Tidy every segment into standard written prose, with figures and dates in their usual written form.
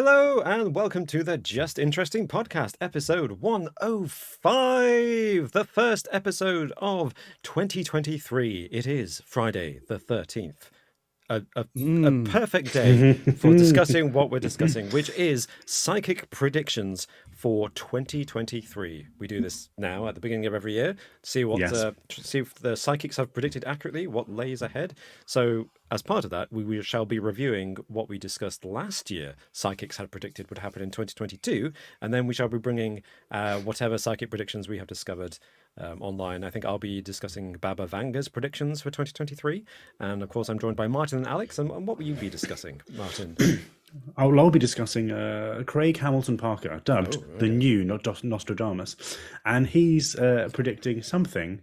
Hello and welcome to the Just Interesting Podcast, episode 105, the first episode of 2023. It is Friday the 13th. A perfect day for discussing what we're discussing, which is psychic predictions for 2023. We do this now at the beginning of every year to see what see if the psychics have predicted accurately what lays ahead. So as part of that, we shall be reviewing what we discussed last year psychics had predicted would happen in 2022, and then we shall be bringing whatever psychic predictions we have discovered online. I think I'll be discussing Baba Vanga's predictions for 2023, and of course I'm joined by Martin and Alex. And what will you be discussing, Martin? I'll be discussing Craig Hamilton Parker, dubbed the new Nostradamus, and he's predicting something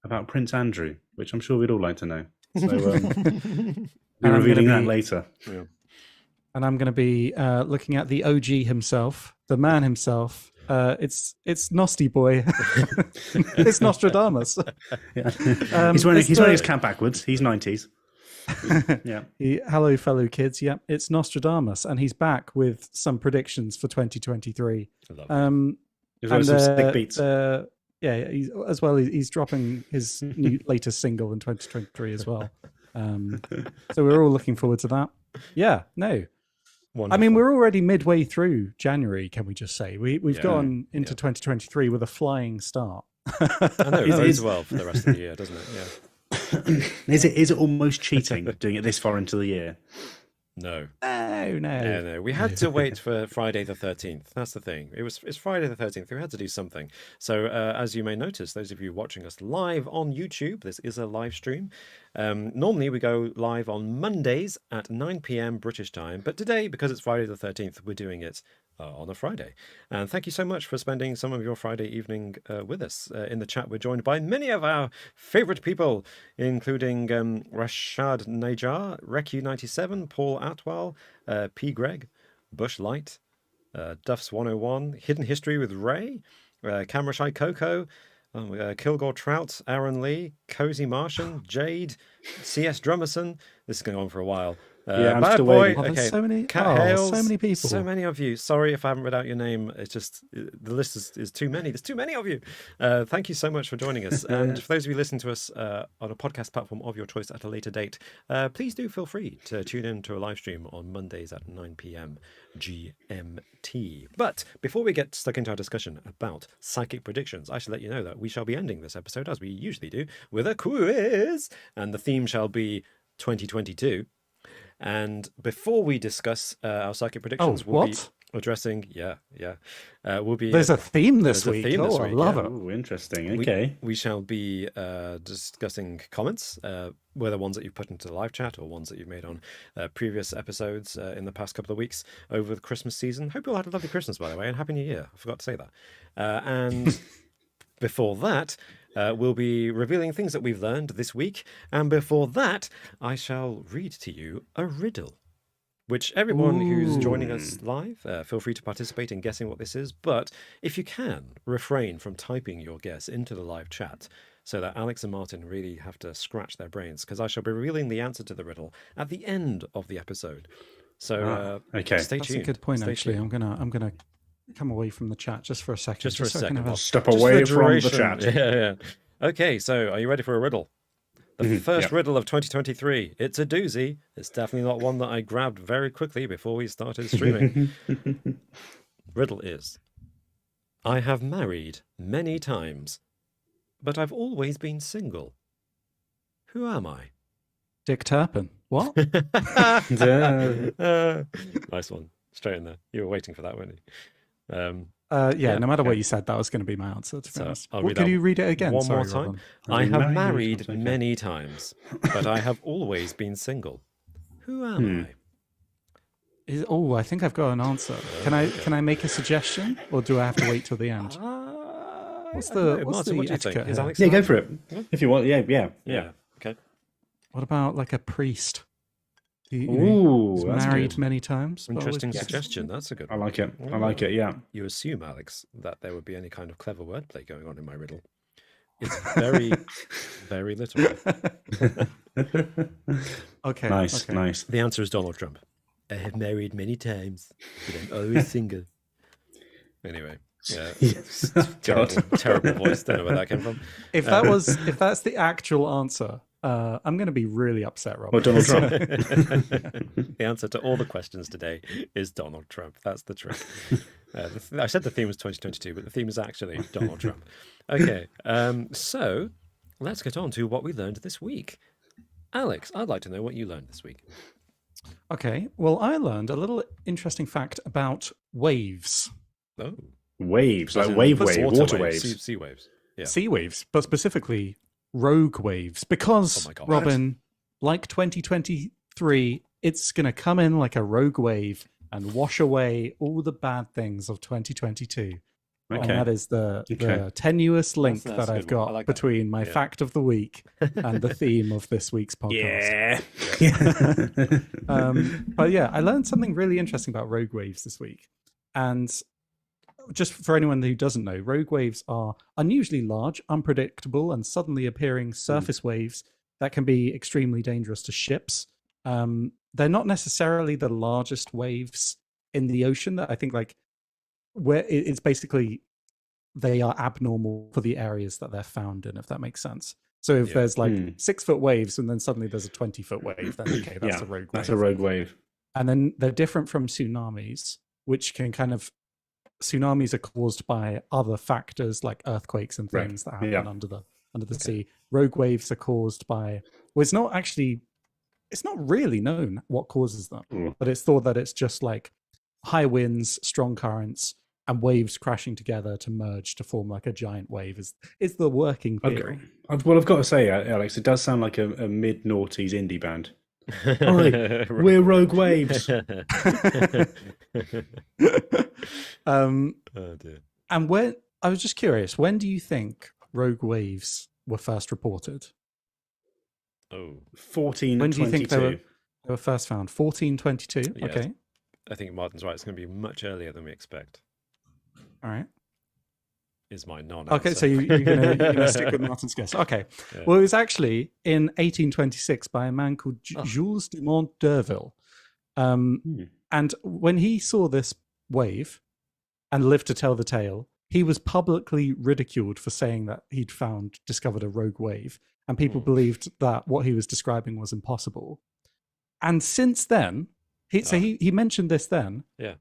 about Prince Andrew, which I'm sure we'd all like to know. So we're revealing that later. Yeah. And I'm going to be looking at the OG himself, the man himself. It's Nosty Boy. It's Nostradamus. Yeah. He's wearing his cap backwards. He's 90s. Yeah. Hello, fellow kids. Yeah, it's Nostradamus, and he's back with some predictions for 2023. Some sick beats. He's dropping his new latest single in 2023 as well. So we're all looking forward to that. Yeah, no. Wonderful. I mean, we're already midway through January, can we just say? We've gone into 2023 with a flying start. I know, it bodes well for the rest of the year, doesn't it? Yeah. Is it almost cheating doing it this far into the year? No. No. We had to wait for Friday the 13th. That's the thing. It's Friday the 13th. We had to do something. So as you may notice, those of you watching us live on YouTube, this is a live stream. Normally we go live on Mondays at 9 p.m. British time. But today, because it's Friday the 13th, we're doing it on a Friday. And thank you so much for spending some of your Friday evening with us. In the chat, we're joined by many of our favourite people, including Rashad Najar, Recu97, Paul Atwell, P. Greg, Bush Light, Duffs 101, Hidden History with Ray, Camera Shy Coco, Kilgore Trout, Aaron Lee, Cozy Martian, Jade, C.S. Drummerson. This is going on for a while. I'm Bad still Boy, waiting. Okay. So many, Cat Hales, so many people. So many of you. Sorry if I haven't read out your name. It's just, the list is too many. There's too many of you. Thank you so much for joining us. And for those of you listening to us on a podcast platform of your choice at a later date, please do feel free to tune in to a live stream on Mondays at 9 p.m. GMT. But before we get stuck into our discussion about psychic predictions, I should let you know that we shall be ending this episode, as we usually do, with a quiz. And the theme shall be 2022. And before we discuss our psychic predictions, we'll be addressing, we'll be. There's a theme this week. I love it. Oh, interesting. Okay. We shall be discussing comments, whether ones that you've put into the live chat or ones that you've made on previous episodes in the past couple of weeks over the Christmas season. Hope you all had a lovely Christmas, by the way, and Happy New Year. I forgot to say that. And before that, we'll be revealing things that we've learned this week. And before that, I shall read to you a riddle, which everyone who's joining us live, feel free to participate in guessing what this is. But if you can, refrain from typing your guess into the live chat so that Alex and Martin really have to scratch their brains, because I shall be revealing the answer to the riddle at the end of the episode. So stay tuned. That's a good point, actually. I'm gonna come away from the chat just for a second. Just for a second. Step away from the chat. Yeah. Okay, so are you ready for a riddle? The first riddle of 2023. It's a doozy. It's definitely not one that I grabbed very quickly before we started streaming. Riddle is: I have married many times, but I've always been single. Who am I? Dick Turpin. What? Nice one. Straight in there. You were waiting for that, weren't you? No matter what you said, that was going to be my answer. To be honest. Could you read it again? One more time. I have married many times, but I have always been single. Who am I? I think I've got an answer. Can I make a suggestion, or do I have to wait till the end? What's the Martin, what do you think? etiquette Is here? Alex Yeah, go for it. If you want. Yeah. Okay. What about like a priest? He's that's married good. many times. Interesting suggestion. That's a good I one. like it. I like it. Yeah. You assume, Alex, that there would be any kind of clever wordplay going on in my riddle. It's very, very literal. Okay. Nice. The answer is Donald Trump. I have married many times, but I'm always single. Anyway, yeah, Yes. terrible voice. Don't know where that came from. If that's the actual answer, I'm going to be really upset, Rob. Or Donald Trump. The answer to all the questions today is Donald Trump. That's the trick. I said the theme was 2022, but the theme is actually Donald Trump. Okay, so let's get on to what we learned this week. Alex, I'd like to know what you learned this week. Okay, well, I learned a little interesting fact about waves. Oh, Waves, like water waves. Sea waves. Yeah. Sea waves, but specifically rogue waves. Because, Oh my God. Robin, like 2023, it's going to come in like a rogue wave and wash away all the bad things of 2022. Okay. And that is the tenuous link That's that a I've good one. I got like that. between my fact of the week and the theme of this week's podcast. Yeah. But yeah, I learned something really interesting about rogue waves this week. And just for anyone who doesn't know, rogue waves are unusually large, unpredictable, and suddenly appearing surface waves that can be extremely dangerous to ships. They're not necessarily the largest waves in the ocean. That I think like where it's basically they are abnormal for the areas that they're found in, if that makes sense. So if there's like 6-foot waves and then suddenly there's a 20-foot wave, then okay, that's a rogue wave. That's a rogue wave. And then they're different from tsunamis, which can tsunamis are caused by other factors like earthquakes and things that happen under the sea. Rogue waves are caused by, well, it's not really known what causes them, but it's thought that it's just like high winds, strong currents, and waves crashing together to merge to form like a giant wave is the working theory. Well, I've got to say, Alex, it does sound like a mid-noughties indie band. Hi, we're Rogue Waves. Oh dear. And when I was just curious, when do you think rogue waves were first reported? Oh, 1422. When do you think they were first found? 1422. Yeah, Okay. I think Martin's right. It's going to be much earlier than we expect. All right. Is my non-answer. Okay, so you're gonna stick with Martin's guess. Okay. Yeah. Well, it was actually in 1826 by a man called Jules Dumont d'Urville. And when he saw this wave and lived to tell the tale, he was publicly ridiculed for saying that he'd discovered a rogue wave, and people believed that what he was describing was impossible. And since then, he mentioned this then. Yeah.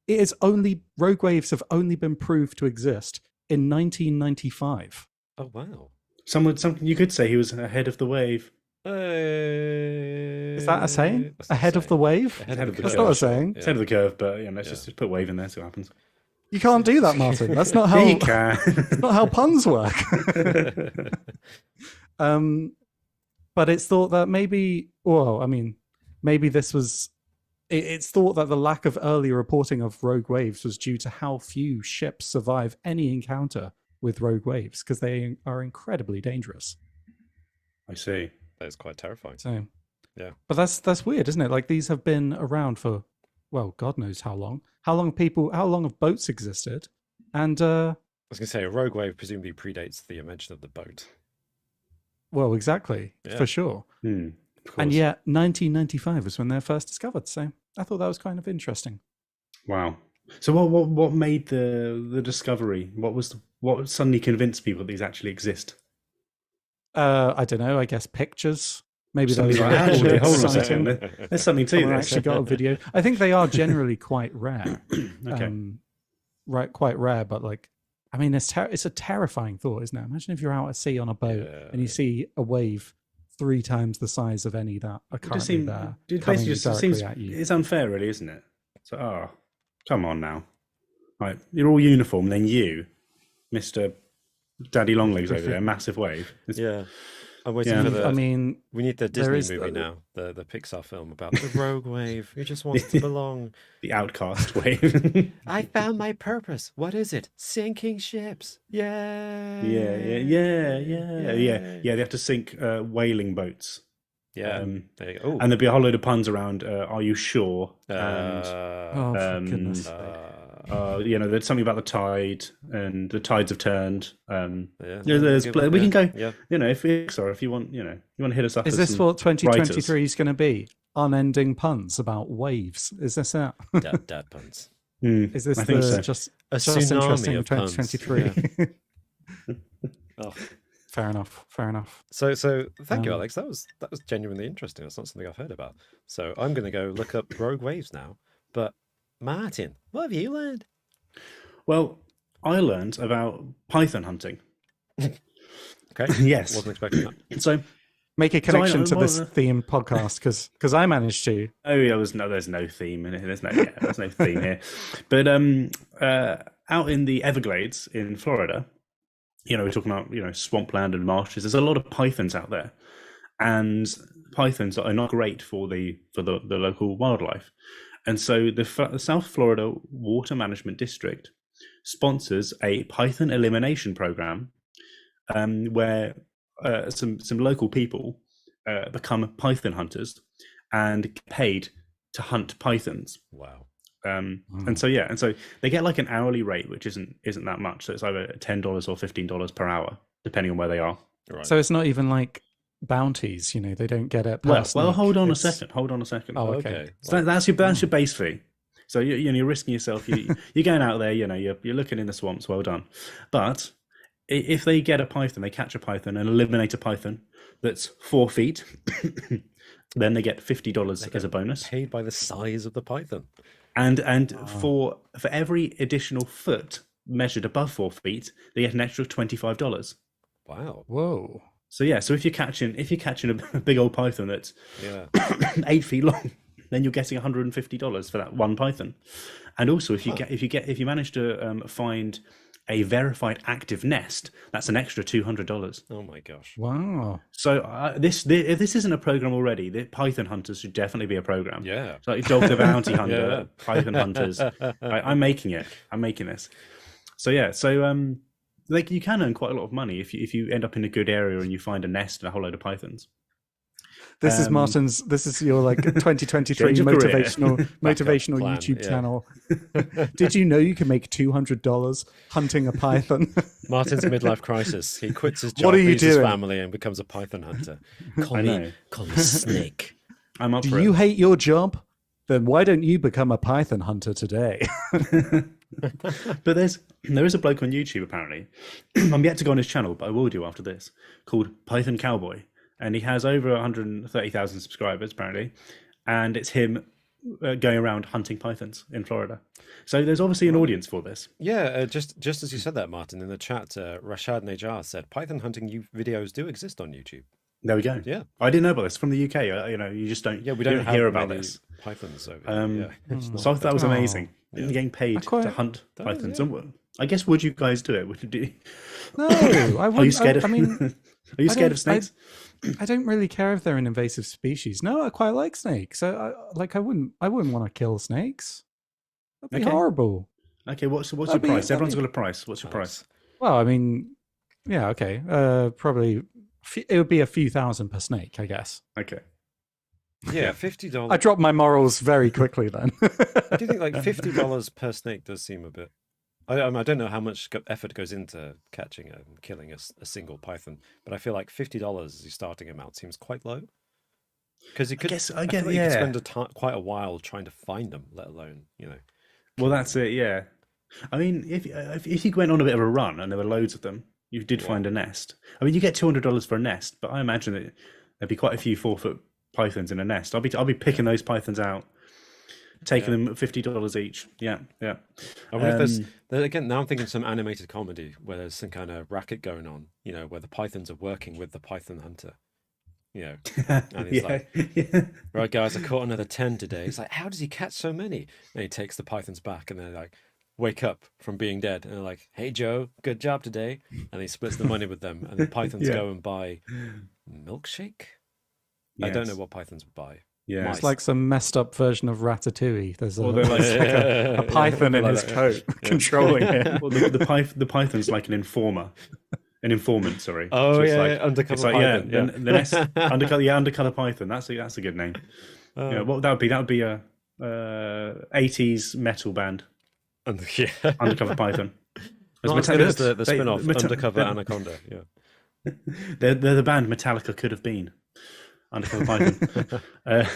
It is rogue waves have only been proved to exist in 1995. Oh wow! Something you could say he was ahead of the wave. Is that a saying? Ahead of the wave? That's not a saying. It's ahead of the curve, but let's just put wave in there, see what happens. You can't do that, Martin. That's not how. You can. That's not how puns work. But it's thought that maybe this was. It's thought that the lack of early reporting of rogue waves was due to how few ships survive any encounter with rogue waves because they are incredibly dangerous. I see. That is quite terrifying. So, yeah. But that's weird, isn't it? Like these have been around for, well, God knows how long. How long have boats existed? And I was going to say a rogue wave presumably predates the invention of the boat. Well, exactly, for sure. And yet, 1995 was when they're first discovered. So I thought that was kind of interesting. Wow. So what made the discovery? What suddenly convinced people that these actually exist? I don't know. I guess pictures. Maybe something those like actually. Hold on a exciting. second. There's something to this. Actually, got a video. I think they are generally quite rare. Okay. Quite rare. But like, I mean, it's a terrifying thought, isn't it? Imagine if you're out at sea on a boat and you see a wave 3 times the size of any that are currently there. It basically just seems at you. it's unfair, really, isn't it? So, come on now. Right, you're all uniform, then you, Mr. Daddy Longlegs over there, massive wave. Yeah. I'm waiting for I mean, we need the Disney movie now, the Pixar film about the rogue wave who just wants to belong. The outcast wave. I found my purpose. What is it? Sinking ships. Yeah. Yeah. They have to sink whaling boats. Yeah. There you go. And there'll be a whole load of puns around. Are you sure? for goodness sake. There's something about the tide, and the tides have turned. There's we can go. Yeah. If you want, you want to hit us up. Is this what 2023 is going to be? unending puns about waves. Is this it? Dad puns. Is this I think so. just A just tsunami interesting of puns. 2023? Oh. Fair enough. So thank you, Alex. That was genuinely interesting. That's not something I've heard about. So I'm going to go look up rogue waves now. But Martin, what have you learned? Well, I learned about python hunting. Okay. Yes. Wasn't expecting that. So make a connection to this theme podcast because I managed to. Oh yeah, there's no theme in it. There's no theme here. But out in the Everglades in Florida, we're talking about swampland and marshes. There's a lot of pythons out there, and pythons are not great for the local wildlife. And so the South Florida Water Management District sponsors a python elimination program, where some local people become python hunters and get paid to hunt pythons. Wow. And so they get like an hourly rate, which isn't that much. So it's either $10 or $15 per hour, depending on where they are. Right. So it's not even like bounties. They don't get it. Well, hold on a second. Oh, okay. So that's your base fee. So you're risking yourself. You're going out there. You're looking in the swamps. Well done. But if they get a python, they catch a python and eliminate a python that's 4 feet, then they get $50 as a bonus. Paid by the size of the python. And for every additional foot measured above 4 feet, they get an extra $25. Wow. Whoa. So if you're catching a big old python that's 8 feet long, then you're getting $150 for that one python. And also, if you manage to find a verified active nest, that's an extra $200. Oh my gosh! Wow. So if this isn't a program already, the Python hunters should definitely be a program. Yeah, it's like Dog the Bounty Hunter, Python hunters. I'm making it. I'm making this. So you can earn quite a lot of money if you end up in a good area and you find a nest and a whole load of pythons. This is Martin's. This is your 2023 motivational plan, YouTube channel. Did you know you can make $200 hunting a python? Martin's midlife crisis. He quits his job, what are you leaves doing? his family, and becomes a python hunter. Call me Snake. I'm up. Do you hate your job? Then why don't you become a python hunter today? But there is a bloke on YouTube apparently. I'm yet to go on his channel, but I will do after this. Called Python Cowboy. And he has over 130,000 subscribers, apparently. And it's him going around hunting pythons in Florida. So there's obviously an audience for this. Yeah, just as you said that, Martin, in the chat, Rashad Najar said, Python hunting videos do exist on YouTube. There we go. Yeah. I didn't know about this. From the UK, you just don't, we don't hear about this. Pythons over here. So I thought that was amazing. Getting paid to hunt pythons. I guess, would you guys do it? No, I wouldn't. Are you scared of, are you scared of snakes? I don't really care if they're an invasive species. No, I quite like snakes. I wouldn't want to kill snakes. That'd be horrible. Okay, what's your price? Everyone's got a price. What's your price? Well, I mean, yeah, okay. Probably it would be a few thousand per snake, I guess. Okay. Yeah, $50. I dropped my morals very quickly then. I do think like $50 per snake does seem a bit. I don't know how much effort goes into catching and killing a single python, but I feel like $50 as your starting amount seems quite low. Because you could, you could spend quite a while trying to find them, let alone, Well, that's it. Yeah, I mean, if you went on a bit of a run and there were loads of them, you did find a nest. I mean, you get $200 for a nest, but I imagine that there'd be quite a few 4-foot pythons in a nest. I'll be picking those pythons out. Taking them $50 each. Yeah. I wonder if there's again. Now I'm thinking some animated comedy where there's some kind of racket going on. Where the pythons are working with the python hunter. And he's right, guys, I caught another 10 today. He's like, how does he catch so many? And he takes the pythons back, and they're like, wake up from being dead, and they're like, hey Joe, good job today. And he splits the money with them, and the pythons go and buy milkshake. Yes. I don't know what pythons would buy. Yeah, it's like some messed up version of Ratatouille. There's a python in his coat controlling him. Well, the python's like an informant. Sorry. Oh so undercover python. Undercover python. That's a good name. What that would be a 80s metal band. Undercover python. Not as good as the spin-off Undercover Anaconda. Yeah, they're the band Metallica could have been. undercover Python.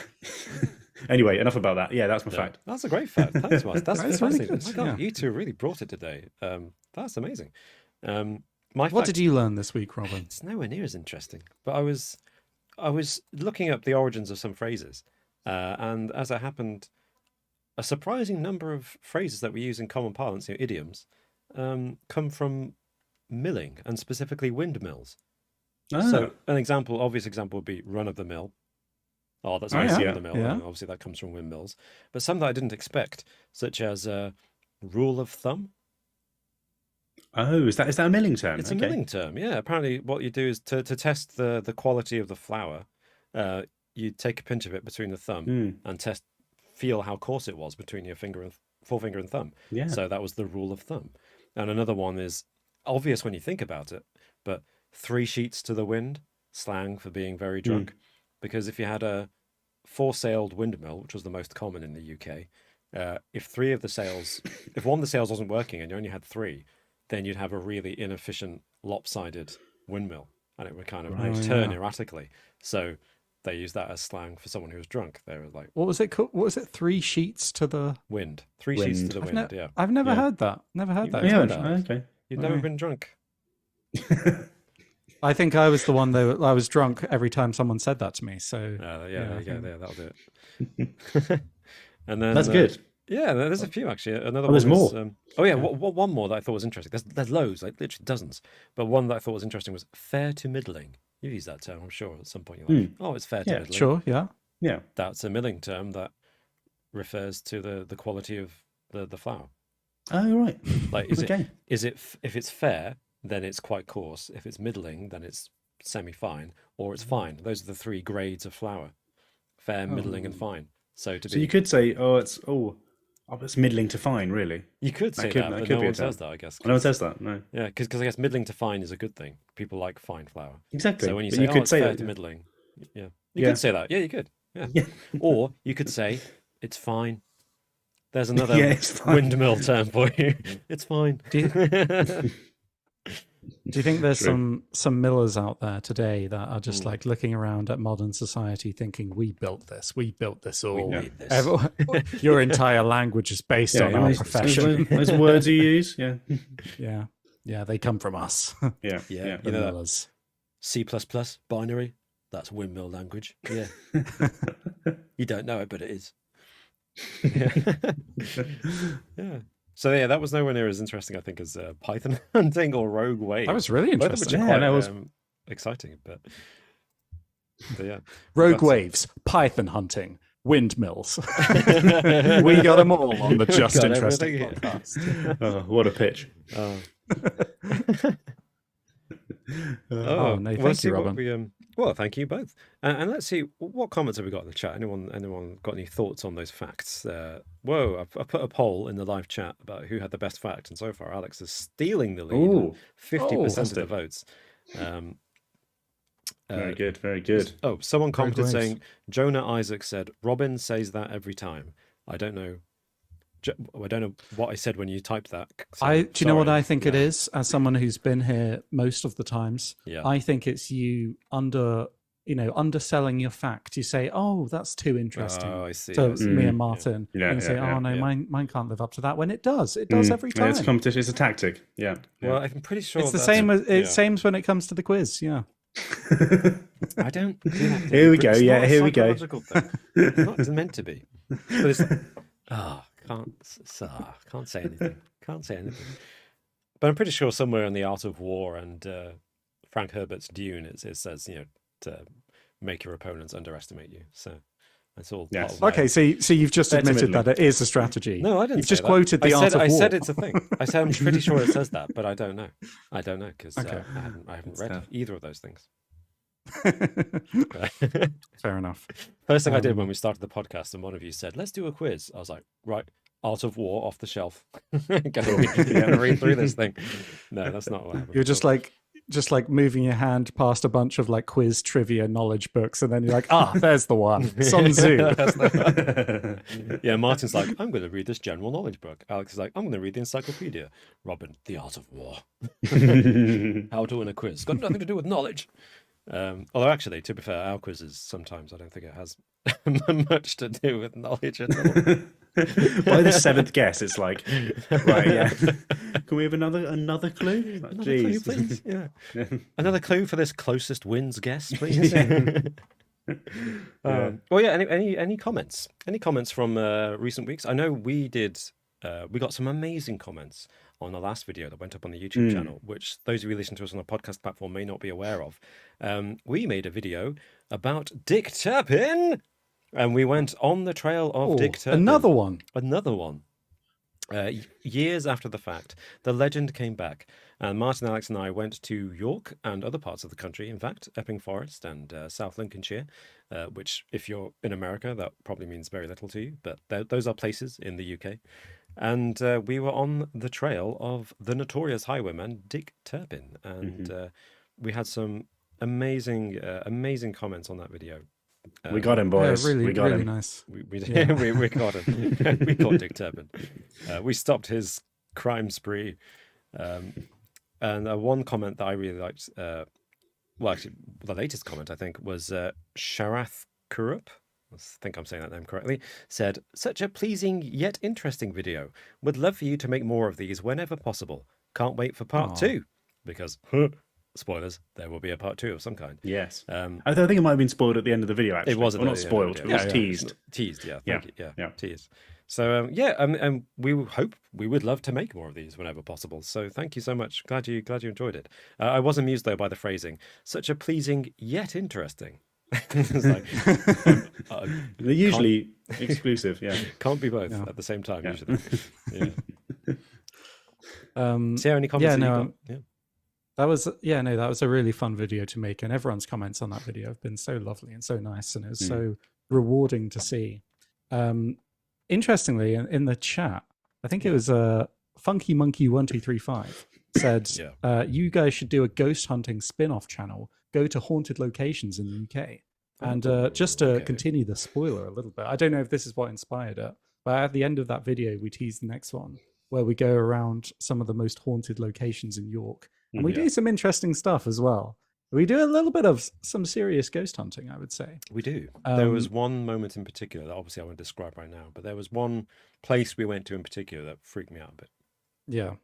Anyway, enough about that. Yeah, that's my fact. That's a great fact. Thanks, Mark. That's That's fascinating. really good, My God, yeah. you two really brought it today. That's amazing. My What fact, did you learn this week, Robin? it's nowhere near as interesting, but I was looking up the origins of some phrases, and as it happened, a surprising number of phrases that we use in common parlance, idioms, come from milling, and specifically windmills. So an obvious example would be run of the mill. Oh, that's nice, yeah. run of the mill. Yeah. And obviously that comes from windmills. But some that I didn't expect, such as rule of thumb. Oh, is that a milling term? It's a milling term, yeah. Apparently what you do is to test the quality of the flour, you take a pinch of it between the thumb and feel how coarse it was between your forefinger and thumb. Yeah. So that was the rule of thumb. And another one is obvious when you think about it, but 3 sheets to the wind, slang for being very drunk. Because if you had a 4-sailed windmill, which was the most common in the UK, if one of the sails wasn't working and you only had 3, then you'd have a really inefficient, lopsided windmill, and it would kind of turn erratically. So they used that as slang for someone who was drunk. They were like, What was it called? What was it? 3 sheets to the wind. 3 sheets to the wind, yeah. I've never heard that. Never heard that. Yeah, expression. okay. You've never been drunk. I think I was the one that I was drunk every time someone said that to me. So There you go. Yeah, that'll do it. And then That's good. Yeah, there's a few actually. Another there's one is, more. One more that I thought was interesting. There's loads, like literally dozens. But one that I thought was interesting was fair to middling. You've used that term, I'm sure, at some point. You're like, oh, it's fair to middling. sure, yeah. Yeah. That's a milling term that refers to the quality of the flour. Oh, right. Like, if it's fair, then it's quite coarse. If it's middling, then it's semi-fine, or it's fine. Those are the 3 grades of flour: fair, middling, and fine. So you could say, it's middling to fine, really. You could say that, but no one says that, I guess. No one says that, no. Yeah, because I guess middling to fine is a good thing. People like fine flour. Exactly. So when you But say, you could it's say fair that, to yeah. middling, you could say that. Yeah, you could. Yeah. Or you could say, it's fine. There's another it's fine. windmill term for you. It's fine. Do you think there's some millers out there today that are just like looking around at modern society thinking, we built this all. made this. Your entire language is based on our profession. Those words you use, yeah. Yeah, they come from us. Yeah. Yeah. The millers. C++ binary, that's windmill language. Yeah. You don't know it, but it is. Yeah. So yeah, that was nowhere near as interesting, I think, as Python hunting or rogue wave. That was really Both of which interesting. are quite that was exciting, but yeah. Rogue waves, Python hunting, windmills. We got them all on the Just Got Interesting everything. podcast. Oh, what a pitch. No, let's thank see you, what Robin. well, thank you both. And let's see, what comments have we got in the chat? Anyone got any thoughts on those facts? Whoa, I put a poll in the live chat about who had the best fact, and so far Alex is stealing the lead. Ooh. 50% of the Fantastic. votes. Very good, very good. Oh, someone commented Waves. saying, Jonah Isaac said, Robin says that every time. I don't know what I said when you typed that. So, Do you know what sorry. I think it is? As someone who's been here most of the times, Yeah. I think it's you underselling your fact. You say, "Oh, that's too interesting." Oh, I see. To I see. me and Martin, Yeah, and you say, yeah, "Oh no, yeah. mine can't live up to that." When it does every Yeah, time. it's competition. It's a tactic. Yeah. Well, I'm pretty sure It's the that's- same as yeah. same as when it comes to the quiz. Yeah. I don't do that thing. Here we go, It's yeah, not a here we go. psychological thing. It's meant to be. But it's can't say anything. Can't say anything. But I'm pretty sure somewhere in The Art of War and Frank Herbert's Dune, it says, to make your opponents underestimate you. So that's all. Yes. part of my- Okay, so you've just Fair to admitted middling. that it is a strategy. No, I didn't. You've say just that. quoted The Art of War. I said it's a thing. I said I'm pretty sure it says that, but I don't know. I don't know because Okay. I haven't read either of those things. Fair enough. First thing I did when we started the podcast, and one of you said, "Let's do a quiz." I was like, "Right, Art of War off the shelf. Gonna read through this thing." No, that's not what happened. You're just like moving your hand past a bunch of like quiz trivia knowledge books, and then you're like, there's the one. Sun Tzu. Yeah, Martin's like, "I'm going to read this general knowledge book." Alex is like, "I'm going to read the encyclopedia." Robin, The Art of War. How to win a quiz. Got nothing to do with knowledge. Although actually, to be fair, our quizzes sometimes I don't think it has much to do with knowledge at all. By the seventh guess, it's like, right, yeah. Can we have another clue? Like, Another clue, please. Yeah. Another clue for this closest wins guess, please. Well, yeah. Any comments? Any comments from recent weeks? I know we did. We got some amazing comments on the last video that went up on the YouTube channel, which those of you listening to us on a podcast platform may not be aware of. We made a video about Dick Turpin, and we went on the trail of Dick Turpin. Another one. Years after the fact, the legend came back, and Martin, Alex, and I went to York and other parts of the country, in fact, Epping Forest and South Lincolnshire, which, if you're in America, that probably means very little to you, but those are places in the UK. And we were on the trail of the notorious highwayman, Dick Turpin, and we had some amazing comments on that video. We got him, boys. Yeah, we got really him. nice. We got him. We caught Dick Turpin. We stopped his crime spree. And one comment that I really liked, well, actually, the latest comment, I think, was Sharath Kurup. I think I'm saying that name correctly. Said, "Such a pleasing yet interesting video. Would love for you to make more of these whenever possible. Can't wait for part 2. Because, spoilers, there will be a part 2 of some kind." Yes. I think it might have been spoiled at the end of the video, actually. It was not spoiled. It was teased. Teased, yeah. Yeah. Teased. So, and we hope, we would love to make more of these whenever possible. So thank you so much. Glad you enjoyed it. I was amused, though, by the phrasing. Such a pleasing yet interesting. It's like, they're usually exclusive, yeah. Can't be both at the same time, usually. So, any comments? That was a really fun video to make, and everyone's comments on that video have been so lovely and so nice, and it was so rewarding to see. Interestingly, in the chat, I think it was Funky Monkey 1235 said, "You guys should do a ghost hunting spin-off channel. Go to haunted locations in the UK." And just to continue the spoiler a little bit, I don't know if this is what inspired it, but at the end of that video, we tease the next one where we go around some of the most haunted locations in York, and we do some interesting stuff as well. We do a little bit of some serious ghost hunting, I would say. We do. There was one moment in particular that obviously I won't describe right now, but there was one place we went to in particular that freaked me out a bit. Yeah.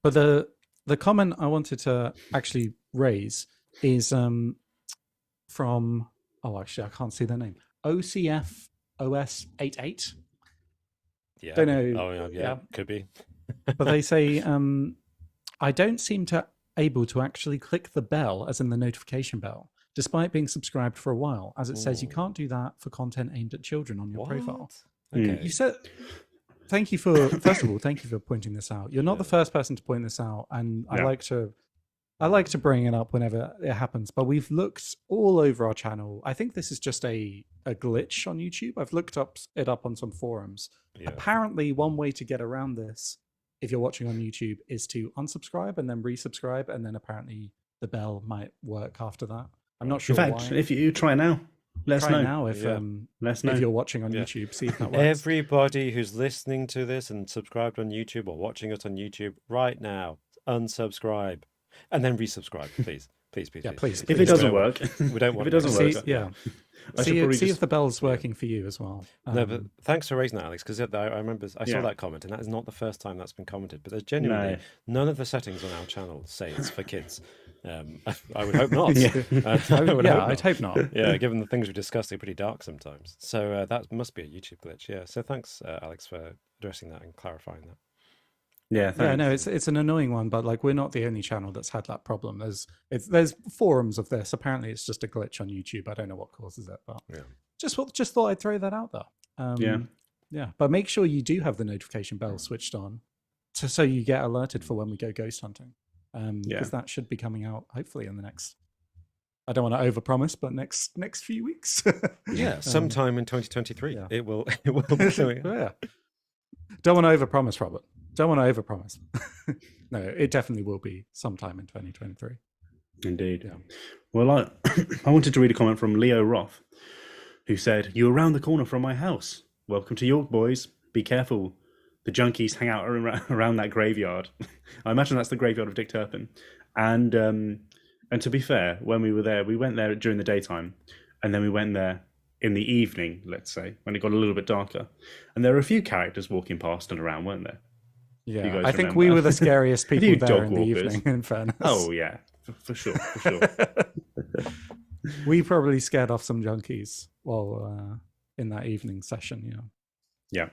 But the comment I wanted to actually raise is from, actually, I can't see their name. OCFOS88. Yeah. Don't know. Oh, yeah. Could be. But they say, "I don't seem to able to actually click the bell, as in the notification bell, despite being subscribed for a while, as it says you can't do that for content aimed at children on your profile." Okay. You said, thank you for pointing this out. You're not the first person to point this out, and I like to bring it up whenever it happens, but we've looked all over our channel. I think this is just a glitch on YouTube. I've looked it up on some forums. Apparently, one way to get around this, if you're watching on YouTube, is to unsubscribe and then resubscribe, and then apparently the bell might work after that. I'm not sure. In fact, if you try now, let us know. Now if you're watching on YouTube, see if that works. Everybody who's listening to this and subscribed on YouTube or watching us on YouTube right now, unsubscribe and then resubscribe, please. Please. If it doesn't work, we don't want if it doesn't work. See if the bell's working for you as well. No, but thanks for raising that, Alex, because I remember I saw that comment, and that is not the first time that's been commented. But there's genuinely none of the settings on our channel say it's for kids. I would hope not. I'd hope not. Yeah, given the things we discussed, they're pretty dark sometimes. So that must be a YouTube glitch. Yeah. So thanks, Alex, for addressing that and clarifying that. Yeah, no, it's an annoying one, but like we're not the only channel that's had that problem. There's forums of this. Apparently, it's just a glitch on YouTube. I don't know what causes it, but just thought I'd throw that out there. Yeah. But make sure you do have the notification bell switched on, so you get alerted for when we go ghost hunting. Because that should be coming out hopefully in the next. I don't want to overpromise, but next few weeks. Sometime in 2023, it will be showing. Don't want to overpromise, Robert. Don't want to overpromise. No, it definitely will be sometime in 2023. Indeed. Yeah. Well, I wanted to read a comment from Leo Roth, who said, "You're around the corner from my house. Welcome to York, boys. Be careful. The junkies hang out around that graveyard." I imagine that's the graveyard of Dick Turpin. And And to be fair, when we were there, we went there during the daytime, and then we went there in the evening, let's say, when it got a little bit darker. And there were a few characters walking past and around, weren't there? Yeah, I think we were the scariest people there in the evening, in fairness. Oh, yeah, for sure. We probably scared off some junkies while in that evening session, Yeah.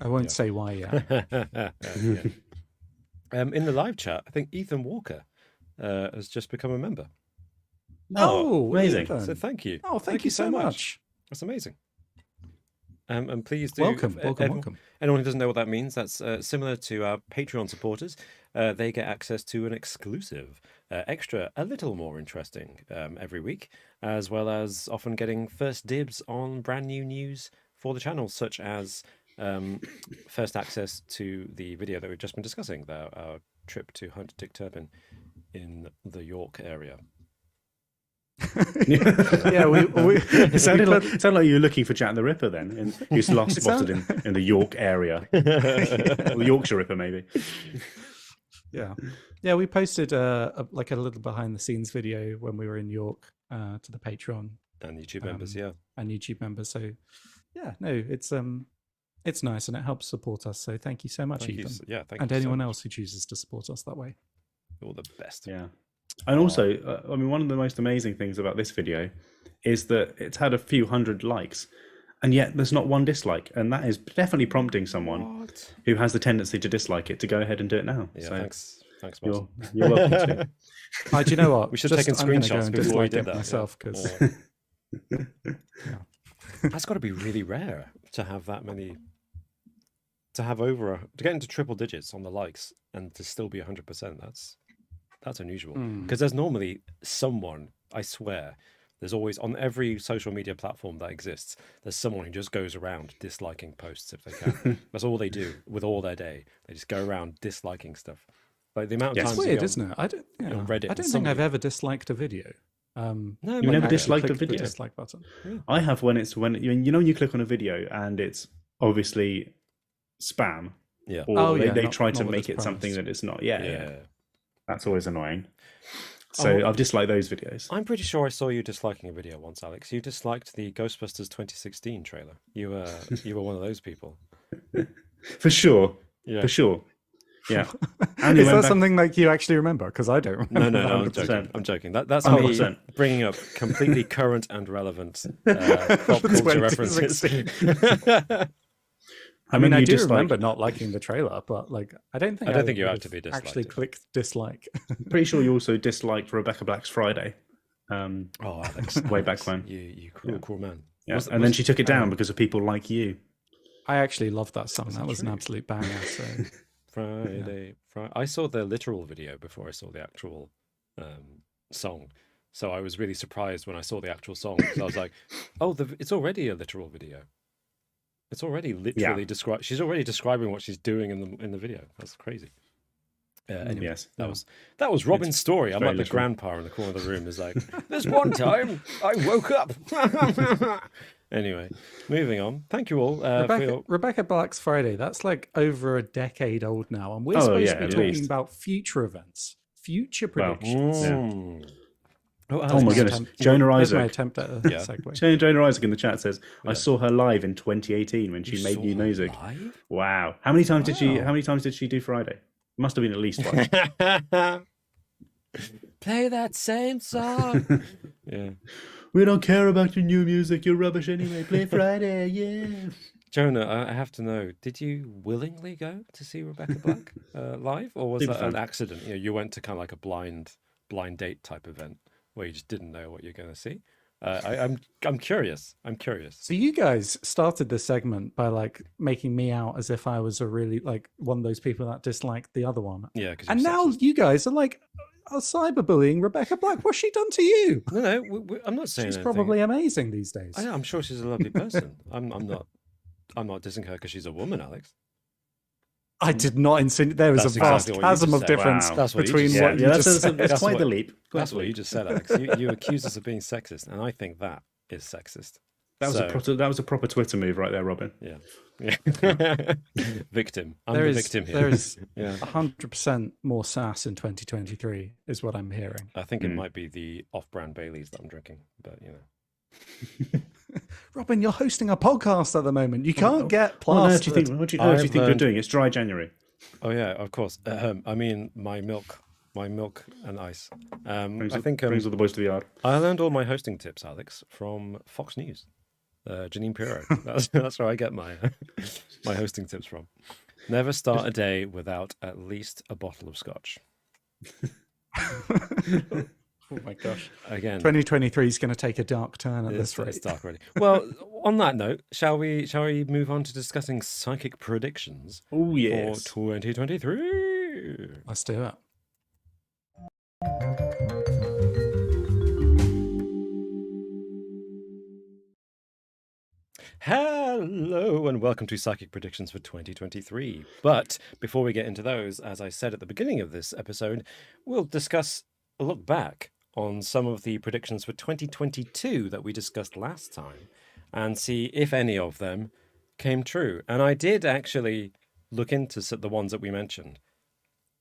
I won't say why yet. In the live chat, I think Ethan Walker has just become a member. Oh, amazing. Ethan. So thank you. Oh, thank you so much. That's amazing. And please do. Welcome. Anyone who doesn't know what that means, that's similar to our Patreon supporters. They get access to an exclusive, extra, a little more interesting every week, as well as often getting first dibs on brand new news for the channel, such as first access to the video that we've just been discussing, our trip to hunt Dick Turpin in the York area. Yeah, it sounded like you were looking for Jack the Ripper then, and he's lost spotted in the York area, or the Yorkshire Ripper maybe. Yeah, we posted a little behind the scenes video when we were in York to the Patreon and YouTube members, and YouTube members. So yeah, no, it's nice and it helps support us. So thank you so much, Ethan. Thank you. And anyone else who chooses to support us that way. All the best. Yeah. And also, one of the most amazing things about this video is that it's had a few hundred likes, and yet there's not one dislike. And that is definitely prompting someone who has the tendency to dislike it to go ahead and do it now. Yeah, so thanks, you're welcome to. Do you know what? We should have taken screenshots before we did that. Myself, because that's got to be really rare to have that many. To get into triple digits on the likes and to still be 100%. That's unusual, because there's normally someone, I swear, there's always, on every social media platform that exists, there's someone who just goes around disliking posts if they can. That's all they do with all their day. They just go around disliking stuff. Like the amount of times it's weird, isn't it? I don't think I've ever disliked a video. No, you never disliked a video. The dislike button. Yeah. I have when you click on a video and it's obviously spam. Yeah. Or they try to make it something that it's not. Yeah. That's always annoying. So I've disliked those videos. I'm pretty sure I saw you disliking a video once, Alex. You disliked the Ghostbusters 2016 trailer. You were one of those people. For sure. Yeah. For sure. Yeah. Is that something like you actually remember? Because I don't remember. No, I'm joking. That's 100%. Me bringing up completely current and relevant pop culture references. I mean, I do remember not liking the trailer, but I don't think you actively actually clicked dislike. Pretty sure you also disliked Rebecca Black's Friday. Alex, way back when. You cool man. Yeah, then she took it down because of people like you. I actually loved that song. That was an absolute banger. So. Friday. I saw the literal video before I saw the actual song. So I was really surprised when I saw the actual song, because I was like, it's already a literal video. It's already literally described. She's already describing what she's doing in the video. That's crazy. Anyway, yes, that was Robin's story. I'm like the grandpa in the corner of the room. Is like, there's one time I woke up. Anyway, moving on. Thank you all. Rebecca Black's Friday. That's like over a decade old now, and we're supposed to be talking about future events, future predictions. Oh my goodness. Jonah Isaac. My attempt at a segue. Jonah Isaac in the chat says, I saw her live in 2018 when she made new music. Live? Wow. How many times did she do Friday? Must have been at least twice. Play that same song. Yeah. We don't care about your new music. You're rubbish anyway. Play Friday, yeah. Jonah, I have to know, did you willingly go to see Rebecca Black live, or was that an accident? You went to kind of like a blind date type event where you just didn't know what you're going to see. I'm curious. So you guys started this segment by making me out as if I was a really one of those people that disliked the other one. Yeah, and now you guys are cyberbullying Rebecca Black. What's she done to you? No, I'm not saying she's anything. Probably amazing these days. I'm sure she's a lovely person. I'm not dissing her because she's a woman, Alex. I did not insinuate. There was a vast chasm of difference between what you just said. That's quite the leap. That's what you just said, Alex. You accuse us of being sexist, and I think that is sexist. That was a proper Twitter move right there, Robin. Yeah. Victim. I'm the victim here. There is 100% more sass in 2023, is what I'm hearing. I think it might be the off-brand Baileys that I'm drinking, but you know. Robin, you're hosting a podcast at the moment. You can't get plastered. What do you think you're doing? It's dry January. Oh yeah, of course. I mean, my milk and ice. Brings I think all the boys to the yard. I learned all my hosting tips, Alex, from Fox News. Janine Pirro. That's where I get my my hosting tips from. Never start a day without at least a bottle of scotch. Oh my gosh. Again, 2023 is going to take a dark turn at this rate. It's dark already. Well, on that note, shall we move on to discussing psychic predictions for 2023? Let's do it. Hello and welcome to Psychic Predictions for 2023. But before we get into those, as I said at the beginning of this episode, we'll discuss a look back on some of the predictions for 2022 that we discussed last time and see if any of them came true. And I did actually look into the ones that we mentioned,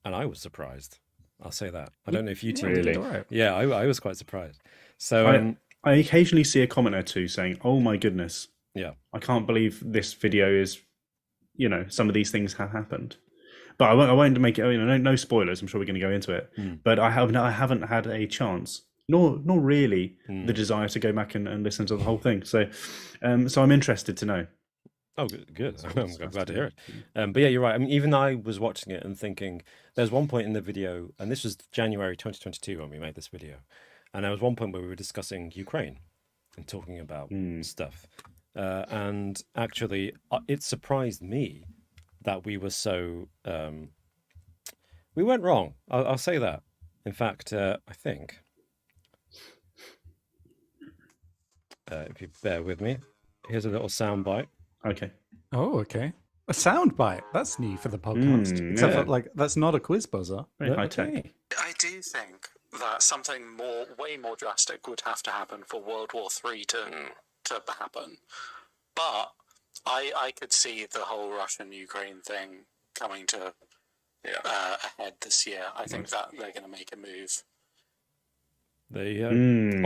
and I was surprised. I'll say that. I don't know if you two really? did. Yeah, I was quite surprised. So I occasionally see a comment or two saying, "Oh my goodness, yeah, I can't believe this video is, some of these things have happened." But I won't make it. No spoilers. I'm sure we're going to go into it. But I haven't had a chance, nor really the desire to go back and listen to the whole thing. So I'm interested to know. Oh, good. I'm glad to hear it. But yeah, you're right. I mean, even I was watching it and thinking, there's one point in the video, and this was January 2022 when we made this video, and there was one point where we were discussing Ukraine and talking about stuff. And actually, it surprised me that we were so we went wrong. I'll say that. In fact, I think if you bear with me, here's a little sound bite. Okay. Oh, okay. A sound bite. That's new for the podcast. Except for, that's not a quiz buzzer. Very high tech. I do think that something way more drastic would have to happen for World War III to happen. But I could see the whole Russian-Ukraine thing coming to a head this year. I think that they're going to make a move. There you go.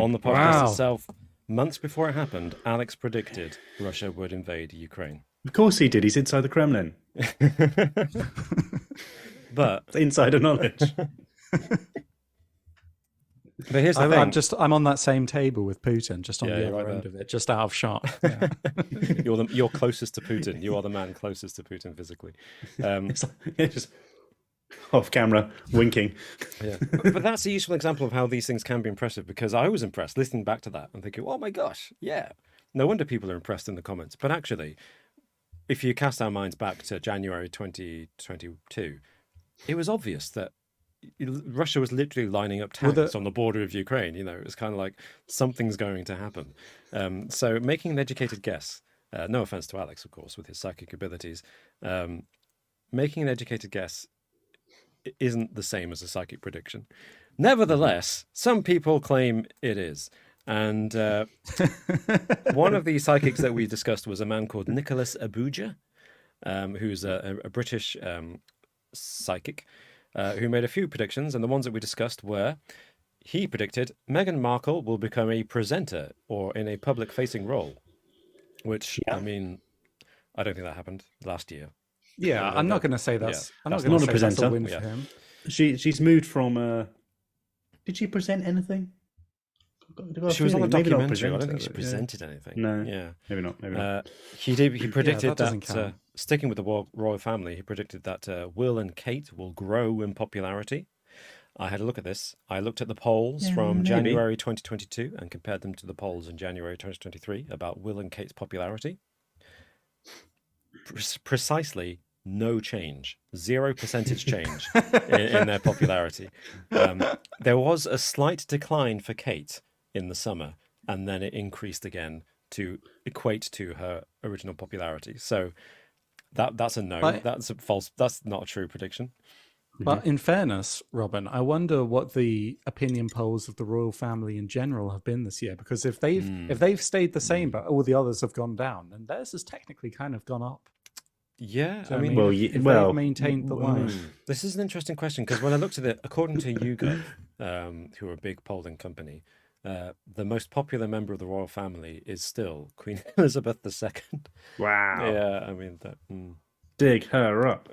On the podcast itself, months before it happened, Alex predicted Russia would invade Ukraine. Of course he did. He's inside the Kremlin. But it's insider knowledge. But here's the thing. I'm on that same table with Putin, just on the other end of it, just out of shot. Yeah. You're closest to Putin. You are the man closest to Putin physically. Just off camera, winking. Yeah, but that's a useful example of how these things can be impressive, because I was impressed listening back to that and thinking, oh my gosh, yeah. No wonder people are impressed in the comments. But actually, if you cast our minds back to January 2022, it was obvious that Russia was literally lining up tanks on the border of Ukraine. It was kind of like something's going to happen. So making an educated guess, no offense to Alex, of course, with his psychic abilities, making an educated guess isn't the same as a psychic prediction. Nevertheless, some people claim it is. And one of the psychics that we discussed was a man called Nicholas Abuja, who's a British psychic, who made a few predictions, and the ones that we discussed were, he predicted Meghan Markle will become a presenter or in a public-facing role, which, I mean, I don't think that happened last year. Yeah, I'm not going to say that's... I'm not going to say that's a win for him. She's moved from... Did she present anything? She was on the documentary. I don't think she presented anything. No, maybe not. He predicted that sticking with the royal family, he predicted that Will and Kate will grow in popularity. I had a look at this. I looked at the polls from January 2022 and compared them to the polls in January 2023 about Will and Kate's popularity. Precisely no change, 0% change in their popularity. There was a slight decline for Kate in the summer, and then it increased again to equate to her original popularity. So that's a no. That's a false. That's not a true prediction. But in fairness, Robin, I wonder what the opinion polls of the royal family in general have been this year. Because if they've stayed the same, but all the others have gone down, then theirs has technically kind of gone up. Yeah, So, I mean, if they've maintained the line. This is an interesting question because when I looked at it, according to YouGov, who are a big polling company, the most popular member of the royal family is still Queen Elizabeth II. Wow. Yeah, I mean that. Dig her up.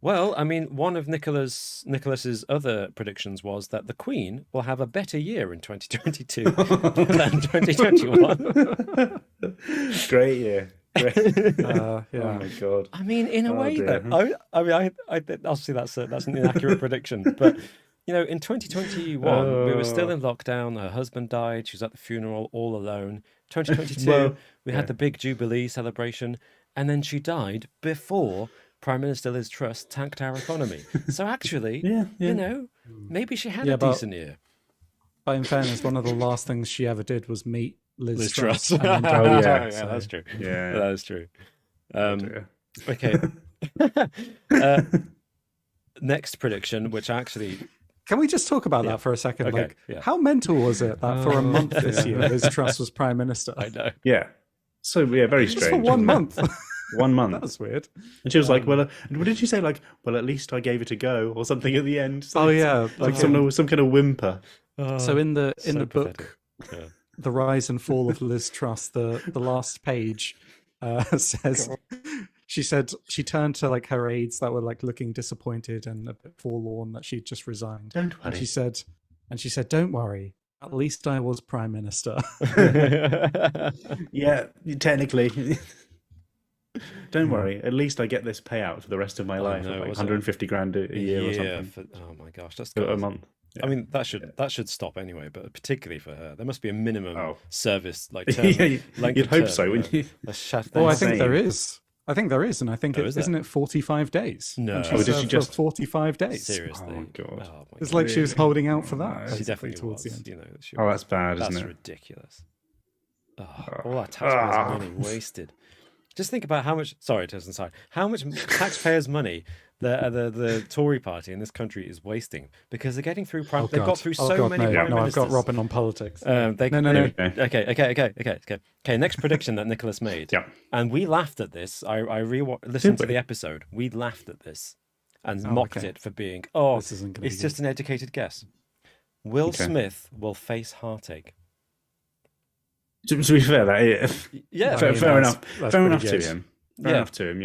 Well, I mean, one of Nicholas's other predictions was that the Queen will have a better year in 2022 than 2021. Great year. Great. Yeah. Oh my god. I mean, in a way, dear. though, I obviously that's an inaccurate prediction, but in 2021 we were still in lockdown. Her husband died. She was at the funeral all alone. 2022 we had the big Jubilee celebration, and then she died before Prime Minister Liz Truss tanked our economy. So actually, maybe she had a decent year. But in fairness, one of the last things she ever did was meet Liz Truss. So. That's true. Yeah, that is true. Okay. Next prediction, which actually... Can we just talk about that for a second? Okay, how mental was it that for a month this year, Liz Truss was Prime Minister? I know. Yeah. So, very strange. Just for 1 month. 1 month. That was weird. And she was like, well, what did she say? Like, well, at least I gave it a go or something at the end. So like some kind of whimper. So in the pathetic. book, The Rise and Fall of Liz Truss, the last page says... She said she turned to her aides that were looking disappointed and a bit forlorn that she'd just resigned. Don't worry. And she said, "Don't worry. At least I was Prime Minister." Yeah, technically. Don't worry. At least I get this payout for the rest of my life. No, 150 grand a year or something. Oh my gosh, that's a month. Yeah. I mean, that should stop anyway, but particularly for her, there must be a minimum service term. You'd hope so, wouldn't you? I think there is. I think there is, and I think isn't it 45 days? No, did she just 45 days? Seriously? Oh my god! It's like she was holding out for that. She definitely towards was. the end. That's bad, isn't it? That's ridiculous. All our taxpayers' money wasted. Just think about how much. Sorry, how much taxpayers' money the Tory party in this country is wasting because they're getting through. They've got through so many. No, I've got Robin on politics. No. Okay. Next prediction that Nicholas made. Yeah. And we laughed at this. I listened to the episode. We laughed at this and mocked it for being. It's just an educated guess. Will Smith will face heartache. To be fair, fair enough. Fair enough to him. Fair enough to him,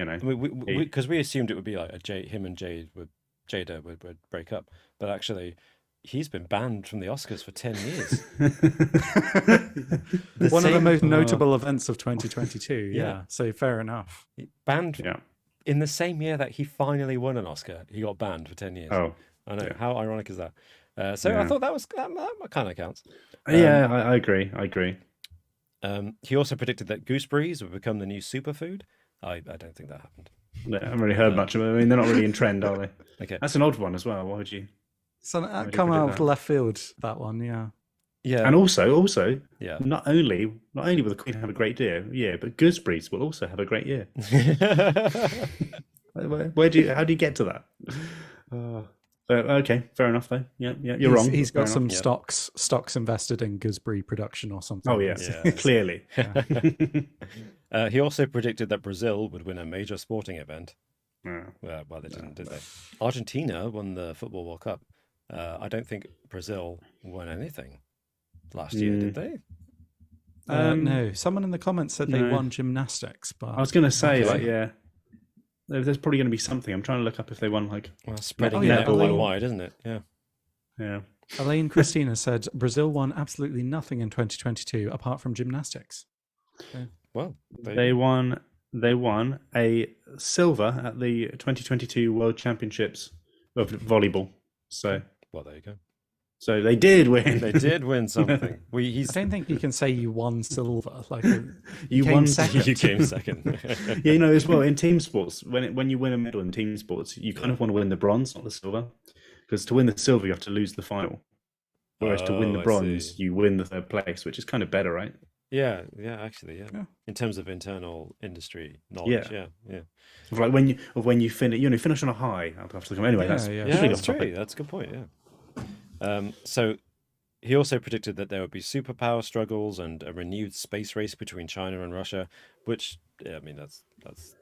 Because we assumed it would be like him and Jada would break up, but actually, he's been banned from the Oscars for 10 years. One of the most notable events of 2022. Yeah, so fair enough. Banned in the same year that he finally won an Oscar. He got banned for 10 years. Oh, I know. How ironic is that? I thought that kind of counts. I agree. He also predicted that gooseberries would become the new superfood. I don't think that happened. I haven't really heard much of it. I mean, they're not really in trend, are they? Okay. That's an odd one as well. Why would you? So that come out of left field, that one, yeah. Yeah. And also, not only will the Queen have a great year, but gooseberries will also have a great year. How do you get to that? Okay, fair enough though. Yeah, you're wrong. He's got some stocks invested in gooseberry production or something. Oh yeah. Clearly. He also predicted that Brazil would win a major sporting event. Well, they didn't, did they? Argentina won the Football World Cup. I don't think Brazil won anything last year, did they? No. Someone in the comments said they won gymnastics, but I was going to say, there's probably going to be something. I'm trying to look up if they won spreading it quite wide, isn't it? Yeah. Elaine Christina said Brazil won absolutely nothing in 2022 apart from gymnastics. Okay. Well, they won a silver at the 2022 World Championships of volleyball. So, there you go. So they did win. They did win something. I don't think you can say you won silver. You came second. You came second. As well in team sports, when you win a medal in team sports, you kind of want to win the bronze, not the silver, because to win the silver you have to lose the final. Whereas to win the bronze, you win the third place, which is kind of better, right? Yeah, actually, Yeah. in terms of internal industry knowledge, yeah. Of like when you finish, finish on a high after the anyway. That's Yeah, Yeah, completely that's off true. topic. That's a good point. Yeah. So he also predicted that there would be superpower struggles and a renewed space race between China and Russia, which I mean that's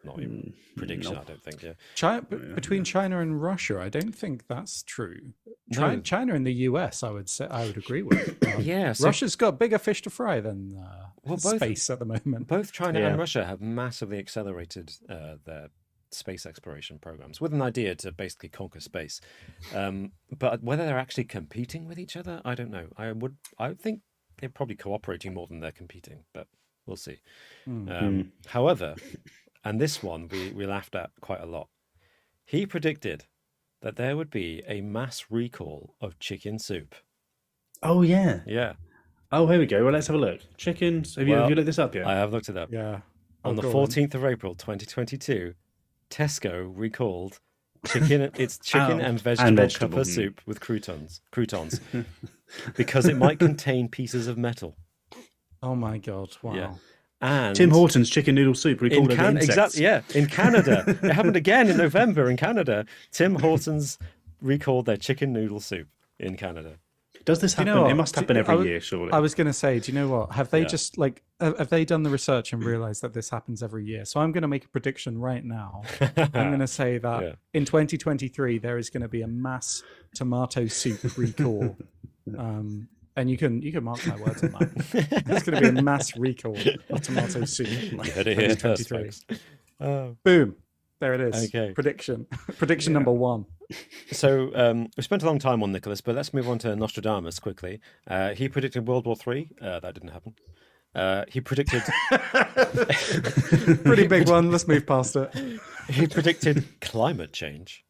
not even prediction. Nope. I don't think. Yeah. Between China and Russia, I don't think that's true. No. China and the US, I would agree with. Yeah. So, Russia's got bigger fish to fry than both- space at the moment. both China Yeah. and Russia have massively accelerated their space exploration programs with an idea to basically conquer space. But whether they're actually competing with each other, I don't know. I think they're probably cooperating more than they're competing, but we'll see. However, and this one we laughed at quite a lot. He predicted that there would be a mass recall of chicken soup. Oh yeah. Yeah, Oh, here we go. Well, let's have a look. Chickens. Have you looked this up yet? I have looked it up. Yeah. On the go 14th of April 2022, Tesco recalled its chicken and vegetable cuppa soup with croutons, because it might contain pieces of metal. Oh my god! Wow. Yeah. And Tim Hortons chicken noodle soup recalled over insects. Exactly, yeah. In Canada, it happened again in November. In Canada, Tim Hortons recalled their chicken noodle soup in Canada. Does this happen? It must happen every year, surely. I was going to say, do you know what? Have they just have they done the research and realized that this happens every year? So I'm going to make a prediction right now. I'm going to say that in 2023 there is going to be a mass tomato soup recall. And you can mark my words on that. There's going to be a mass recall of tomato soup. You heard it here first, folks. Boom. There it is. Okay. Prediction number 1. So we spent a long time on Nicholas, but let's move on to Nostradamus quickly. He predicted World War III. That didn't happen. He predicted... Pretty big one. Let's move past it. He predicted climate change.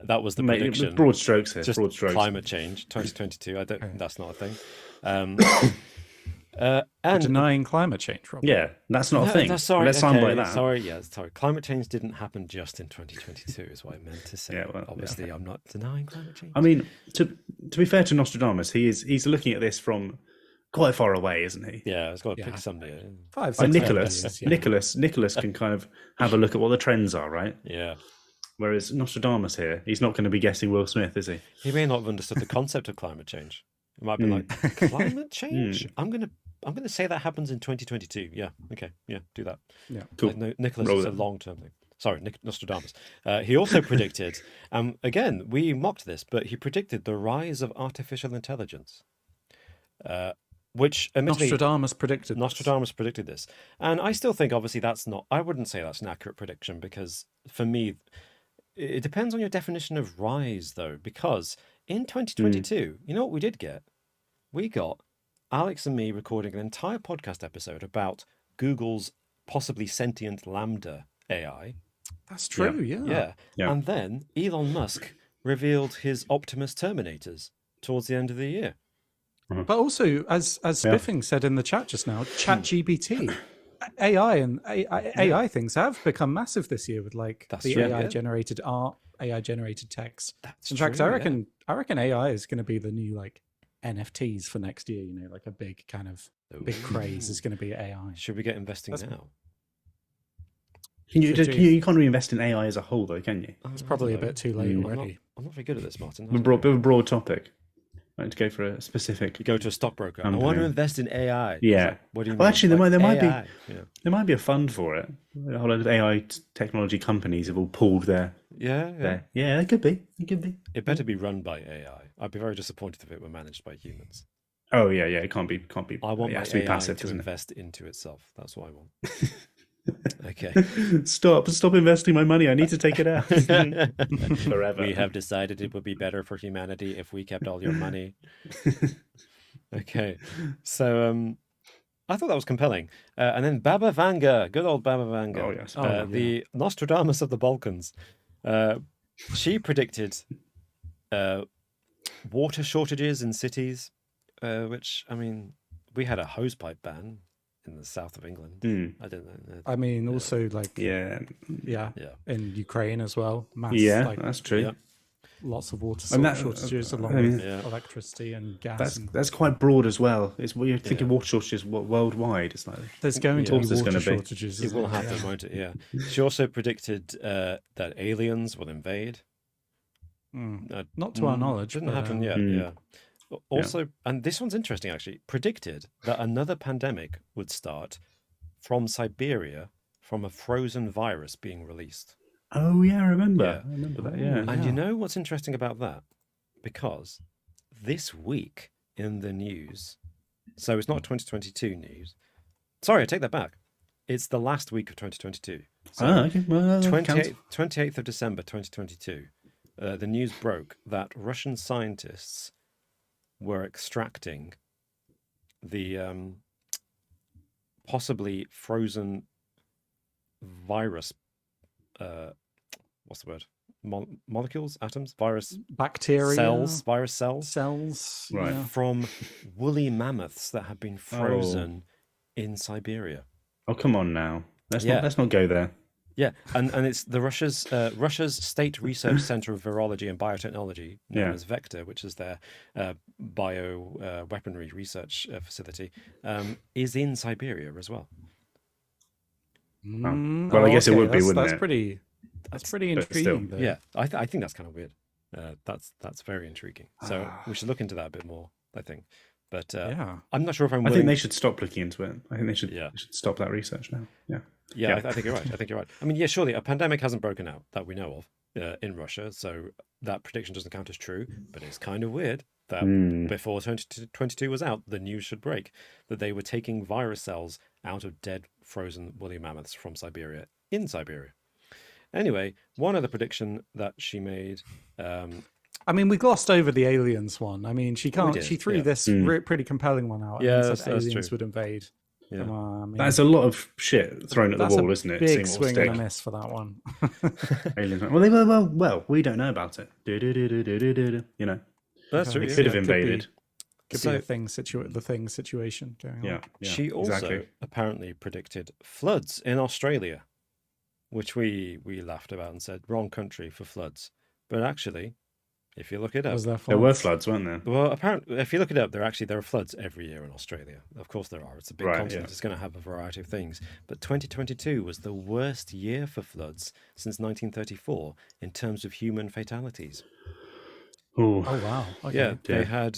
That was the prediction. Broad strokes here. Just broad strokes. climate change, 2022. That's not a thing. And denying climate change, Rob. Yeah, that's not a thing. Sorry, Let's sound like that. Sorry. Climate change didn't happen just in 2022, is what I meant to say. Yeah, well, obviously, I'm not denying climate change. I mean, to be fair to Nostradamus, he's looking at this from quite far away, isn't he? Yeah, it's got to pick somebody. 5, 6 Like years, Nicholas can kind of have a look at what the trends are, right? Yeah. Whereas Nostradamus here, he's not going to be guessing Will Smith, is he? He may not have understood the concept of climate change. It might be like, climate change? I'm gonna say that happens in 2022. Yeah, okay, yeah, do that. Yeah, cool. Nicholas is a long-term thing. Sorry, Nostradamus. He also predicted, again, we mocked this, but he predicted the rise of artificial intelligence, which admittedly, Nostradamus predicted this. And I still think, obviously, I wouldn't say that's an accurate prediction, because for me, it depends on your definition of rise, though, because in 2022, you know what we did get? We got Alex and me recording an entire podcast episode about Google's possibly sentient Lambda AI. That's true, yeah. And then Elon Musk revealed his Optimus Terminators towards the end of the year. But also, as Spiffing said in the chat just now, ChatGPT, AI things have become massive this year with AI generated art, AI generated text. In fact, I reckon AI is going to be the new NFTs for next year. Like a big kind of big craze is going to be AI. Should we get investing now? You can't reinvest in AI as a whole, though, can you? It's probably a bit too late already. I'm not very good at this, Martin. A broad topic. I like to go for a specific. You go to a stockbroker. I want to invest in AI. Yeah. What do you mean? Well, actually, there might be a fund for it. A whole lot of AI technology companies have all pulled their. Yeah, it could be. It better be run by AI. I'd be very disappointed if it were managed by humans. Oh yeah. It can't be. I want my it has to be AI passive, to invest into itself. That's what I want. Okay. Stop investing my money. I need to take it out. Forever. We have decided it would be better for humanity if we kept all your money. Okay. So I thought that was compelling. And then Baba Vanga, good old Baba Vanga. Oh, yes. The Nostradamus of the Balkans. She predicted water shortages in cities, which, I mean, we had a hosepipe ban in the south of England. I don't know. I mean, also in Ukraine as well. That's true. lots of water And that- shortages I along mean, with Yeah. electricity and gas. That's quite broad as well. You're thinking water shortages worldwide. It's like There's going to Of be course there's water gonna be. shortages. It isn't will happen, Yeah. won't it? Yeah. She also predicted that aliens will invade. Not to our knowledge. Didn't but, happen yet. Yeah. Also, and this one's interesting actually. Predicted that another pandemic would start from Siberia from a frozen virus being released. oh yeah, I remember. Yeah. I remember that. Yeah. And you know what's interesting about that? Because this week in the news, so it's not 2022 news. Sorry, I take that back. It's the last week of 2022. So Okay. Well, that counts. 28th of December 2022, the news broke that Russian scientists were extracting the possibly frozen virus. What's the word? Molecules, atoms, virus bacteria, cells, virus cells Right. Yeah. from woolly mammoths that have been frozen in Siberia. Oh come on now. Let's Yeah. not go there. Yeah, and it's the Russia's State Research Center of Virology and Biotechnology, known Yeah. as Vector, which is their weaponry research facility, is in Siberia as well. Well, I guess it would be, wouldn't that's it? Pretty. That's pretty But still, intriguing. Though. Yeah, I think that's kind of weird. That's very intriguing. So we should look into that a bit more, I think. But Yeah. I'm not sure if I'm I willing. think they should stop looking into it. I think they should. Yeah. They should stop that research now. Yeah. Yeah, I think you're right. I think you're right. I mean, yeah, surely a pandemic hasn't broken out that we know of in Russia, so that prediction doesn't count as true. But it's kind of weird that before 2022 was out, the news should break that they were taking virus cells out of dead, frozen woolly mammoths from Siberia in Siberia. Anyway, one other prediction that she made. I mean, we glossed over the aliens one. I mean, she can't. did, She threw yeah. this pretty compelling one out. Yeah, and said that's aliens true. would invade. Yeah. Come on, I mean, That's a lot of shit thrown at the that's wall, a isn't it? big Seeing what will swing and a stick. miss for that one. Aliens. Well, we don't know about it. You know, That's true. they yeah. could have Could be. invaded. Could So- be the thing situation going on. Yeah. She also exactly. apparently predicted floods in Australia, which we laughed about and said wrong country for floods. But actually, if you look it up, Was there There were floods? floods, weren't there? well, apparently, if you look it up, there are floods every year in Australia. Of course, there are. It's a big Right, continent. yeah. It's going to have a variety of things. But 2022 was the worst year for floods since 1934 in terms of human fatalities. Oh, Oh wow. Okay. Yeah, they Yeah. had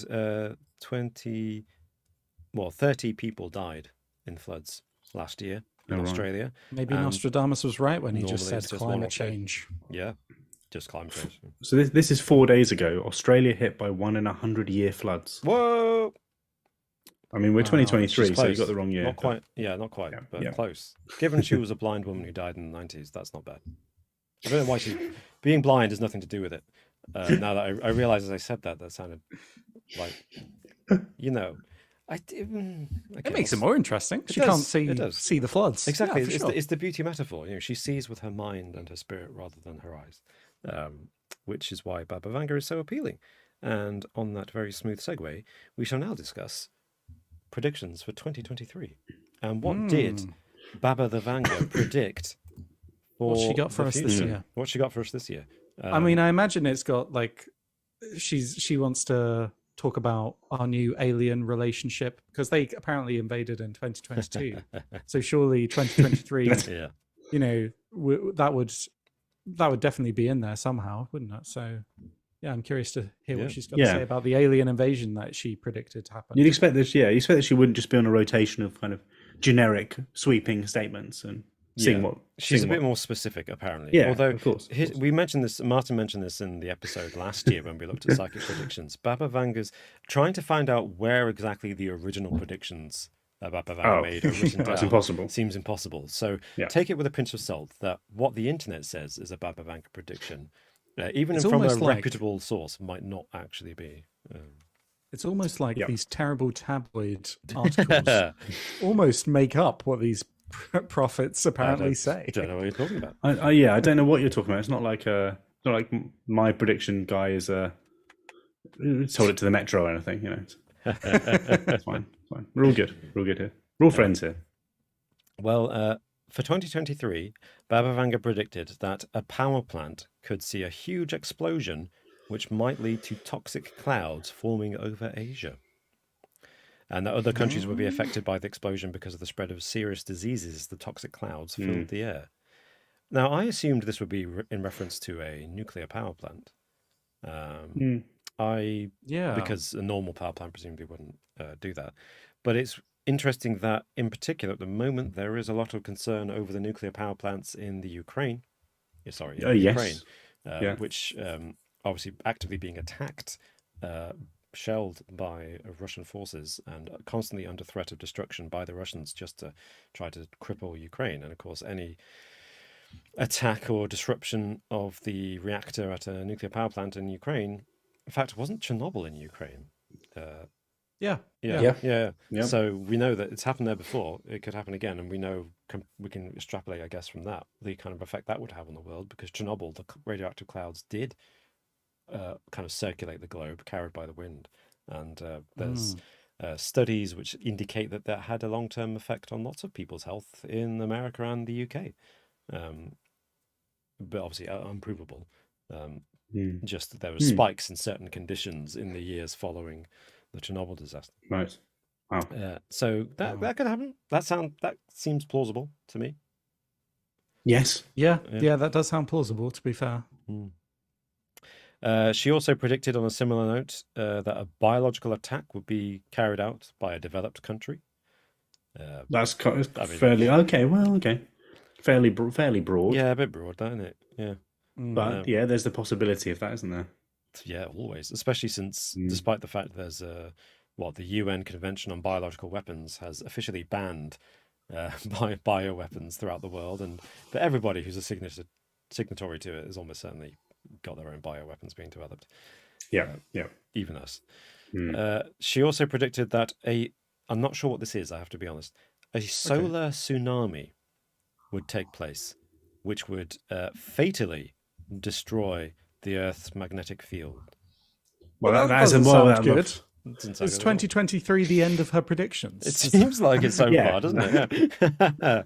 30 people died in floods last year in Oh, right. Australia. Maybe And Nostradamus was right when he just normally said it's just climate one or two. change. Yeah, just climate change. so this is 4 days ago. Australia hit by 1 in 100-year floods. Whoa! I mean, we're Wow. 2023, She's so you close. got the wrong year. Not quite. Yeah, not quite, Yeah, but yeah. close. Given she was a blind woman who died in the 90s, that's not bad. I don't know why being blind has nothing to do with it. Now that I realize as I said that sounded like, It makes it more interesting. She does, can't see it does. see the floods. Exactly. Yeah, for it's, sure. it's the beauty metaphor. She sees with her mind and her spirit rather than her eyes, which is why Baba Vanga is so appealing. And on that very smooth segue, we shall now discuss predictions for 2023. And what did Baba the Vanga predict for What's she got for the us this future? year? What she got for us this year? I mean, I imagine it's got like she wants to talk about our new alien relationship because they apparently invaded in 2022. So surely 2023, yeah. that would definitely be in there somehow, wouldn't it? So yeah, I'm curious to hear Yeah. what she's got to say about the alien invasion that she predicted to happen. You'd expect this, yeah. You expect that she wouldn't just be on a rotation of kind of generic, sweeping statements and seeing what She's seeing a bit what- more specific, apparently. Yeah, Although of course. we mentioned this, Martin mentioned this in the episode last year when we looked at psychic predictions. Baba Vanga's trying to find out where exactly the original predictions that Baba Vanga made are written that's down impossible. seems impossible. So Yeah. take it with a pinch of salt that what the internet says is a Baba Vanga prediction, even It's from a almost like- reputable source, might not actually be. It's almost like Yeah. these terrible tabloid articles almost make up what these prophets apparently say. Don't know what you're talking about. I don't know what you're talking about. It's not like my prediction guy is told it to the Metro or anything. It's fine. It's fine. We're all good. We're all good here. We're all friends here. Well, for 2023, Baba Vanga predicted that a power plant could see a huge explosion which might lead to toxic clouds forming over Asia. And that other countries would be affected by the explosion because of the spread of serious diseases as the toxic clouds filled the air. Now, I assumed this would be in reference to a nuclear power plant. Because a normal power plant presumably wouldn't do that. But it's interesting that, in particular, at the moment, there is a lot of concern over the nuclear power plants in the Ukraine. Ukraine, which obviously actively being attacked, shelled by Russian forces and constantly under threat of destruction by the Russians just to try to cripple Ukraine. And of course, any attack or disruption of the reactor at a nuclear power plant in Ukraine, in fact, it wasn't Chernobyl in Ukraine. Yeah. So we know that it's happened there before. It could happen again, and we know we can extrapolate, I guess, from that the kind of effect that would have on the world, because Chernobyl, the radioactive clouds did kind of circulate the globe, carried by the wind, and there's studies which indicate that that had a long-term effect on lots of people's health in America and the UK, but obviously unprovable. Just that there were spikes in certain conditions in the years following the Chernobyl disaster. Right. Wow. So that could happen. That seems plausible to me. Yes. Yeah, that does sound plausible, to be fair. She also predicted, on a similar note, that a biological attack would be carried out by a developed country. That's fairly okay. Well, okay, fairly broad. Yeah, a bit broad, isn't it? Yeah. But there's the possibility of that, isn't there? Yeah, always. Especially since, despite the fact there's the UN Convention on Biological Weapons has officially banned bioweapons throughout the world, but everybody who's a signatory to it has almost certainly got their own bioweapons being developed. Yeah. Even us. She also predicted that I'm not sure what this is, I have to be honest, a solar tsunami would take place, which would fatally destroy the Earth's magnetic field. Well, that doesn't sound good. Is 2023 the end of her predictions? It seems like it so far, doesn't it? Yeah.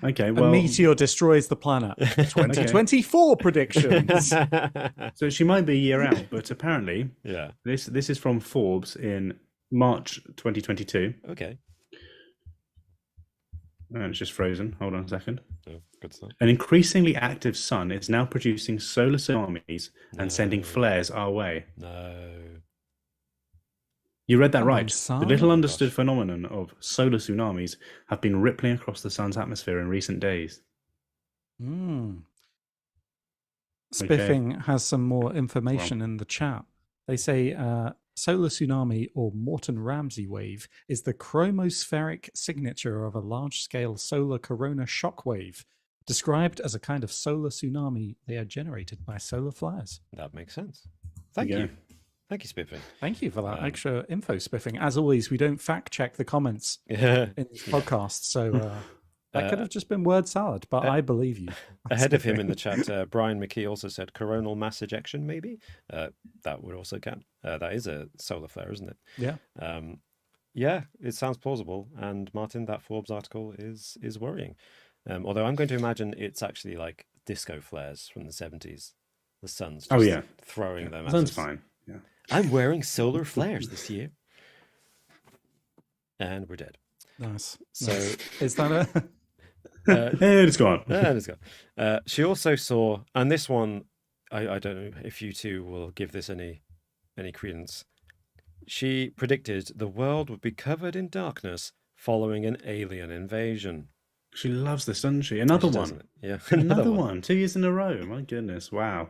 Okay, well, a meteor destroys the planet. 2024 predictions. So she might be a year out, but apparently, this is from Forbes in March 2022. Okay. And it's just frozen. Hold on a second. Oh, good stuff. An increasingly active sun is now producing solar tsunamis and sending flares our way. No. You read that right. The little understood phenomenon of solar tsunamis have been rippling across the sun's atmosphere in recent days. Spiffing has some more information in the chat. They say solar tsunami or Morton-Ramsey wave is the chromospheric signature of a large-scale solar corona shock wave. Described as a kind of solar tsunami, they are generated by solar flares. That makes sense. Thank you. Thank you, Spiffing. Thank you for that extra info, Spiffing. As always, we don't fact check the comments in these podcasts, so that could have just been word salad, but I believe you. Ahead of him in the chat, Brian McKee also said coronal mass ejection, maybe. That would also count. That is a solar flare, isn't it? Yeah. Yeah, it sounds plausible. And Martin, that Forbes article is worrying. Although I'm going to imagine it's actually like disco flares from the 70s. The sun's just throwing them at us. Sun's fine. Yeah. I'm wearing solar flares this year. And we're dead. Nice. So is that a... and it's gone. And it's gone. She also saw, and this one, I don't know if you two will give this any credence. She predicted the world would be covered in darkness following an alien invasion. She loves this, doesn't she? Another one. Yeah, another one. 2 years in a row. My goodness, wow.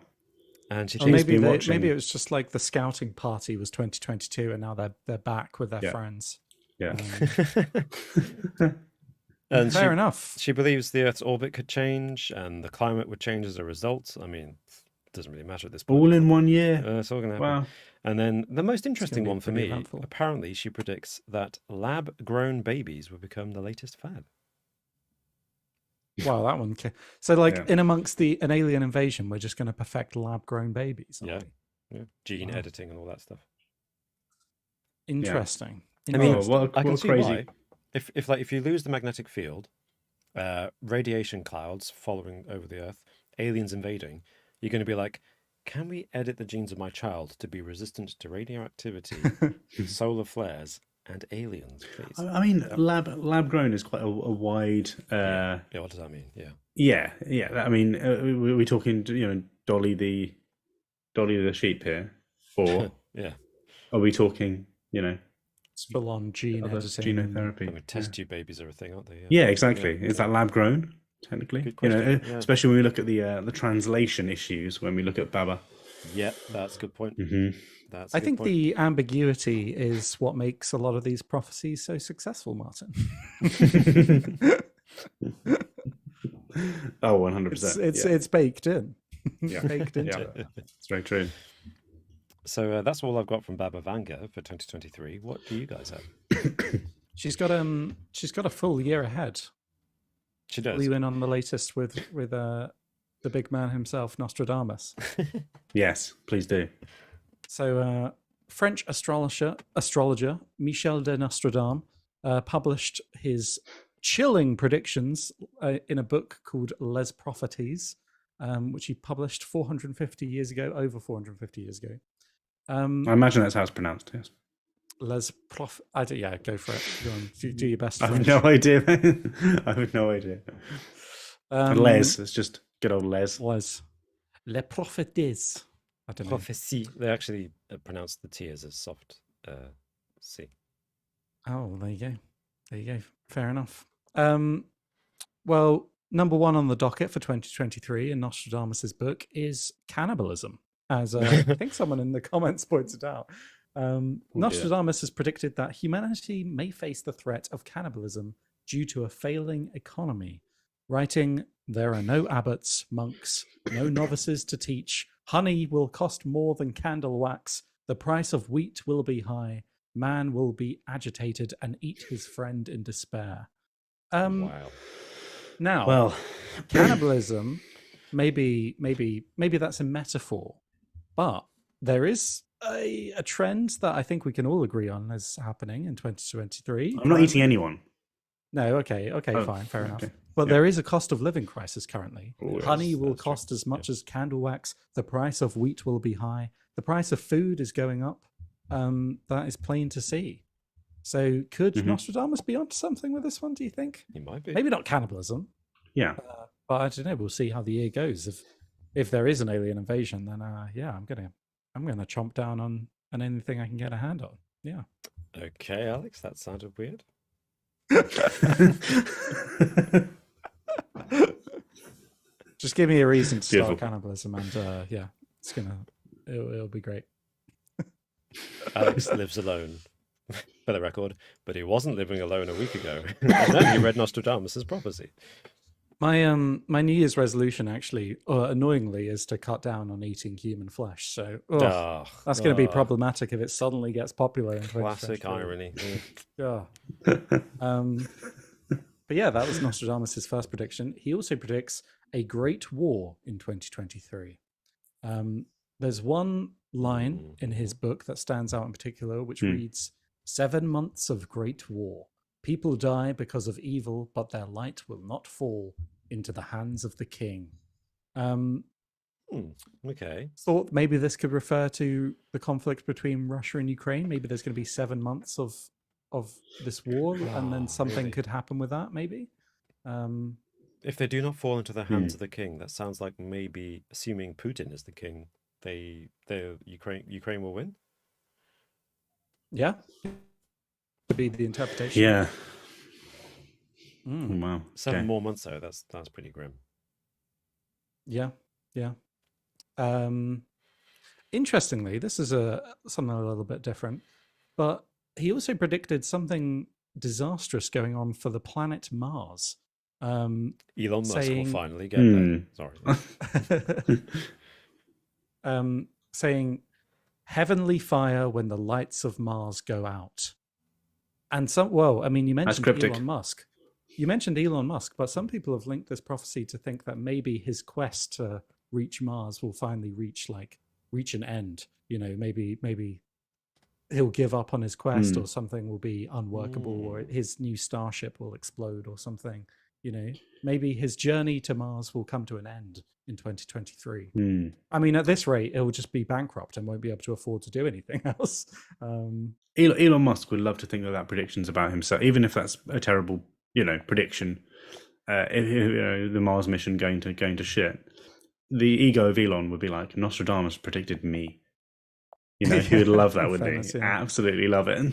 And she maybe it was just like the scouting party was 2022, and now they're back with their friends. Yeah. And fair enough. She believes the Earth's orbit could change and the climate would change as a result. I mean, it doesn't really matter at this point. All in 1 year. It's all going to happen. Wow. And then the most interesting one for me, apparently she predicts that lab-grown babies will become the latest fad. Wow, that one. So, like, in amongst an alien invasion, we're just going to perfect lab-grown babies. Yeah. Gene editing and all that stuff. Interesting. I mean, I can see why. If you lose the magnetic field, radiation clouds following over the Earth, aliens invading, you're going to be like, Can we edit the genes of my child to be resistant to radioactivity, solar flares, and aliens, please? I mean, lab grown is quite a wide. Yeah, what does that mean? Yeah. I mean, we're talking, Dolly the sheep here, or yeah, are we talking, It's full on gene other editing. genotherapy? I mean, test tube babies are a thing, aren't they? Yeah, exactly. Is that lab grown? Technically, Good question. especially when we look at the translation issues. When we look at Baba. Yeah, that's a good point. Mm-hmm. That's. I think the ambiguity is what makes a lot of these prophecies so successful, Martin. Oh, 100%. It's baked in. Yeah. Baked into Yeah. it. It's very true. So that's all I've got from Baba Vanga for 2023. What do you guys have? She's got a full year ahead. She does. Flew in on the latest with the big man himself, Nostradamus. Yes, please do. So French astrologer Michel de Nostradamus published his chilling predictions in a book called Les Prophéties, which he published 450 years ago, over 450 years ago. I imagine that's how it's pronounced. Yes. Yeah, go for it. Go on, do your best. I have no idea. I have no idea. Les, it's just good old Les. Les Prophéties. I don't know. Prophecy. They actually pronounce the T as a soft C. Oh, there you go. There you go. Fair enough. Well, number one on the docket for 2023 in Nostradamus's book is cannibalism, as I think someone in the comments pointed out. Nostradamus has predicted that humanity may face the threat of cannibalism due to a failing economy, writing, "There are no abbots, monks, no novices to teach. Honey will cost more than candle wax. The price of wheat will be high. Man will be agitated and eat his friend in despair." Wow. Now, Well, cannibalism, maybe that's a metaphor, but there is a trend that I think we can all agree on is happening in 2023. I'm not eating anyone. No, okay, Oh, fine, fair enough. okay. But Yeah. there is a cost of living crisis currently. Oh, yes, Honey will that's true. cost as much as candle wax. The price of wheat will be high. The price of food is going up. That is plain to see. So could Nostradamus be onto something with this one, do you think? He might be. Maybe not cannibalism, Yeah. but I don't know. We'll see how the year goes. If there is an alien invasion, then yeah, I'm gonna chomp down on anything I can get a hand on. Yeah. Okay, Alex, that sounded weird. Just give me a reason to Beautiful. start cannibalism, and yeah, it'll be great. Alex lives alone, for the record, but he wasn't living alone a week ago. And then he read Nostradamus' prophecy. My New Year's resolution, actually, annoyingly, is to cut down on eating human flesh. So that's going to be problematic if it suddenly gets popular in 2023. Classic irony. Yeah. But yeah, that was Nostradamus' first prediction. He also predicts a great war in 2023. There's one line in his book that stands out in particular, which reads, 7 months of great war. People die because of evil, but their light will not fall into the hands of the king. Okay. Thought maybe this could refer to the conflict between Russia and Ukraine. Maybe there's going to be 7 months of this war, and then something really? could happen with that. Maybe. If they do not fall into the hands of the king, that sounds like maybe, assuming Putin is the king, Ukraine will win. Yeah, could be the interpretation. Yeah. Mm. Oh, wow. 7 more months though. That's pretty grim. Yeah. Interestingly, this is something a little bit different, but he also predicted something disastrous going on for the planet Mars. Elon Musk will saying- finally get there. Sorry. Saying heavenly fire when the lights of Mars go out. And you mentioned cryptic. Elon Musk. You mentioned Elon Musk, but some people have linked this prophecy to think that maybe his quest to reach Mars will finally reach an end. Maybe he'll give up on his quest, or something will be unworkable, or his new starship will explode or something. Maybe his journey to Mars will come to an end in 2023. Hmm. I mean, at this rate, it'll just be bankrupt and won't be able to afford to do anything else. Elon Musk would love to think that predictions about himself, even if that's a terrible, prediction. The Mars mission going to shit. The ego of Elon would be like, Nostradamus predicted me. He would love that, wouldn't he? Yeah. Absolutely love it.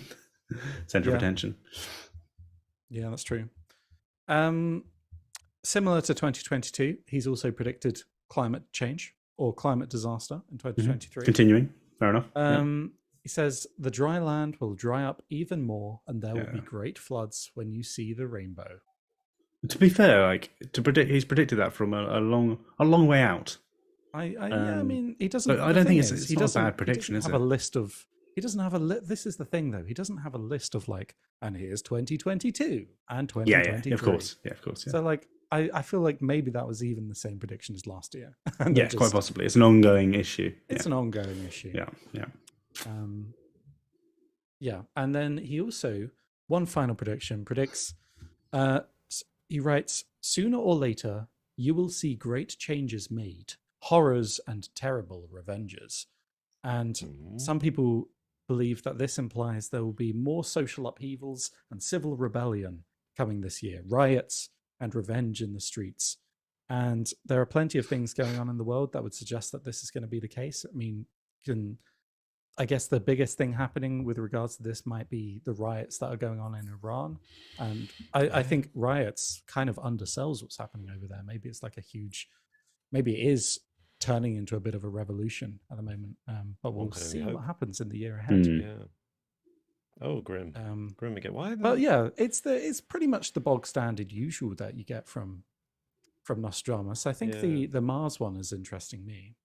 Center of attention. Yeah, that's true. Similar to 2022, he's also predicted climate change or climate disaster in 2023. Continuing, fair enough. He says the dry land will dry up even more, and there will be great floods when you see the rainbow. To be fair, he's predicted that from a long way out. I mean, he doesn't. I don't think it's not a bad prediction, is it? Have a list of. He doesn't have a this is the thing though. He doesn't have a list of and here's 2022 and 2023. Yeah, of course. Yeah. So I feel like maybe that was even the same prediction as last year. Yes, quite possibly. It's an ongoing issue. It's an ongoing issue. Yeah. And then he also, one final prediction, predicts, he writes, sooner or later, you will see great changes made, horrors and terrible revenges. And some people believe that this implies there will be more social upheavals and civil rebellion coming this year, riots and revenge in the streets. And there are plenty of things going on in the world that would suggest that this is going to be the case. I mean, I guess the biggest thing happening with regards to this might be the riots that are going on in Iran. And I think riots kind of undersells what's happening over there. Maybe it's maybe it is turning into a bit of a revolution at the moment. But we'll see what happens in the year ahead. Yeah. Oh, grim. Grim again. Why? But yeah, it's pretty much the bog standard usual that you get from Nostradamus. I think the Mars one is interesting me.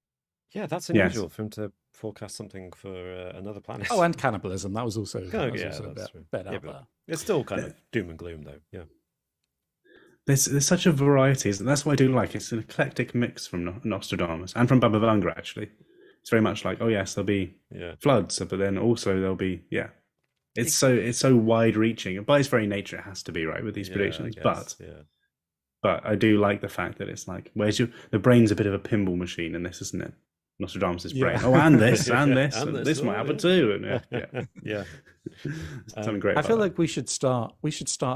Yeah, that's unusual for him to forecast something for another planet. Oh, and cannibalism. That was also, a bit out there. It's still kind of doom and gloom, though. Yeah. There's such a variety. That's what I do like. It's an eclectic mix from Nostradamus and from Baba Vanga, actually. It's very much like, oh yes, there'll be floods, but then also there'll be It's so wide reaching. By its very nature, it has to be, right, with these predictions. But I do like the fact that it's like, the brain's a bit of a pinball machine in this, isn't it? Nostradamus' brain. Oh, and this, and this, and this might happen too. And something great. I feel like we should start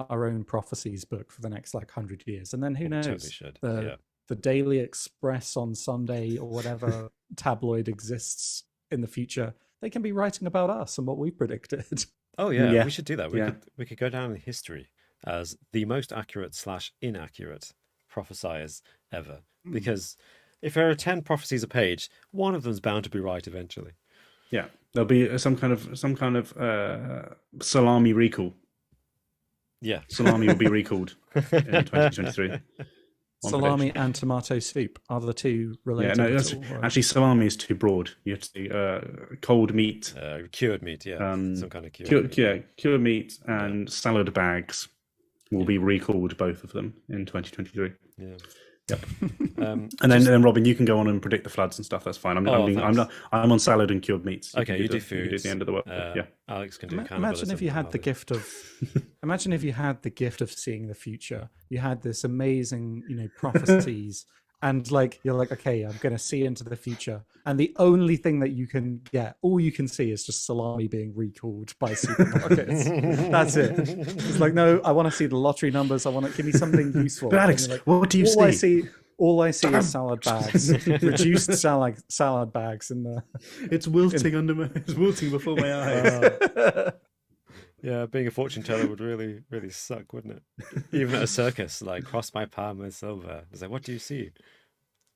our own prophecies book for the next 100 years, and then who knows? Totally should. The Daily Express on Sunday or whatever tabloid exists in the future, they can be writing about us and what we predicted. Oh yeah, we should do that. We could go down in history as the most accurate / inaccurate prophesiers ever, because if there are 10 prophecies a page, one of them's bound to be right eventually. Yeah, there'll be some kind of salami recall. Yeah, salami will be recalled in 2023. Salami and tomato soup are the two related. Yeah, no, actually salami is too broad. You have to do cold meat, cured meat. Yeah, some kind of cured meat. Yeah, cured meat and salad bags will be recalled, both of them, in 2023. Yeah. Yep. And then Robin, you can go on and predict the floods and stuff. That's fine. I'm on salad and cured meats. Okay, you do food. You do the end of the work. Alex can do cannibalism. Imagine if you had the gift of. Imagine if you had the gift of seeing the future. You had this amazing, prophecies, and you're like, okay, I'm going to see into the future, and the only thing that you can get, all you can see, is just salami being recalled by supermarkets. That's it. It's like, no, I want to see the lottery numbers. I want to give me something useful. But Alex, what do you see? All I see is salad bags, reduced salad bags in the. It's wilting it's wilting before my eyes. Yeah, being a fortune teller would really, really suck, wouldn't it? Even at a circus, cross my palm with silver. It's like, what do you see?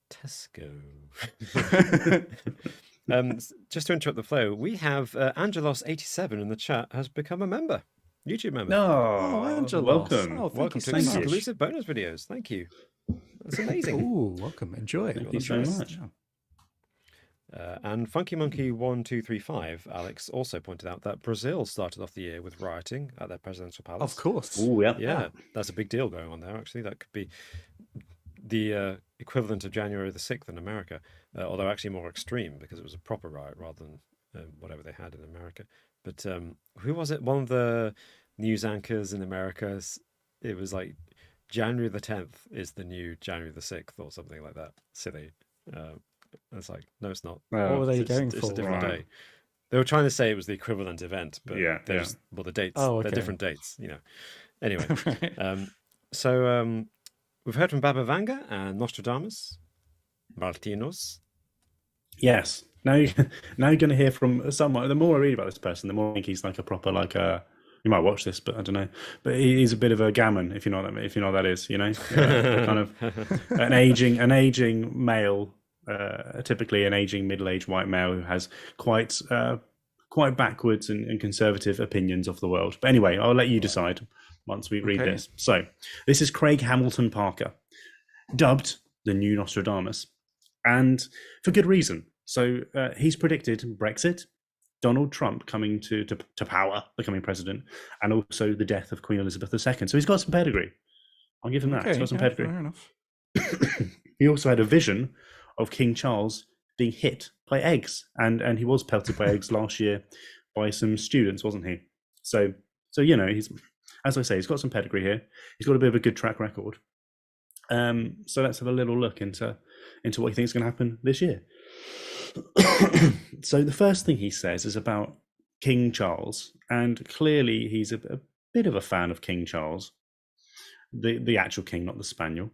Tesco. Just to interrupt the flow, we have Angelos87 in the chat has become a member, YouTube member. No, Angelos. Welcome. Welcome to exclusive bonus videos. Thank you. That's amazing. Ooh, welcome. Enjoy. Thank you so much. Yeah. And Funky Monkey 1235, Alex, also pointed out that Brazil started off the year with rioting at their presidential palace. Of course. Oh, yeah. Yeah, that's a big deal going on there, actually. That could be the equivalent of January the 6th in America, although actually more extreme because it was a proper riot rather than whatever they had in America. But who was it? One of the news anchors in America, it was January the 10th is the new January the 6th or something like that. Silly. It's like, no, it's not. What were they going It's for? a different Right. day. They were trying to say it was the equivalent event, but Yeah, there's well, the dates, Oh, they're okay. different dates, Anyway, Right. so we've heard from Baba Vanga and Nostradamus, Martinos. Yes. Now, now you're going to hear from someone. The more I read about this person, the more I think he's like a proper you might watch this, but I don't know. But he's a bit of a gammon, if you know what if you know what that is. A kind of an aging male, typically an aging middle-aged white male who has quite backwards and conservative opinions of the world. But anyway, I'll let you decide once we read this. So this is Craig Hamilton Parker, dubbed the new Nostradamus, and for good reason. So he's predicted Brexit, Donald Trump coming to power, becoming president, and also the death of Queen Elizabeth II. So he's got some pedigree. I'll give him that. He's got some pedigree. Fair enough. He also had a vision of King Charles being hit by eggs, and he was pelted by eggs last year by some students, wasn't he? So he's, as I say, he's got some pedigree here. He's got a bit of a good track record. So let's have a little look into what he thinks is going to happen this year. So the first thing he says is about King Charles, and clearly he's a bit of a fan of King Charles, the actual king, not the spaniel.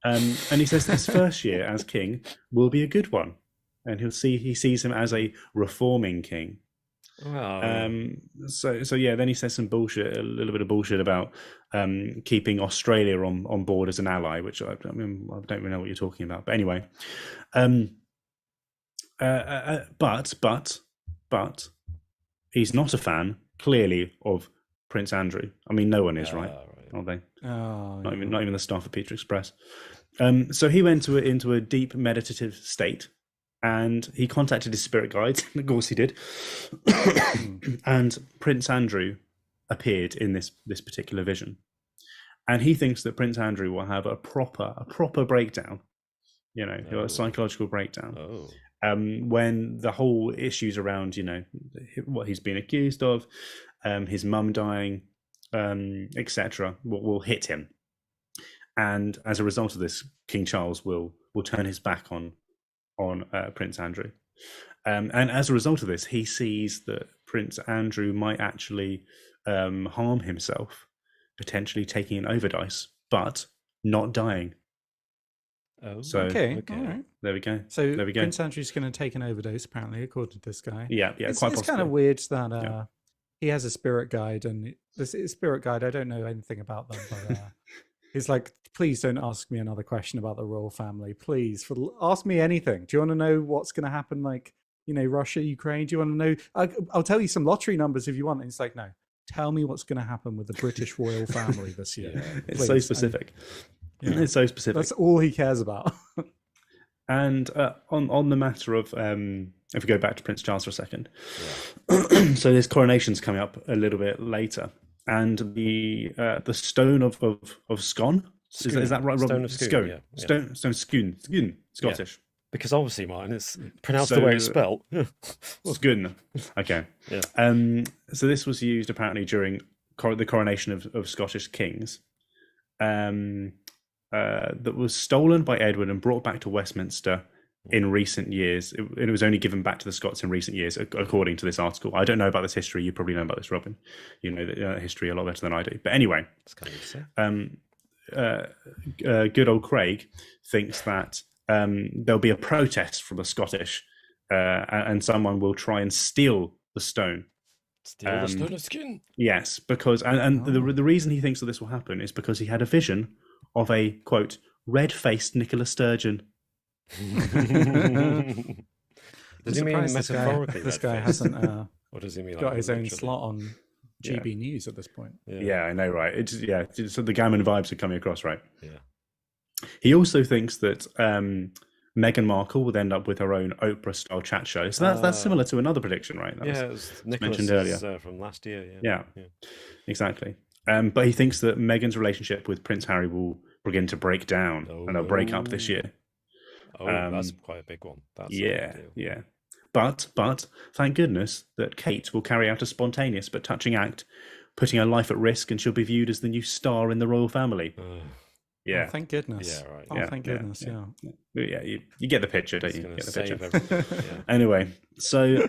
And he says this first year as king will be a good one, and he sees him as a reforming king. Wow. So yeah, then he says some bullshit, a little bit of bullshit about keeping Australia on board as an ally, which I don't really know what you're talking about. But anyway, but he's not a fan, clearly, of Prince Andrew. I mean, no one is, right? Are they? Oh, Not even the staff of Peter Express. So he went into a deep meditative state, and he contacted his spirit guides. Of course, he did. And Prince Andrew appeared in this particular vision, and he thinks that Prince Andrew will have a proper breakdown. A psychological breakdown. When the whole issues around, what he's been accused of, his mum dying, etc., will hit him, and as a result of this, King Charles will turn his back on Prince Andrew, and as a result of this, he sees that Prince Andrew might actually harm himself, potentially taking an overdose, but not dying. Oh, so okay. All right. There we go. So there we go. Prince Andrew's going to take an overdose, apparently, according to this guy. Yeah, It's quite possibly. kind of weird that he has a spirit guide, and this spirit guide, I don't know anything about them, but he's like, please don't ask me another question about the royal family. Please, ask me anything. Do you want to know what's going to happen, like, Russia, Ukraine? Do you want to know? I'll tell you some lottery numbers if you want. And it's like, no, tell me what's going to happen with the British royal family this year. It's so specific. It's so specific. That's all he cares about. And on the matter of, if we go back to Prince Charles for a second, so his coronation's coming up a little bit later, and the stone of Scone, is that right? Stone of Scone, Stone Scone, Scottish. Yeah. Because obviously, Martin, it's pronounced the way it's spelled. Scone. Okay. Yeah. So this was used apparently during the coronation of Scottish kings. That was stolen by Edward and brought back to Westminster in recent years. It was only given back to the Scots in recent years, according to this article. I don't know about this history. You probably know about this, Robin. You know the history a lot better than I do. But anyway, good old Craig thinks that there'll be a protest from the Scottish, and someone will try and steal the stone. Steal the stone of skin. Yes, because the reason he thinks that this will happen is because he had a vision of a, quote, red-faced Nicola Sturgeon. Does he mean metaphorically? This guy hasn't or does he mean got his own slot on GB News at this point? Yeah, I know, right? So the gammon vibes are coming across, right? Yeah. He also thinks that Meghan Markle would end up with her own Oprah-style chat show. So that's similar to another prediction, right? That was mentioned earlier from last year. Yeah. Exactly. But he thinks that Meghan's relationship with Prince Harry will begin to break down, and they'll break up this year. That's quite a big one. That's yeah. But thank goodness that Kate will carry out a spontaneous but touching act, putting her life at risk, and she'll be viewed as the new star in the royal family. Yeah. Oh, thank goodness. Yeah, right. Oh, thank goodness. Yeah. Yeah, you get the picture, don't It's you? gonna Get the save picture. everything. Yeah. Anyway, so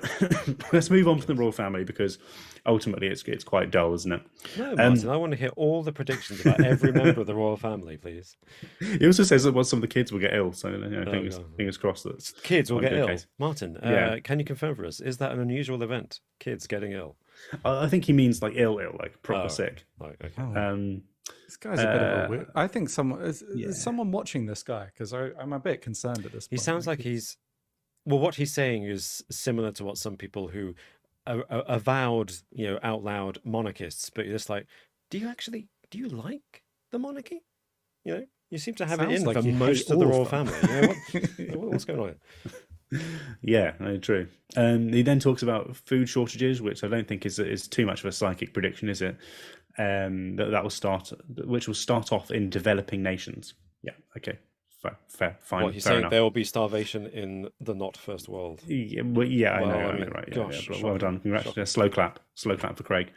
let's move on from the royal family because ultimately it's quite dull, isn't it? No, Martin, I want to hear all the predictions about every member of the royal family, please. He also says that some of the kids will get ill, so God. fingers crossed that Kids will might get be the ill. case. Martin, Yeah. can you confirm for us, is that an unusual event? Kids getting ill? I think he means like ill, like proper Oh, sick. Right, okay. Oh, this guy's a bit of a weird. I think someone is someone watching this guy because I'm a bit concerned at this He point. sounds like he's... Well, what he's saying is similar to what some people who are avowed, out loud monarchists, but you're just like, do you like the monarchy? You seem to have it Sounds in like for you most hate of the all royal of them. family. What's going on here? Yeah, no, true. He then talks about food shortages, which I don't think is too much of a psychic prediction, is it? Which will start off in developing nations. Yeah, okay, fine, What, he's fair saying enough. there will be starvation in the not first world. Yeah, well, yeah, I Well, know, I mean, right? Yeah, gosh, well shocking, done, congrats. shocking. Slow clap for Craig.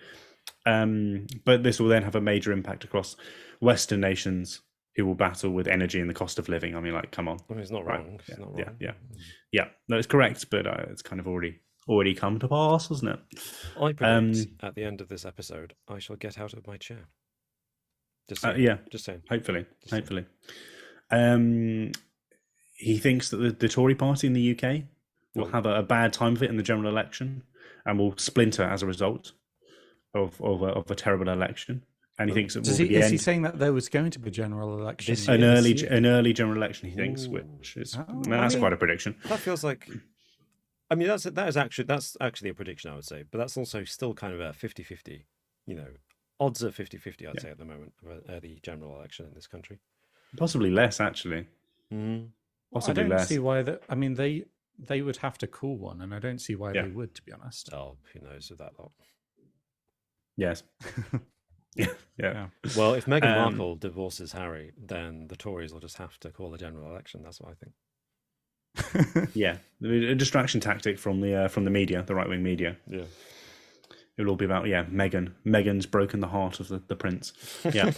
But this will then have a major impact across Western nations who will battle with energy and the cost of living. I mean, like, come on. Well, he's not Right. wrong. He's not Yeah, wrong. yeah. No, it's correct, but it's kind of already come to pass, hasn't it? I predict at the end of this episode, I shall get out of my chair. Just saying. Yeah, Just saying. hopefully. He thinks that the Tory party in the UK will have a bad time of it in the general election and will splinter as a result of a terrible election. And he thinks it will be the Is end. he saying that there was going to be a general election? This an year. early general election, he thinks, Ooh. which is Oh, that's quite a prediction. That feels like... I mean, that's actually a prediction, I would say. But that's also still kind of a 50-50. Odds are 50-50, I'd say, at the moment, of an early general election in this country. Possibly less, actually. Mm. Possibly I don't less. see why that. I mean, they would have to call one, and I don't see why they would, to be honest. Oh, who knows with that lot. Yes. Yeah. Well, if Meghan Markle divorces Harry, then the Tories will just have to call a general election. That's what I think. Yeah, a distraction tactic from the media, the right wing media. Yeah. It'll all be about Meghan's broken the heart of the prince. Yeah.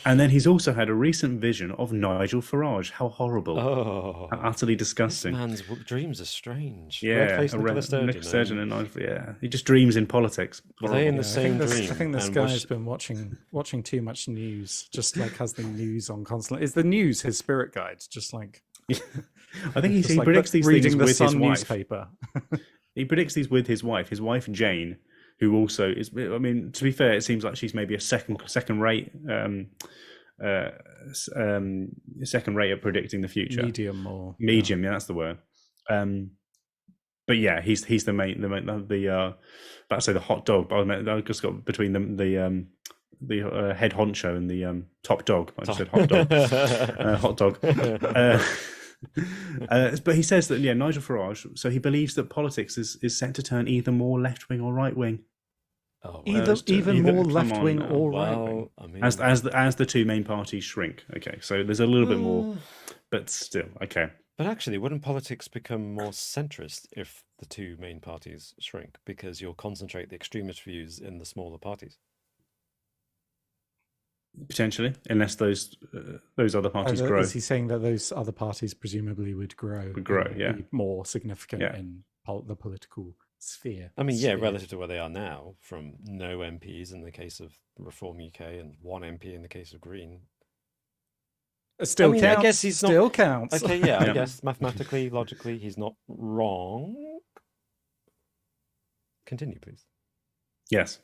And then he's also had a recent vision of Nigel Farage. How horrible! Oh, How utterly disgusting. This man's dreams are strange. Yeah, Red-faced Nicola Sturgeon. Nicola Sturgeon and Nigel. Yeah, he just dreams in politics. Are they in the I same think dream? I think this And guy's been watching too much news. Just like has the news on constantly. Is the news his spirit guide? Just like I think just he like predicts these reading things the with his Sun wife. newspaper. He predicts these with his wife Jane, who also is. I mean, to be fair, it seems like she's maybe a second rate at predicting the future. Medium or Yeah, that's the word. But yeah, he's the about to say the hot dog, but I just got between the head honcho and the top dog. I just said hot dog. Hot dog. But he says that Nigel Farage. So he believes that politics is set to turn either more left wing or right wing. Oh, either more left wing or right wing. I mean, As the two main parties shrink. Okay, so there's a little bit more, but still okay. But actually, wouldn't politics become more centrist if the two main parties shrink because you'll concentrate the extremist views in the smaller parties? Potentially, unless those other parties grow. Is he saying that those other parties presumably would grow? Be more significant in the political sphere. I mean, relative to where they are now, from no MPs in the case of Reform UK and one MP in the case of Green. Still counts. I guess he's still counts. Okay, yeah, I guess mathematically, logically, he's not wrong. Continue, please. Yes.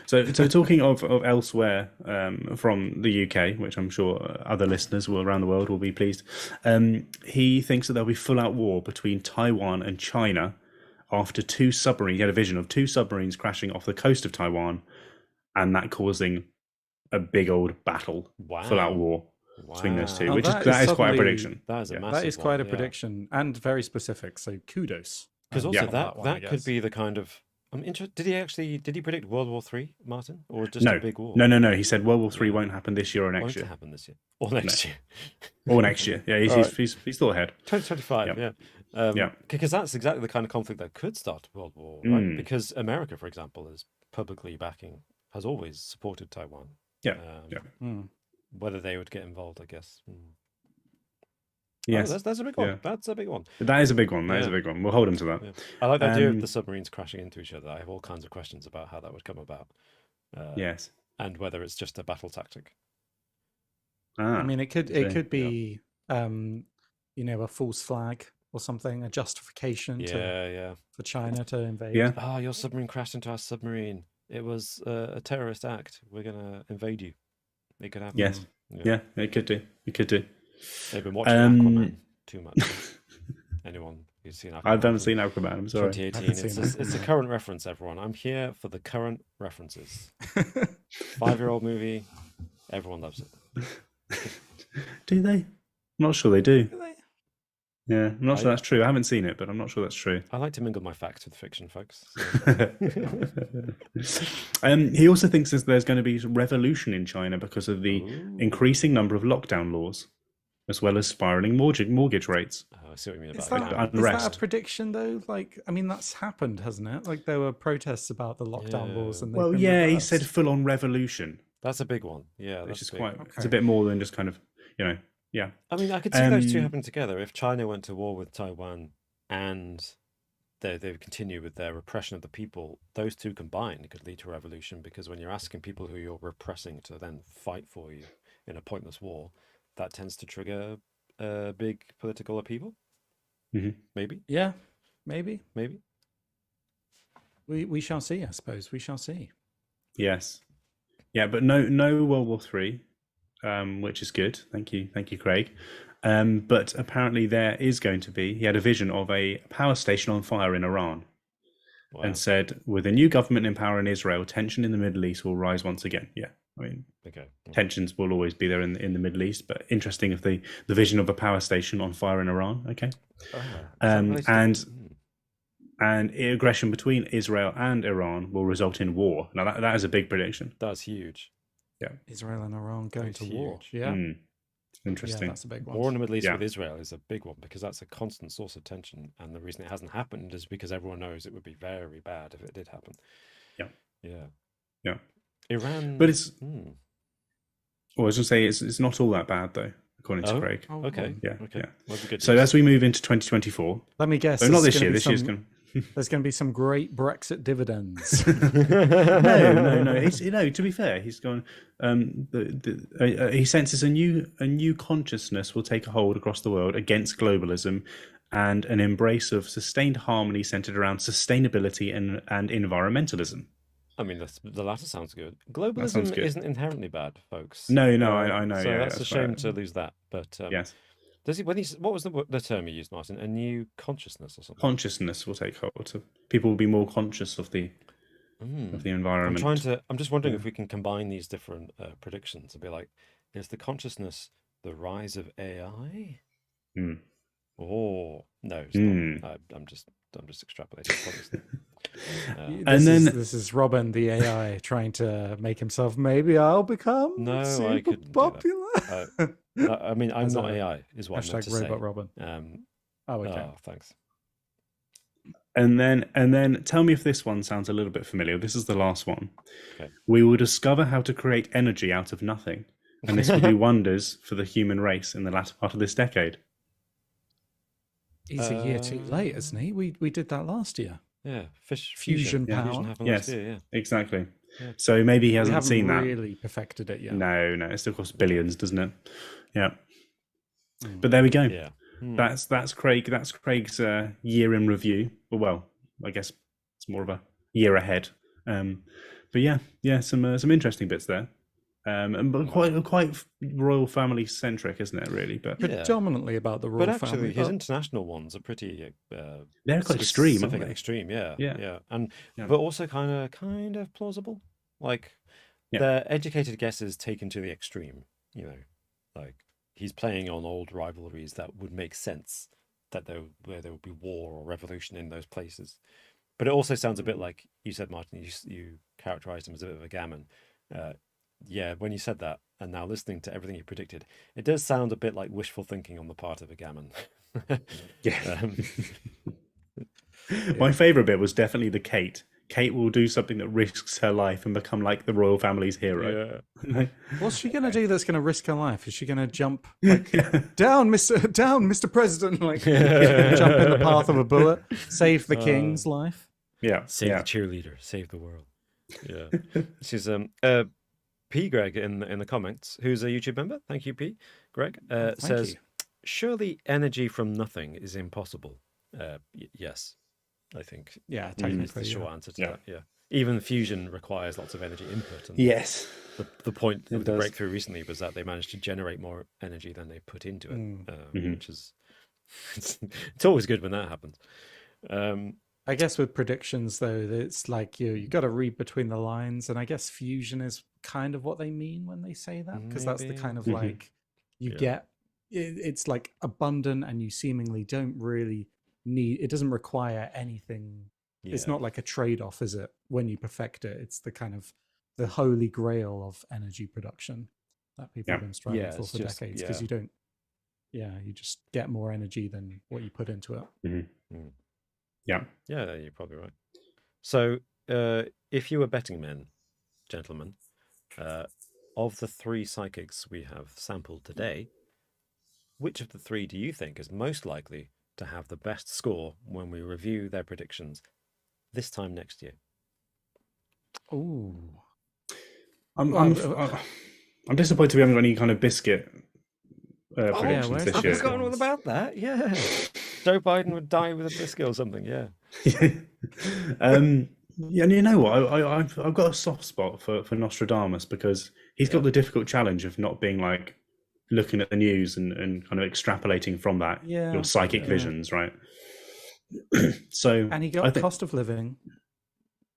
So talking of elsewhere from the UK, which I'm sure other listeners around the world will be pleased, he thinks that there'll be full-out war between Taiwan and China after two submarines. He had a vision of two submarines crashing off the coast of Taiwan, and that causing a big old battle, full-out war between those two. Which that is quite a prediction. That is a massive That is quite one, a prediction and very specific. So kudos. Because also that that could be the kind of... I'm interested. Did he predict World War III, Martin, or just no, a big war? No. He said World War III won't happen this year or next year. Won't happen this year or next year. Or next year. Yeah, he's still ahead. 2025. Yeah. Because that's exactly the kind of conflict that could start World War. Right? Because America, for example, has always supported Taiwan. Yeah. whether they would get involved, I guess. Yes. Oh, that's a big one. Yeah. That's a big one. That is a big one. That is Yeah. a big one. We'll hold him to that. Yeah. I like the idea of the submarines crashing into each other. I have all kinds of questions about how that would come about. Yes. And whether it's just a battle tactic. I mean, it could be, a false flag or something, a justification for China to invade. Yeah. Oh, your submarine crashed into our submarine. It was a terrorist act. We're gonna invade you. It could happen. Yes. Yeah, it could do. It could do. They've been watching Aquaman too much. Anyone who's seen Aquaman? I haven't seen Aquaman. I'm sorry. 2018. It's a current reference, everyone. I'm here for the current references. 5-year-old movie. Everyone loves it. Do they? I'm not sure they do. Yeah, I'm not sure that's true. I haven't seen it, but I'm not sure that's true. I like to mingle my facts with fiction, folks. He also thinks there's going to be revolution in China because of the increasing number of lockdown laws, as well as spiraling mortgage rates. Oh, I see what you mean about Is that a prediction, though? Like, I mean, that's happened, hasn't it? Like, there were protests about the lockdown laws, and he said full-on revolution. That's a big one. Yeah, which is quite. Okay. It's a bit more than just kind of, Yeah. I mean, I could see those two happen together. If China went to war with Taiwan and they would continue with their repression of the people, those two combined could lead to a revolution, because when you're asking people who you're repressing to then fight for you in a pointless war, that tends to trigger a big political upheaval. Mm-hmm. Maybe. Yeah, maybe. We shall see, I suppose. We shall see. Yes. Yeah, but no World War III. Which is good. Thank you, Craig. But apparently there is going to be. He had a vision of a power station on fire in Iran, and said, with a new government in power in Israel, tension in the Middle East will rise once again. Yeah, I mean, tensions will always be there in the Middle East, but interesting if the vision of a power station on fire in Iran. Okay, and aggression between Israel and Iran will result in war. Now that is a big prediction. That's huge. Yeah, Israel and Iran going to war. Yeah, interesting. Yeah, that's a big one. War in the Middle East with Israel is a big one, because that's a constant source of tension, and the reason it hasn't happened is because everyone knows it would be very bad if it did happen. Yeah. Iran, but it's. Well, I was going to say it's not all that bad though, according to Craig. Okay. Yeah. Well, good so as we move into 2024, let me guess. So not this year. This year's going. There's going to be some great Brexit dividends. No. To be fair, he's gone. He senses a new consciousness will take a hold across the world against globalism, and an embrace of sustained harmony centered around sustainability and environmentalism. I mean, the latter sounds good. Globalism isn't inherently bad, folks. No, I know. So that's a shame to lose that. But yes. Does he? What was the term he used, Martin? A new consciousness or something? Consciousness will take hold. So people will be more conscious of the environment. I'm just wondering if we can combine these different predictions and be like, is the consciousness the rise of AI? Oh no, it's not. I'm just extrapolating. This is Robin, the AI, trying to make himself. Maybe I'll become super popular. I mean, I'm not AI, is what I meant to say. Robot Robin. Okay. Oh, thanks. And then tell me if this one sounds a little bit familiar. This is the last one. Okay. We will discover how to create energy out of nothing, and this will do wonders for the human race in the latter part of this decade. He's a year too late, isn't he? We did that last year. Yeah, fusion power. Fusion happened yes, last year, yeah. Exactly. Yeah. So maybe he hasn't seen that. Really perfected it yet. No, it still costs billions, doesn't it? Yeah. But there we go. Yeah. That's Craig. That's Craig's year in review. Well, I guess it's more of a year ahead. But yeah, some interesting bits there. But quite royal family centric, isn't it? Really, but predominantly about the royal family. But actually, his international ones are pretty. They're quite extreme, aren't they? Extreme, yeah, but also kind of plausible. Like they're educated guesses taken to the extreme. Like he's playing on old rivalries that would make sense where there would be war or revolution in those places. But it also sounds a bit like you said, Martin. You characterized him as a bit of a gammon. Yeah, when you said that, and now listening to everything you predicted, it does sound a bit like wishful thinking on the part of a gammon. Yeah. My favourite bit was definitely the Kate Kate will do something that risks her life and become like the royal family's hero. Yeah. What's she going to do that's going to risk her life? Is she going to jump like down, Mr. President, like jump in the path of a bullet, save the king's life? Yeah. Save the cheerleader, save the world. Yeah. She's P Greg in the comments, who's a YouTube member. Thank you, P. Greg says, you. surely energy from nothing is impossible. Yes, I think. Yeah, That's technically. the short answer to that. Yeah. Even fusion requires lots of energy input. And yes. The point of the breakthrough recently was that they managed to generate more energy than they put into it, which is it's always good when that happens. I guess with predictions though, it's like you got to read between the lines, and I guess fusion is kind of what they mean when they say that, because that's the kind of like you get. It's like abundant, and you seemingly don't really need. It doesn't require anything. Yeah. It's not like a trade-off, is it? When you perfect it, it's the kind of the holy grail of energy production that people have been striving for decades, because you don't. Yeah, you just get more energy than what you put into it. Yeah. Yeah, you're probably right. So, if you were betting men, gentlemen, of the 3 psychics we have sampled today, which of the 3 do you think is most likely to have the best score when we review their predictions this time next year? Ooh. I'm disappointed we haven't got any kind of biscuit predictions this year. I've forgotten all about that. Yeah. Joe Biden would die with a biscuit or something. Yeah. And you know what? I've got a soft spot for Nostradamus, because he's got the difficult challenge of not being like looking at the news and kind of extrapolating from that your psychic visions, right? So, and he got cost of living,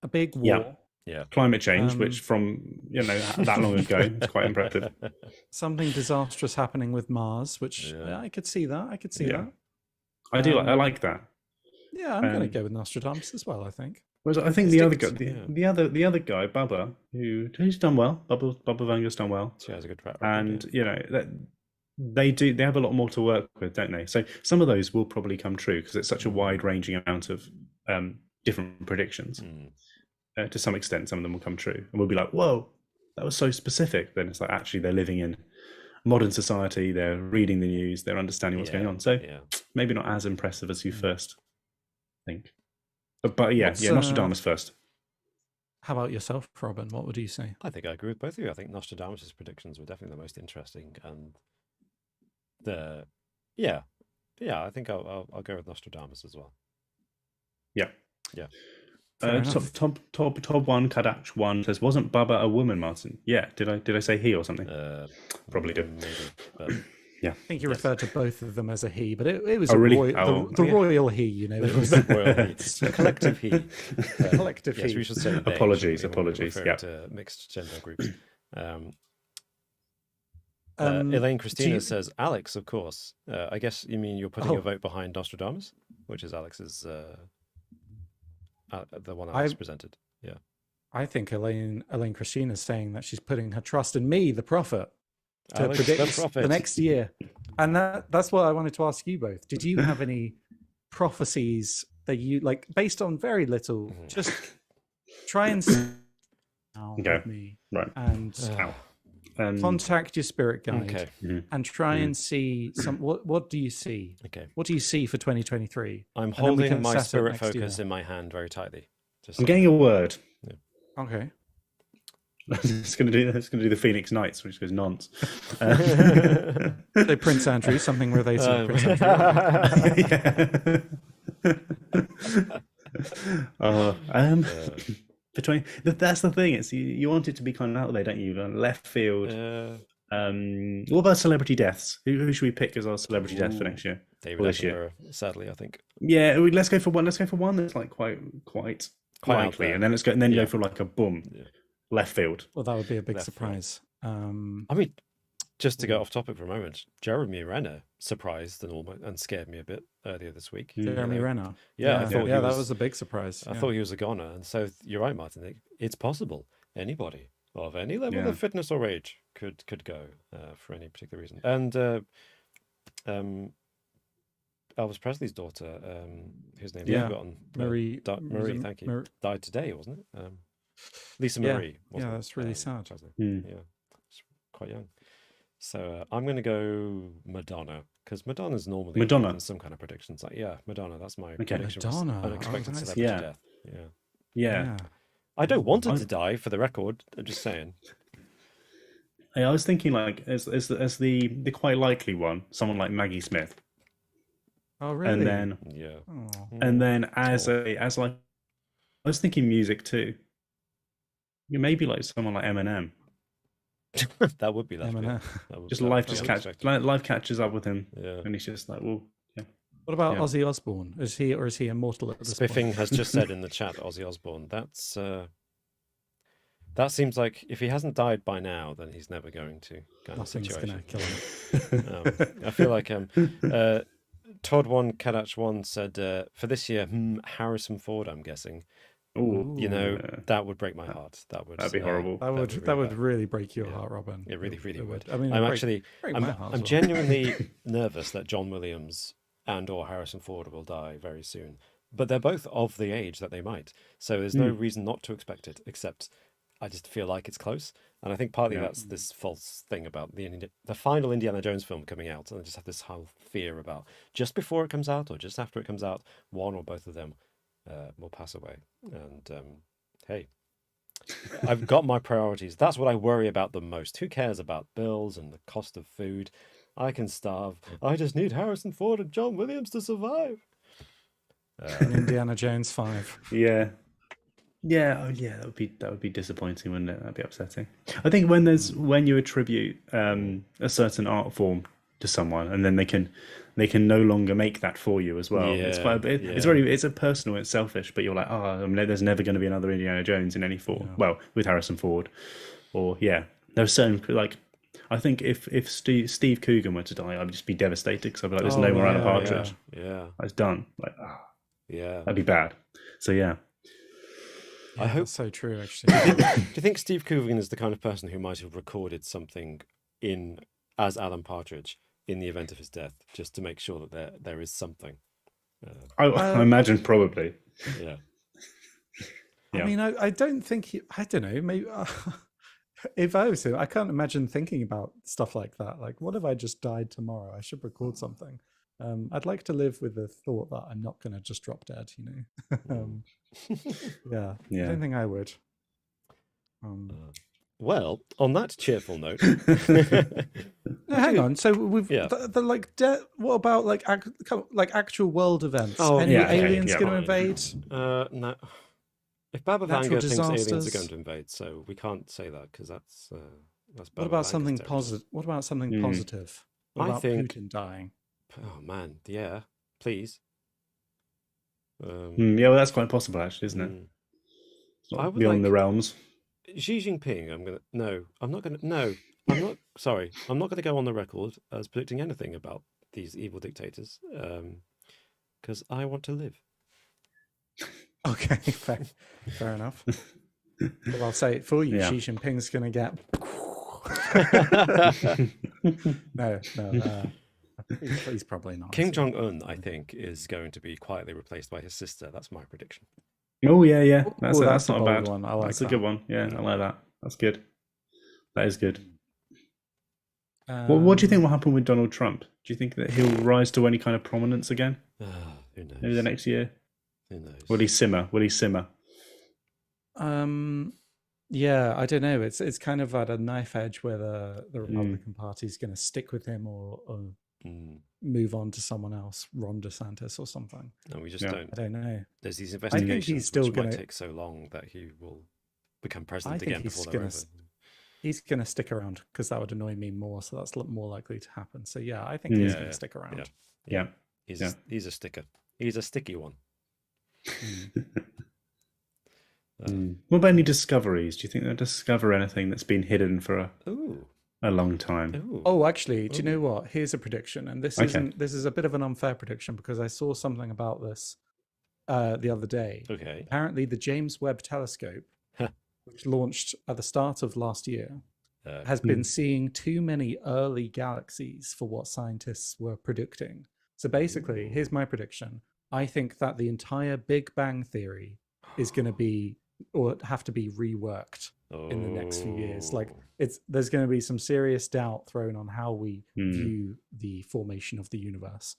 a big war. Yeah. Climate change, which from that long ago is quite impressive. Something disastrous happening with Mars, which I could see that. that. I do. I like that. Yeah, I'm going to go with Nostradamus as well, I think. Whereas I think the other guy, the other guy, Bubba, who's done well. Bubba Vanga's done well. She has a good track record. And they have a lot more to work with, don't they? So some of those will probably come true, because it's such a wide-ranging amount of different predictions. To some extent, some of them will come true, and we'll be like, "Whoa, that was so specific." Then it's like, actually, they're living in modern society. They're reading the news. They're understanding what's going on. So maybe not as impressive as you first think. But Nostradamus first. How about yourself, Robin? What would you say? I think I agree with both of you. I think Nostradamus' predictions were definitely the most interesting, and I think I'll go with Nostradamus as well. Yeah. Top one Kadach one says, wasn't Bubba a woman, Martin? Yeah. Did I say he or something? Probably did. Maybe, but... I think you referred to both of them as a he, but it was really? the royal he. It was the royal he. A collective he. Collective he. Yes, we should say apologies. Yeah. To mixed gender groups. Elaine Christina says, Alex, of course. I guess you mean you're putting your vote behind Nostradamus, which is Alex's, the one Alex presented. Yeah. I think Elaine Christina is saying that she's putting her trust in me, the prophet, to Alex, predict the next year. And that's what I wanted to ask you both. Did you have any prophecies that you, like, based on very little, just try and with me, right, and contact your spirit guide and try and see what do you see? Okay. What do you see for 2023? I'm holding my spirit focus in my hand very tightly. I'm getting a word. Yeah. Okay. It's going to do the Phoenix Knights, which goes nonce. So Prince Andrew, something related to Prince Andrew. Between that's the thing. It's you want it to be kind of out there, don't you? Left field. What about celebrity deaths? Who should we pick as our celebrity death for next year? David Attenborough, sadly, I think. Yeah, let's go for one. Let's go for one that's like quite likely, and then go for like a boom. Yeah. Left field. Well, that would be a big surprise. I mean, just to go off topic for a moment, Jeremy Renner surprised and scared me a bit earlier this week. Jeremy Renner. Yeah, I thought that was a big surprise. I thought he was a goner, and so you're right, Martin. It's possible anybody of any level of fitness or age could go for any particular reason. And Elvis Presley's daughter, whose name Yeah. I've forgotten. Marie. Marie, thank you. Died today, wasn't it? Lisa Marie. Yeah, that's really sad. Presley. Yeah, she's quite young. So I'm going to go Madonna, because Madonna's normally Madonna. in some kind of predictions. Like, yeah, Madonna. That's my Okay. prediction. Madonna. Unexpected that's- celebrity yeah. death. Yeah. Yeah. I don't want her to die, for the record. I'm just saying. I was thinking like as the quite likely one, someone like Maggie Smith, Oh, really? and then as like I was thinking music too. Maybe like someone like Eminem. That would be left field. Eminem. That would- Just that would life be just unexpected. life catches up with him, Yeah. and he's just like, well, yeah. What about Yeah. Ozzy Osbourne? Is he immortal at this Spiffing point? has just said in the chat, Ozzy Osbourne. That seems like if he hasn't died by now, then he's never going to. Kind of Nothing's situation. gonna kill him. I feel like Todd1 Kadach1 said for this year, Harrison Ford. I'm guessing. Ooh, You know, yeah. that would break my heart. That'd be horrible. That would really break your Yeah. heart, Robin. It really, really would. I mean, I'm break actually, my heart as I'm well. genuinely nervous that John Williams and/or Harrison Ford will die very soon. But they're both of the age that they might, so there's no reason not to expect it. Except, I just feel like it's close, and I think partly that's this false thing about the final Indiana Jones film coming out, and I just have this whole fear about just before it comes out or just after it comes out, one or both of them will pass away. And hey, I've got my priorities. That's what I worry about the most. Who cares about bills and the cost of food? I can starve. I just need Harrison Ford and John Williams to survive. Indiana Jones 5. Yeah. Yeah, that would be disappointing, wouldn't it? That'd be upsetting. I think when you attribute a certain art form to someone, and then they can no longer make that for you as well. It's quite it's a personal, it's selfish, but you're like, there's never going to be another Indiana Jones in any form. Yeah. Well, with Harrison Ford, or there's certain like. I think if Steve Coogan were to die, I'd just be devastated because I'd be like, "There's no more Alan Partridge. Yeah, it's done." Like, yeah, that'd be bad. So yeah. I hope that's so true. Actually, do you think Steve Coogan is the kind of person who might have recorded something as Alan Partridge in the event of his death, just to make sure that there is something? I imagine probably. Yeah. I mean, I don't think I don't know. Maybe if I was him, I can't imagine thinking about stuff like that. Like, what if I just died tomorrow? I should record something. I'd like to live with the thought that I'm not going to just drop dead, Yeah, I don't think I would. Well, on that cheerful note, no, hang on. So we've the like. What about like actual world events? Any aliens going to invade? No. If Baba Vanga thinks aliens are going to invade, so we can't say that because that's what about something positive? What about something positive? What about Putin dying? Oh man, yeah, please. Well, that's quite possible, actually, isn't it? It's not beyond the realms. Xi Jinping, I'm not going to go on the record as predicting anything about these evil dictators, because I want to live. Okay, fair enough. Well, I'll say it for you. Xi Jinping's going to get. No. He's probably not. Kim Jong-un, I think, is going to be quietly replaced by his sister. That's my prediction. Oh yeah. That's not a bad one. I like that's a good one. Yeah, I like that. That's good. That is good. What do you think will happen with Donald Trump? Do you think that he'll rise to any kind of prominence again? Who knows? Maybe the next year. Who knows? Will he simmer? Yeah, I don't know. It's kind of at a knife edge where the Republican Party is going to stick with him or move on to someone else, Ron DeSantis or something. And we just don't. I don't know. There's these investigations. I think he's still going to take so long that he will become president again before they're over. He's going to stick around because that would annoy me more. So that's more likely to happen. So yeah, I think he's going to stick around. Yeah. He's a sticker. He's a sticky one. What about any discoveries? Do you think they'll discover anything that's been hidden for a long time? Ooh. Oh, actually, do you know what? Here's a prediction, and this is a bit of an unfair prediction because I saw something about this the other day. Okay. Apparently, the James Webb Telescope, which launched at the start of last year, has been seeing too many early galaxies for what scientists were predicting. So basically, here's my prediction. I think that the entire Big Bang Theory is going to be, or have to be reworked in the next few years. Like there's going to be some serious doubt thrown on how we view the formation of the universe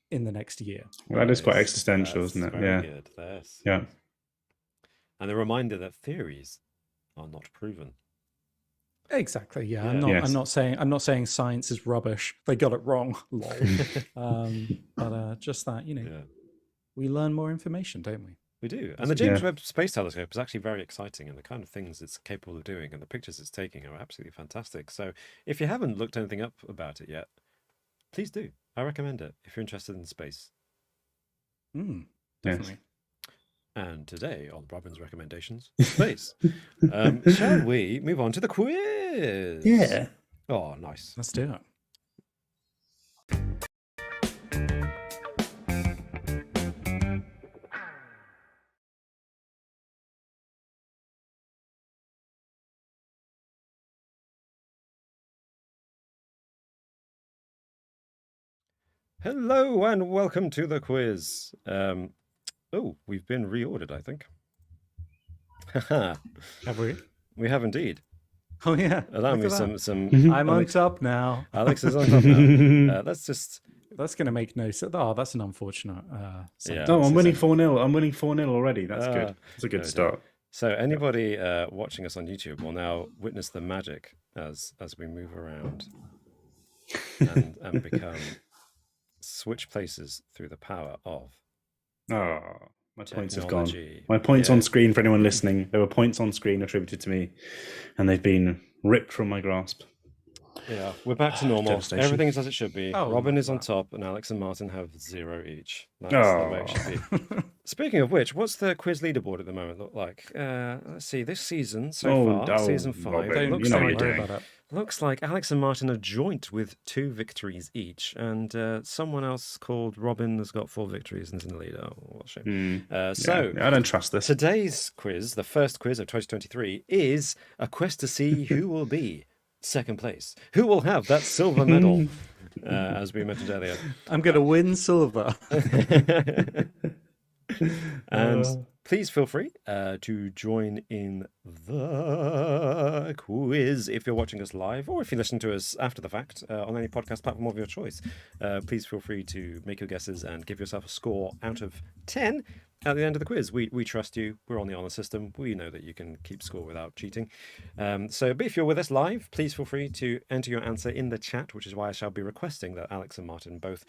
in the next year. Well, that is quite existential, isn't it? Very good. Yeah. And a reminder that theories are not proven. Exactly. Yeah. I'm not saying science is rubbish. They got it wrong. Lol. But just that, we learn more information, don't we? We do. And the James Webb Space Telescope is actually very exciting, and the kind of things it's capable of doing and the pictures it's taking are absolutely fantastic. So if you haven't looked anything up about it yet, please do. I recommend it if you're interested in space. Definitely. Yes. And today on Robin's recommendations, space. Shall we move on to the quiz? Yeah. Oh, nice. Let's do it. Hello and welcome to the quiz. We've been reordered, I think. Have we? We have indeed. Oh yeah. Allow me some. I'm on top now. Alex is on top now. That's going to make no sense. Oh, that's an unfortunate. I'm winning 4-0. I'm winning 4-0 already. That's good. It's a good start. So anybody watching us on YouTube will now witness the magic as we move around and become switch places through the power of. Oh, my points have technology. gone. My points on screen for anyone listening. There were points on screen attributed to me, and they've been ripped from my grasp. Yeah, we're back to normal. Everything is as it should be. Oh, Robin is on top, and Alex and Martin have 0 each. That's the way it should be. Speaking of which, what's the quiz leaderboard at the moment look like? Let's see. This season so far, season 5, Robin, looks you know like what you're doing. Looks like Alex and Martin are joint with 2 victories each, and someone else called Robin has got 4 victories and is in the lead. Oh, what a shame. I don't trust this. Today's quiz, the first quiz of 2023, is a quest to see who will be second place, who will have that silver medal, as we mentioned earlier. I'm going to win silver. And please feel free to join in the quiz if you're watching us live, or if you're listening to us after the fact on any podcast platform of your choice. Please feel free to make your guesses and give yourself a score out of 10 at the end of the quiz. We trust you. We're on the honor system. We know that you can keep score without cheating. But if you're with us live, please feel free to enter your answer in the chat, which is why I shall be requesting that Alex and Martin both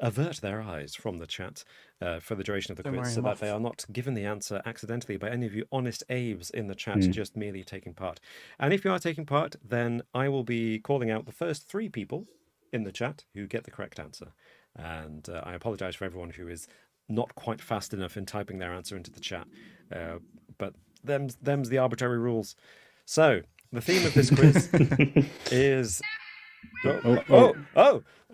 avert their eyes from the chat for the duration of the quiz, so that they are not given the answer accidentally by any of you honest Aves in the chat, just merely taking part. And if you are taking part, then I will be calling out the first 3 people in the chat who get the correct answer. And I apologize for everyone who is not quite fast enough in typing their answer into the chat, but them's the arbitrary rules. So the theme of this quiz is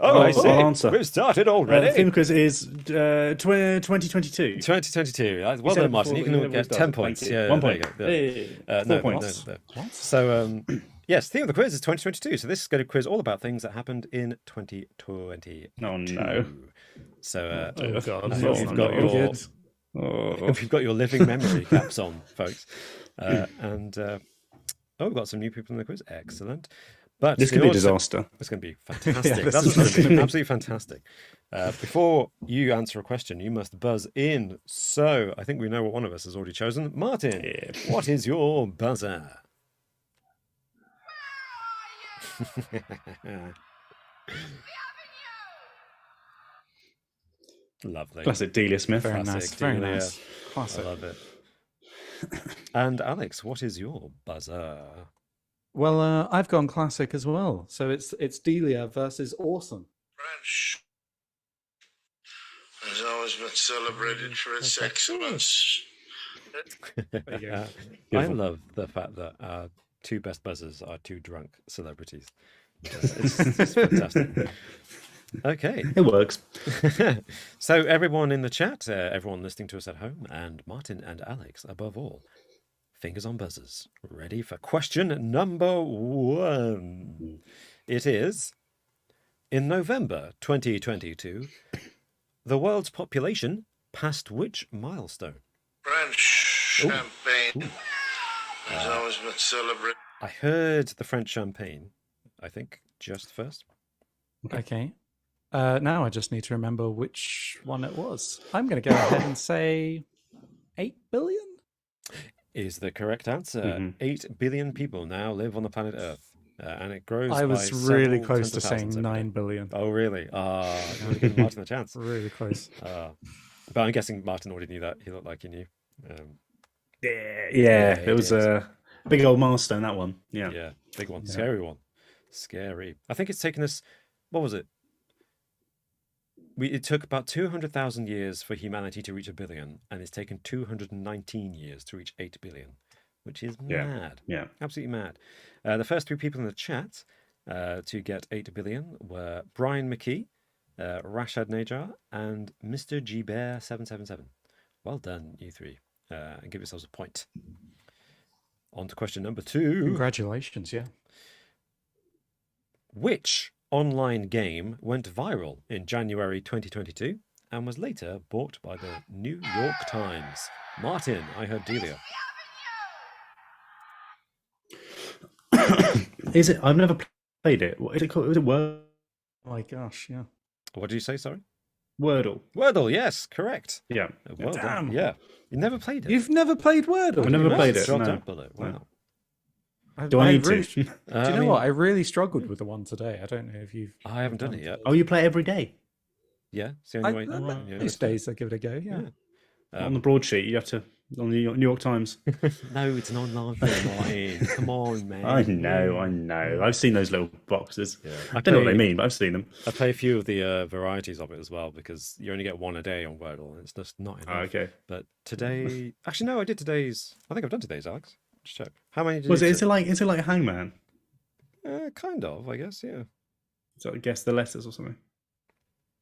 I see. Answer. We've started already. The theme quiz is 2022. 2022. Well done, Martin. You can get 10 points. Yeah, 1 point. Hey. 4 points. No. So, yes, theme of the quiz is 2022. So this is going to quiz all about things that happened in 2020. Oh, no. So, Oh, God. You've got your living memory caps on, folks. We've got some new people in the quiz. Excellent. But this could be a disaster. It's going to be fantastic. That's going to be absolutely fantastic. Before you answer a question, you must buzz in. So I think we know what one of us has already chosen. Martin, what is your buzzer? Lovely. Classic Delia Smith. Very nice. Very nice. Classic. I love it. And Alex, what is your buzzer? Well, I've gone classic as well. So it's Delia versus Awesome. French has always been celebrated for its excellence. I love the fact that our 2 best buzzers are 2 drunk celebrities. It's fantastic. Okay. It works. So everyone in the chat, everyone listening to us at home, and Martin and Alex above all, fingers on buzzers, ready for question number 1. It is, In November 2022, the world's population passed which milestone? French champagne has always been celebrated. I heard the French champagne, I think, just first. Okay. Now I just need to remember which one it was. I'm going to go ahead and say 8 billion? Is the correct answer. Mhm. 8 billion people now live on the planet Earth. And it grows I was by really several close tens to of saying thousands every day. 9 billion. Oh, really? You want to give Martin a chance. Really close. But I'm guessing Martin already knew that. He looked like he knew. Yeah, it was a big old milestone, that one. Yeah. Yeah, big one. Yeah. Scary one. Scary. I think it's taken us, what was it? It took about 200,000 years for humanity to reach 1 billion, and it's taken 219 years to reach 8 billion, which is mad. Yeah. Absolutely mad. The first 3 people in the chat to get 8 billion were Brian McKee, Rashad Najar, and Mr. Gbear777. Well done, you 3. And give yourselves a point. On to question number 2. Congratulations, yeah. Which online game went viral in January 2022 and was later bought by the New York Times? Martin, I heard Delia. Is it? I've never played it. What is it called? Is it Oh my gosh, yeah. What did you say, sorry? Wordle? Wordle, yes, correct. Yeah. Well done. Damn. Yeah. You never played it? You've never played Wordle? I've never played it. Dropped No. up on it. Wow. Do I need really, to? Do you know what? I really struggled with the one today. I don't know if you've... I haven't done it yet. Oh, you play every day? Yeah, it's the only way. Yeah, These days I give it a go, yeah. On the broadsheet, you have to, on the New York Times. No, it's an online thing, Martin. Come on, man. I know. I've seen those little boxes. Yeah. I don't know what they mean, but I've seen them. I play a few of the varieties of it as well because you only get one a day on Wordle, and it's just not enough. Oh, okay. But today, actually, no, I did today's. I think I've done today's, Alex. Just check. How many did Was you it? do? Is it like Hangman? Kind of, I guess. Yeah. So I guess the letters or something.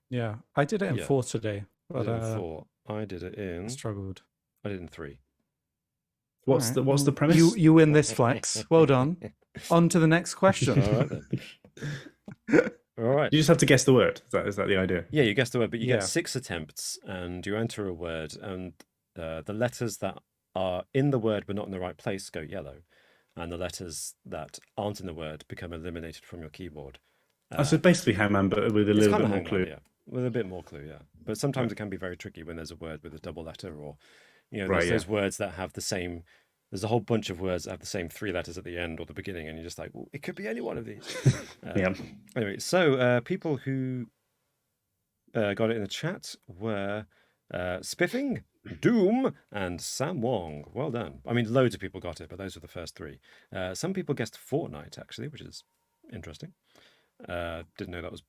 Yeah, I did it in Yeah. 4 today, I but did it in 4. I did it in. struggled. I did it in 3. What's Alright, the well, premise? You win this, Flex. Well done. On to the next question. All right then. All right. You just have to guess the word. Is that the idea? Yeah, you guessed the word, but you Yeah. get 6 attempts, and you enter a word, and the letters that are in the word but not in the right place go yellow, and the letters that aren't in the word become eliminated from your keyboard. So basically Hangman, but with a It's little kind bit of more Hangman, clue. yeah, with a bit more clue, yeah. But sometimes it can be very tricky when there's a word with a double letter, or Right, there's yeah. those words that have the same. There's a whole bunch of words that have the same 3 letters at the end or the beginning, and you're just like, well, it could be any one of these. Yeah. Anyway, so people who got it in the chat were Spiffing, Doom, and Sam Wong. Well done. I mean, loads of people got it, but those were the first 3. Some people guessed Fortnite, actually, which is interesting. Didn't know that was...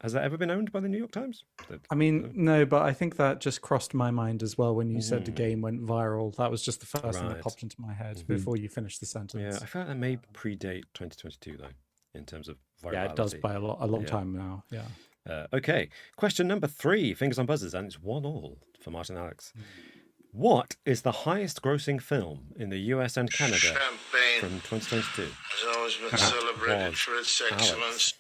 Has that ever been owned by the New York Times? I mean, no, but I think that just crossed my mind as well when you said the game went viral. That was just the first thing that Right. popped into my head before you finished the sentence. Yeah, I feel like that may predate 2022, though, in terms of virality. Yeah, it does by a long Yeah. time now. Yeah. Okay, question number 3, fingers on buzzers, and it's 1-1 for Martin and Alex. What is the highest grossing film in the US and Canada Champagne from 2022? has always been celebrated was for its Alex. excellence.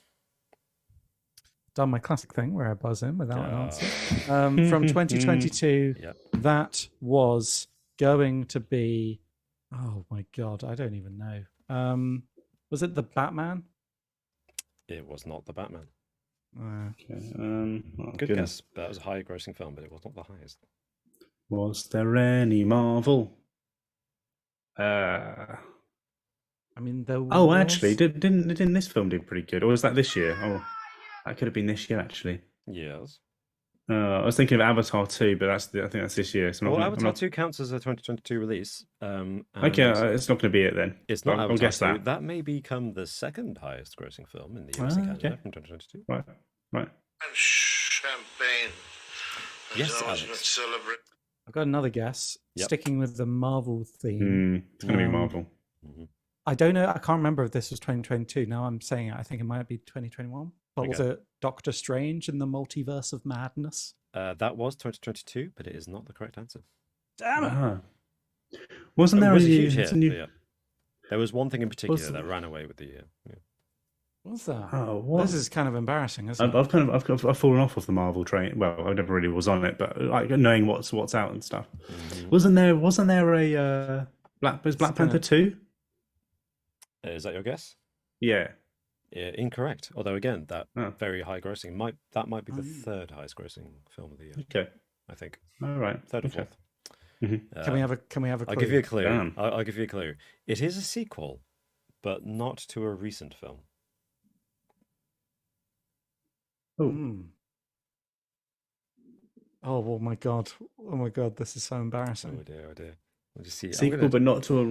Done my classic thing where I buzz in without an Ah. answer. From 2022, Yep. that was going to be... Oh my God, I don't even know. Was it The Batman? It was not The Batman. Okay. Good goodness. guess. That was a high grossing film, but it was not the highest. Was there any Marvel? I mean, there Oh, was... actually, didn't this film do pretty good, or was that this year? Oh, that could have been this year actually. Yes. I was thinking of Avatar 2, but I think that's this year. So I'm Well, not, Avatar 2 counts as a 2022 release. Okay, and it's not going to be it then. it's not I'll Avatar guess 2. that. That may become the second highest grossing film in the US and Canada okay. from 2022. Right. And champagne has Yes, always been Alex. celebrated. I've got another guess. Yep. Sticking with the Marvel theme. It's going to be Marvel. I don't know. I can't remember if this was 2022. Now I'm saying it. I think it might be 2021. But was it Doctor Strange in the Multiverse of Madness? That was 2022, but it is not the correct answer. Damn it. Ah. Wasn't It there was a a new? huge hit. it's a new- but yeah. There was one thing in particular Was- that ran away with the year. Yeah. What's that? Oh, what? This is kind of embarrassing, isn't it? I've fallen off the Marvel train. Well, I never really was on it, but like knowing what's out and stuff. Mhm. Wasn't there a Black Panther 2? Is that your guess? Yeah. Incorrect. Although again, that Oh. very high grossing might be the third highest grossing film of the year. Okay. I think All right. third or Okay. fourth. Mhm. Can we have a clue? I'll give you a clue. Damn. I'll give you a clue. It is a sequel, but not to a recent film. Oh. Oh my god! Oh my god! This is so Oh embarrassing. dear, oh dear. We'll just see. I'm Sequel, gonna but not to a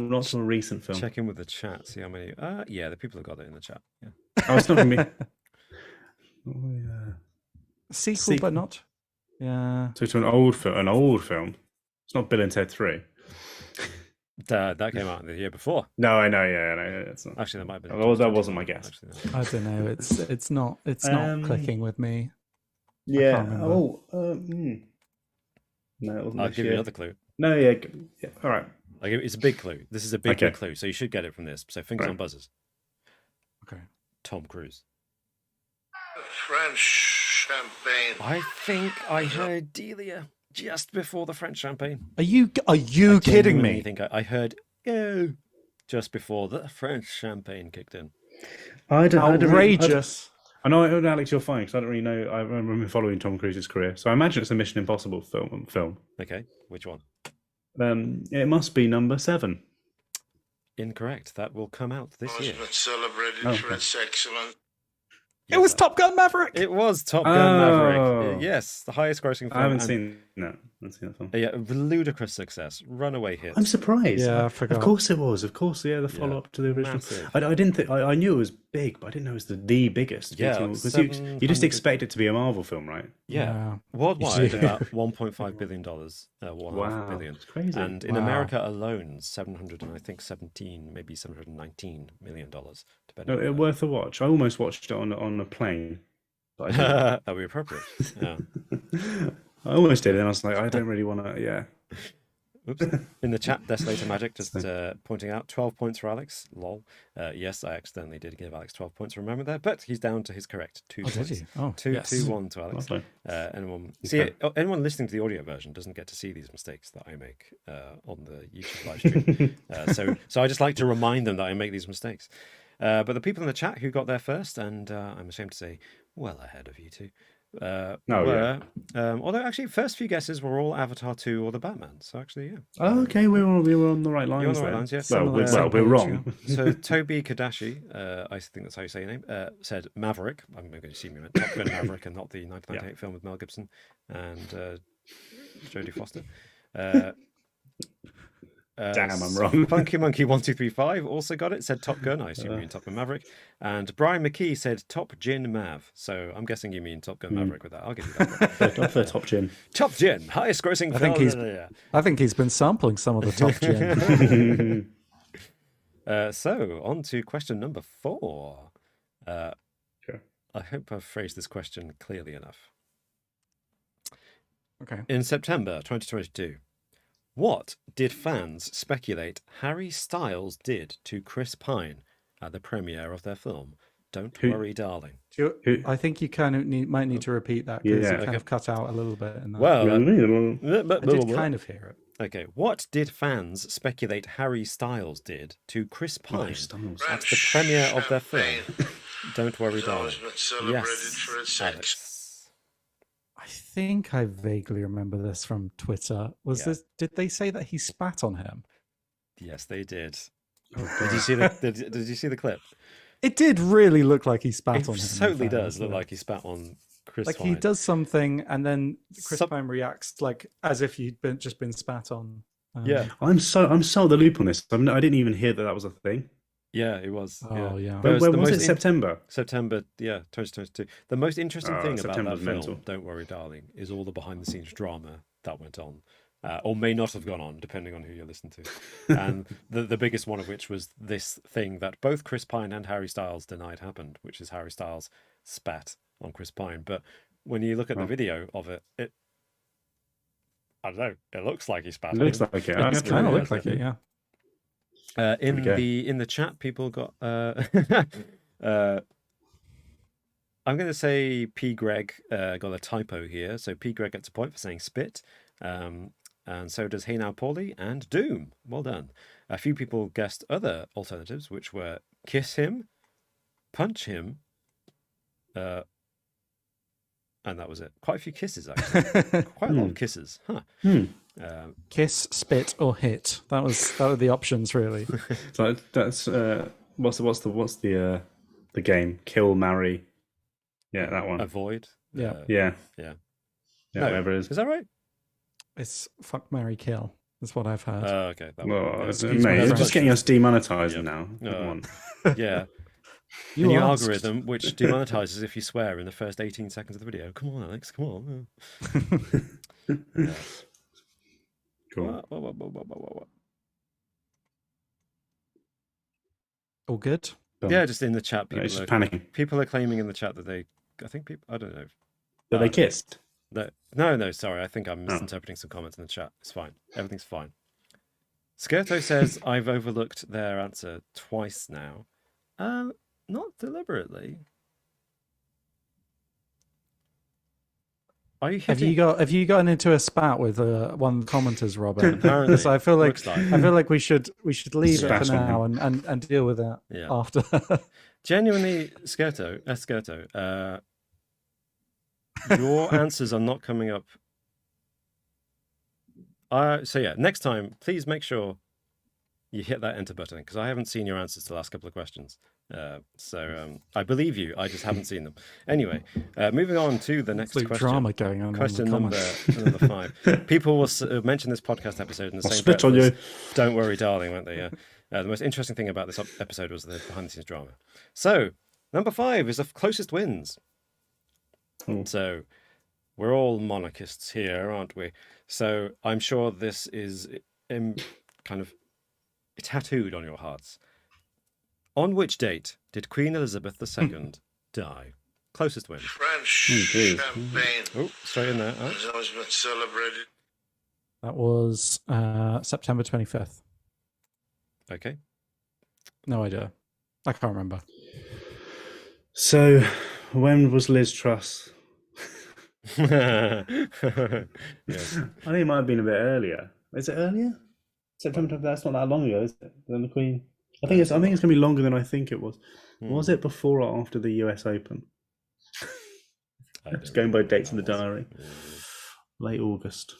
recent film. check in with the chat. See how many. Yeah, the people have got it in the chat. Yeah. Oh, it's not gonna be. Oh, yeah. Sequel, but not. Yeah. So to an old film. It's not Bill and Ted 3. That came out the year before. No, I know. Yeah, no, it's not. Actually, that might have been. Oh, that wasn't my guess. Actually, no. I don't know. It's not clicking with me. Yeah. can't remember. No, it wasn't I'll this give you year. another clue. No, yeah. All right. It's a big clue. This is a big, Okay. big clue. So you should get it from this. So fingers Right. on buzzers. Okay. Tom Cruise. French champagne. I think I heard Delia just before the French champagne. Are you I kidding genuinely me? think I heard "Yo" just before the French champagne kicked in. Outrageous. I know, Alex, you're fine because I don't really know. I remember following Tom Cruise's career, so I imagine it's a Mission Impossible film. Okay, which one? It must be number 7. Incorrect. That will come out this year. Husband celebrated Oh, for okay. its excellence. It was Top Gun Maverick. It was Top Gun Oh. Maverick. Yes, the highest grossing film. I haven't and- seen that. I haven't seen that film. Yeah, ludicrous success. Runaway hit. I'm surprised. Yeah, I forgot. Of course it was. Of course, yeah, the follow up to the original. massive. I didn't think. I knew it was big, but I didn't know it was the biggest. Yeah, because like you just 700 expect it to be a Marvel film, right? Yeah. Worldwide, Yeah. about $1.5 billion. $1.5 billion. it's crazy. And in Wow. America alone, 17, maybe $719 million, depending No, on worth a watch. I almost watched it on a plane. But I that would be appropriate. Yeah. didn't. I almost did, and I was like, I don't really want to. Yeah. Oops. In the chat, Desolator Magic just pointing out 12 points for Alex. Lol. Yes, I accidentally did give Alex 12 points for a moment there, but he's down to his correct 2 Oh, points. did you? Oh, 2 yes. 2-1 to Alex. Lovely. Anyone listening to the audio version doesn't get to see these mistakes that I make on the YouTube live stream. So I just like to remind them that I make these mistakes. But the people in the chat who got there first, and I'm ashamed to say, well ahead of you two, although actually first few guesses were all Avatar 2 or the Batman. So actually, yeah. Oh, okay, we were on the right lines. You're on the right there. lines, yeah. We're wrong. So Toby Kadashi, I think that's how you say your name, said Maverick. I'm going to assume you meant Top Gun Maverick and not the 1998 film with Mel Gibson and Jodie Foster. Damn, I'm wrong. Funky Monkey 1235 also got it. Said Top Gun. I assume you mean Top Gun Maverick. And Brian McKee said Top Gin Mav. So I'm guessing you mean Top Gun Maverick with that. I'll give you that. Off the top chin. Top Gin, highest grossing. I think he's been sampling some of the Top Gin. So on to question number 4. Sure. I hope I've phrased this question clearly enough. Okay. In September 2022, what did fans speculate Harry Styles did to Chris Pine at the premiere of their film Don't Worry, Darling? I think you kind of might need to repeat that because Yeah. you kind of cut out a little bit in that. Well, I did kind of hear it. okay. What did fans speculate Harry Styles did to Chris Pine at the premiere of their film Don't Worry, Darling? Husband celebrated Yes, for its Alex. excellence. I think I vaguely remember this from Twitter. Did they say that he spat on him? Yes, they did. Did you see the? Did you see the clip? It did really look like he spat It on him. totally in fairness, does look yeah. like he spat on Chris. Like Pine. he does something, and then Chris Some- Pine reacts like as if he'd just been spat on. Yeah, I'm so the loop on this. I didn't even hear that was a thing. yeah, it was. Oh yeah. But When the was most it? September. September, 2022. The most interesting thing about September's that film, mental. Don't Worry, Darling, is all the behind-the-scenes drama that went on, or may not have gone on, depending on who you listen to. And the biggest one of which was this thing that both Chris Pine and Harry Styles denied happened, which is Harry Styles spat on Chris Pine. But when you look at the video of it, I don't know, it looks like he spat. It looks on him. like it. It kind of looked like it, yeah. In Okay. the chat, people got I'm going to say P. Greg got a typo here. So P. Greg gets a point for saying spit. And so does Hey Now Paulie and Doom. Well done. A few people guessed other alternatives, which were kiss him, punch him, and that was it. Quite a few kisses, actually. Quite a lot of kisses. Huh. Kiss, spit, or hit. That were the options, really. So that's what's the game? Kill, marry. Yeah, that one. Avoid. Yeah. Yeah. Yeah. Yeah, whatever it is. Is that right? It's fuck, marry, kill. That's what I've heard. Okay. Well, Excuse mate, my it's French. just getting us demonetized now. Come on. Yeah. You a new asked. algorithm which demonetizes if you swear in the first 18 seconds of the video. Come on, Alex. Come on. Yeah. Cool. What? All good? Yeah, just in the chat, It's just panicking. people are claiming in the chat that I don't know. That they kissed. No, sorry. I think I'm misinterpreting some comments in the chat. It's fine. Everything's fine. Skirto says, I've overlooked their answer twice now. Not deliberately. Are you hitting... Have you gotten into a spat with one of the commenters, Robert? Apparently. So I feel like we should leave it for now and deal with that after. Genuinely, Skirto, your answers are not coming up. So yeah, next time, please make sure you hit that enter button, because I haven't seen your answers to the last couple of questions. So I believe you, I just haven't seen them. Anyway, moving on to the next question. Drama going on. Question number 5. People will mention this podcast episode in the same spit on you. Don't worry, darling, won't they? Yeah. The most interesting thing about this episode was the behind-the-scenes drama. So, number 5 is the closest wins. So, we're all monarchists here, aren't we? So, I'm sure this is kind of tattooed on your hearts. On which date did Queen Elizabeth II die? Closest win. French champagne Oh, straight in there. has always been celebrated. That was September 25th. Okay. No idea. I can't remember. So, when was Liz Truss? Yes. I think it might have been a bit earlier. Is it earlier? September. That's not that long ago, is it? Than the Queen. I think it's going to be longer than I think it was. Was it before or after the US Open? It's going by dates in the diary. Late August.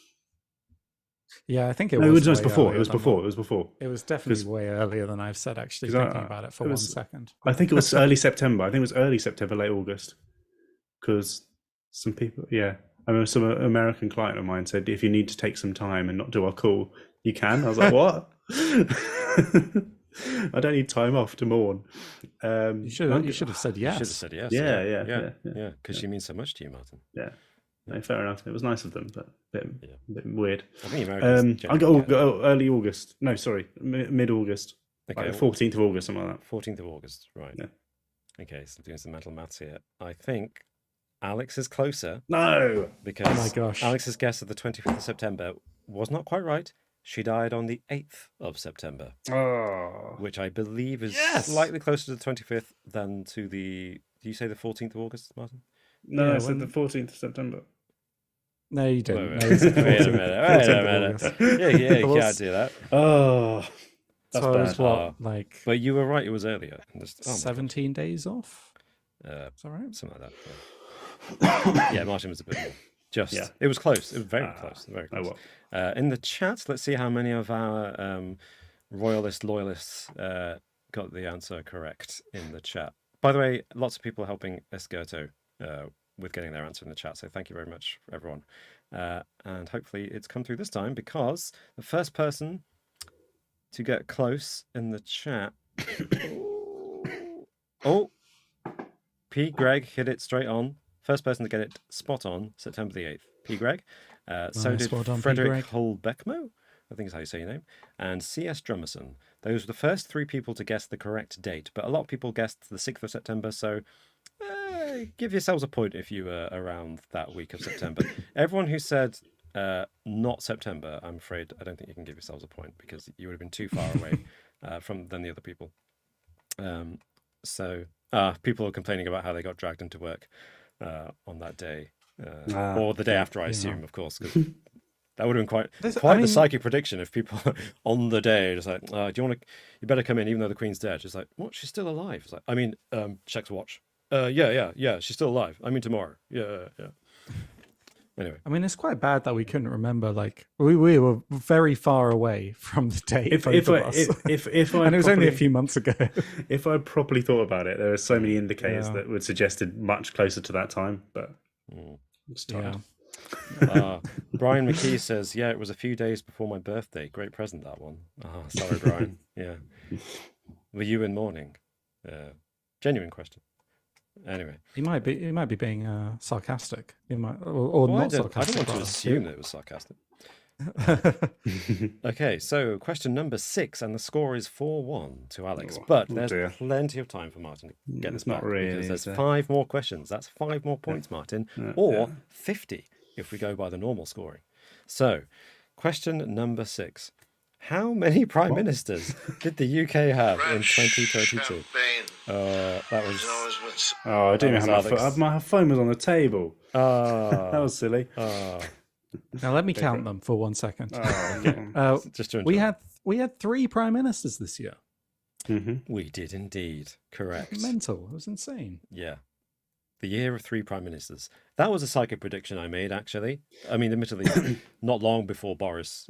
Yeah, I think it was. was. No, it was before. It was before. It was before. It was definitely way earlier than I've said. Actually, thinking about it for 1 second. I think it was early September. I think it was early September, late August. Because some people, I remember some American client of mine said, if you need to take some time and not do our call, you can. I was like, what? I don't need time off to mourn. You should have said yes. You should have said yes. Yeah. Because she means so much to you, Martin. Yeah. No, fair enough. It was nice of them, but a bit weird. I think Americans. I'll go early August. No, sorry, mid-August. Okay. Like 14th of August, something like that. 14th of August, right. Yeah. Okay, so doing some mental maths here. I think Alex is closer. No! Because oh my gosh. Alex's guess of the 25th of September was not quite right. She died on the 8th of September. Oh. Which I believe is slightly closer to the 25th than to the... Do you say the 14th of August, Martin? No, I said the 14th of September. No, you didn't. Wait a minute. Yeah, you can't do that. Oh. That's so bad. What, but you were right, it was earlier. 17 days off? Is that right? Something like that. Yeah, Martin was a bit more. It was close. It was very close. Very close. Oh, well. In the chat, let's see how many of our royalist loyalists got the answer correct in the chat. By the way, lots of people helping Esgerto with getting their answer in the chat, so thank you very much, everyone. And hopefully it's come through this time, because the first person to get close in the chat... P. Greg hit it straight on. First person to get it spot on, September the 8th. P. Greg. So did Frederick Holbeckmo, I think is how you say your name, and C.S. Drummerson. Those were the first 3 people to guess the correct date, but a lot of people guessed the 6th of September, so give yourselves a point if you were around that week of September. Everyone who said not September, I'm afraid I don't think you can give yourselves a point, because you would have been too far away than the other people. So People are complaining about how they got dragged into work on that day, or the day after, I assume, of course, because that would have been quite the psychic prediction if people on the day just like, do you want to? You better come in, even though the Queen's dead. It's like, what? She's still alive. It's like, I mean, checks watch. Yeah. She's still alive. I mean, tomorrow. Yeah. Anyway, I mean, it's quite bad that we couldn't remember. Like, we were very far away from the date. If and it was only a few months ago. If I properly thought about it, there are so many indicators that would suggest it much closer to that time. But it's tired. Brian McKee says, "Yeah, it was a few days before my birthday. Great present, that one." Sorry, Brian. Yeah, were you in mourning? Genuine question. Anyway, he might be being sarcastic. He might, or not sarcastic. I don't want to assume that it was sarcastic. Okay, so question number 6, and the score is 4-1 to Alex. But there's plenty of time for Martin to get this back. Because there's 5 more questions. That's 5 more points, Martin, or 50 if we go by the normal scoring. So, question number 6. How many prime ministers did the UK have in 2022? That was. I didn't have my phone was on the table. That was silly. Now let me count them for 1 second. Just to enjoy. We had 3 prime ministers this year. Mm-hmm. We did indeed. Correct. Mental. It was insane. Yeah. The year of 3 prime ministers. That was a psychic prediction I made, actually. I mean, admittedly, not long before Boris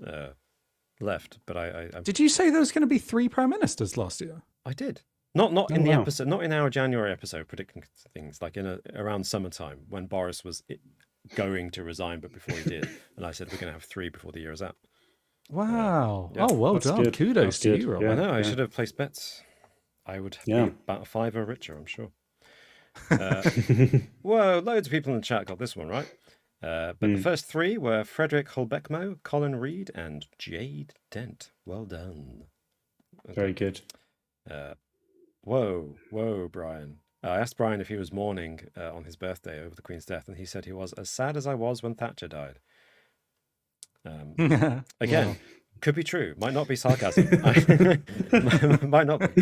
left, but I did you say there was going to be 3 prime ministers last year? I did. Not in the episode, not in our January episode predicting things, like around summertime when Boris was going to resign, but before he did, and I said we're going to have 3 before the year is up. Wow! Well done. Good. Kudos to you, Rob. I know. I should have placed bets. I would be about a $5 richer, I'm sure. Whoa! Loads of people in the chat got this one right. But the first 3 were Frederick Holbeckmo, Colin Reed, and Jade Dent. Well done. Okay. Very good. Whoa, Brian. I asked Brian if he was mourning on his birthday over the Queen's death, and he said he was as sad as I was when Thatcher died. Again, could be true. Might not be sarcasm. Might not be.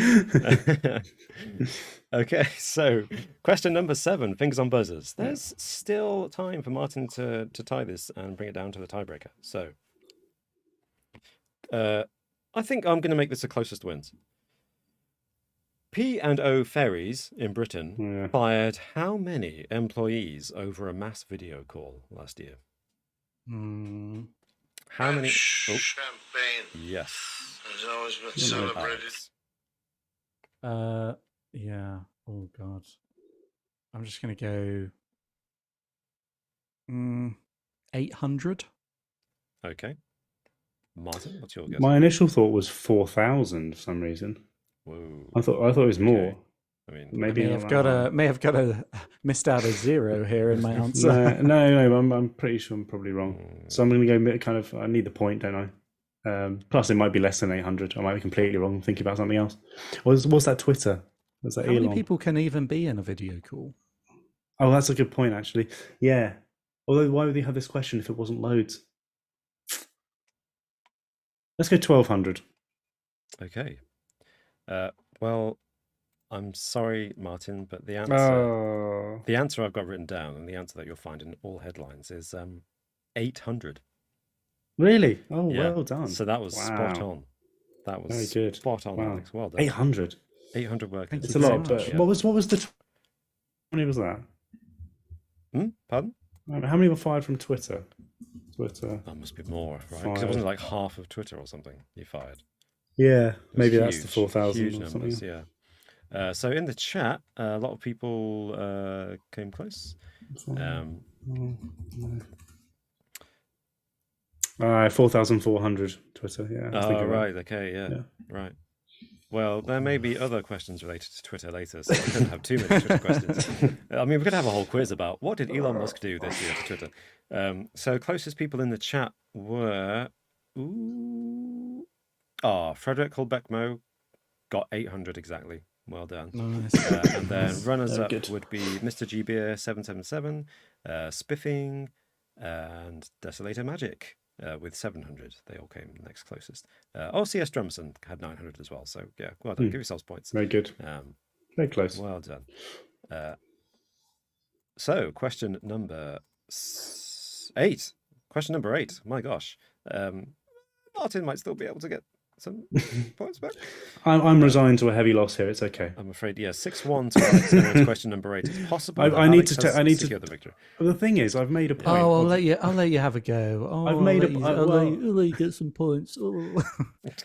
Okay, so question number 7, fingers on buzzers. There's still time for Martin to tie this and bring it down to the tiebreaker. So I think I'm going to make this the closest wins. P&O Ferries in Britain fired how many employees over a mass video call last year? How many? Champagne. Yes. Has always been celebrated. Yeah. Oh God. I'm just gonna go 800. Okay. Martin, what's your guess? My initial thought was 4,000 for some reason. Whoa. I thought it was more. I mean, maybe may have got a missed out a 0 here in my answer. No, I'm pretty sure I'm probably wrong. So I'm going to go kind of. I need the point, don't I? Plus, it might be less than 800. I might be completely wrong. Thinking about something else. Was that Twitter? Was that How Elon? many people can even be in a video call? Oh, that's a good point, actually. Yeah. Although, why would they have this question if it wasn't loads? Let's go 1,200. Okay. Well, I'm sorry, Martin, but the answer I've got written down, and the answer that you'll find in all headlines, is 800. Really? Oh, yeah. Well done. So that was spot on. That was very good. Spot on, wow. Alex. Well done. 800. 800 workers. It's a lot, but what was the? How many was that? Pardon? How many were fired from Twitter? That must be more, right? Because it wasn't like half of Twitter or something you fired. Yeah, maybe that's the 4,000 or something. Numbers, yeah. So in the chat, a lot of people came close. 4,400 Twitter. Yeah. Oh, right. Okay. Yeah. Right. Well, there may be other questions related to Twitter later, so I couldn't have too many Twitter questions. I mean, we could have a whole quiz about what did Elon Musk do this year to Twitter. So closest people in the chat were Frederick Holbeckmo got 800 exactly. Well done. Nice. And then runners-up would be Mr. G Beer 777, Spiffing, and Desolator Magic with 700. They all came next closest. CS Drumson had 900 as well. So yeah, well done. Give yourselves points. Very good. Very close. Well done. So, question number 8. Question number 8. My gosh. Martin might still be able to get some points back. I'm resigned to a heavy loss here. It's okay. I'm afraid, yeah. 6-1 to Alex. It's question number 8. It's possible that I need Alex to. has I need secured to. the victory. The thing is, I've made a point. Oh, I'll let you have a go. Oh, I've made I'll let you get some points. Oh.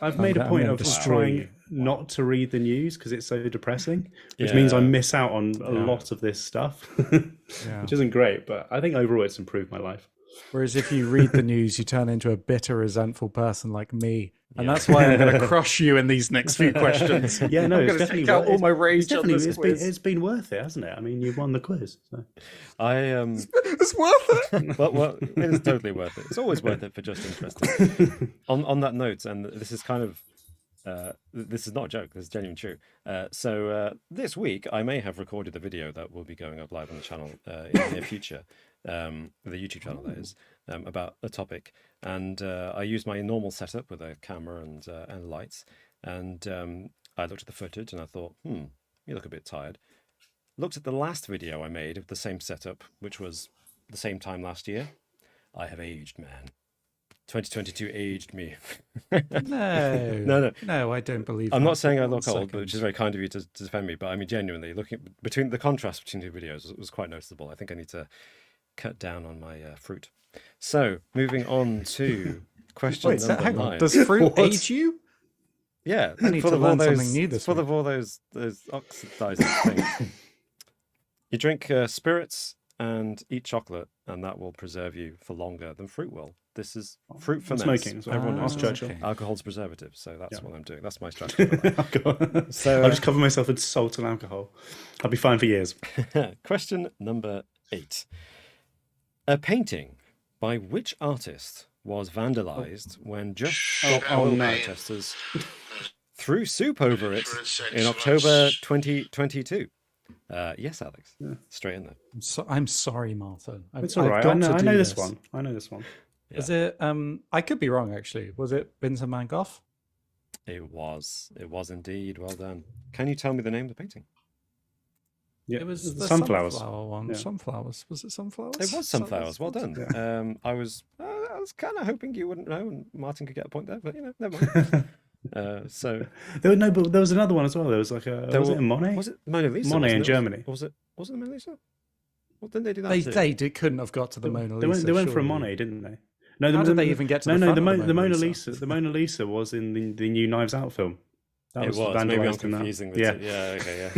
I've made a point of trying not to read the news because it's so depressing, which means I miss out on a lot of this stuff, which isn't great. But I think overall it's improved my life. Whereas if you read the news, you turn into a bitter, resentful person like me. And that's why I'm going to crush you in these next few questions. Yeah, no, I'm it's going to take definitely out all my rage on this quiz. It's been worth it, hasn't it? I mean, you won the quiz. So. It's worth it. Well, it is totally worth it. It's always worth it for just interesting. On that note, and this is kind of this is not a joke. This is genuinely true. So this week, I may have recorded a video that will be going up live on the channel in the near future, the YouTube channel that is, about a topic. And I used my normal setup with a camera and lights. And I looked at the footage and I thought, you look a bit tired. Looked at the last video I made of the same setup, which was the same time last year. I have aged, man. 2022 aged me. No, I don't believe. I'm not saying I look old, which is very kind of you to defend me. But I mean, genuinely, looking between the contrast between two videos was quite noticeable. I think I need to cut down on my fruit. So moving on to question number 9. Does fruit age you? Yeah, I need to learn something new this week. Full of all those oxidizing things. You drink spirits and eat chocolate, and that will preserve you for longer than fruit will. This is fruit ferments. Smoking. So everyone knows Churchill. Okay. Alcohol's preservative, so that's what I'm doing. That's my strategy. So I'll just cover myself with salt and alcohol. I'll be fine for years. Question number 8. A painting by which artist was vandalized when just protesters threw soup over it in October 2022? Yes, Alex. Yeah. Straight in there. I'm sorry, Martin. It's all right. I know this one. I know this one. Yeah. Is it? I could be wrong. Actually, was it Vincent van Gogh? It was. It was indeed. Well done. Can you tell me the name of the painting? Yeah, it was the sunflowers. Sunflower one. Yeah. Sunflowers. Was it sunflowers? It was sunflowers. Well done. Yeah. I was kind of hoping you wouldn't know, and Martin could get a point there, but never mind. So but there was another one as well. There was like was it a Monet? Was it Mona Lisa? Monet in Germany. Was it the Mona Lisa? Well, didn't they do that? They couldn't have got to the Mona Lisa. They went for a Monet, didn't they? No, how did they even get to the front of the Mona Lisa? The Mona Lisa was in the new Knives Out film. It was. Maybe I'm confusing the two. Yeah, okay,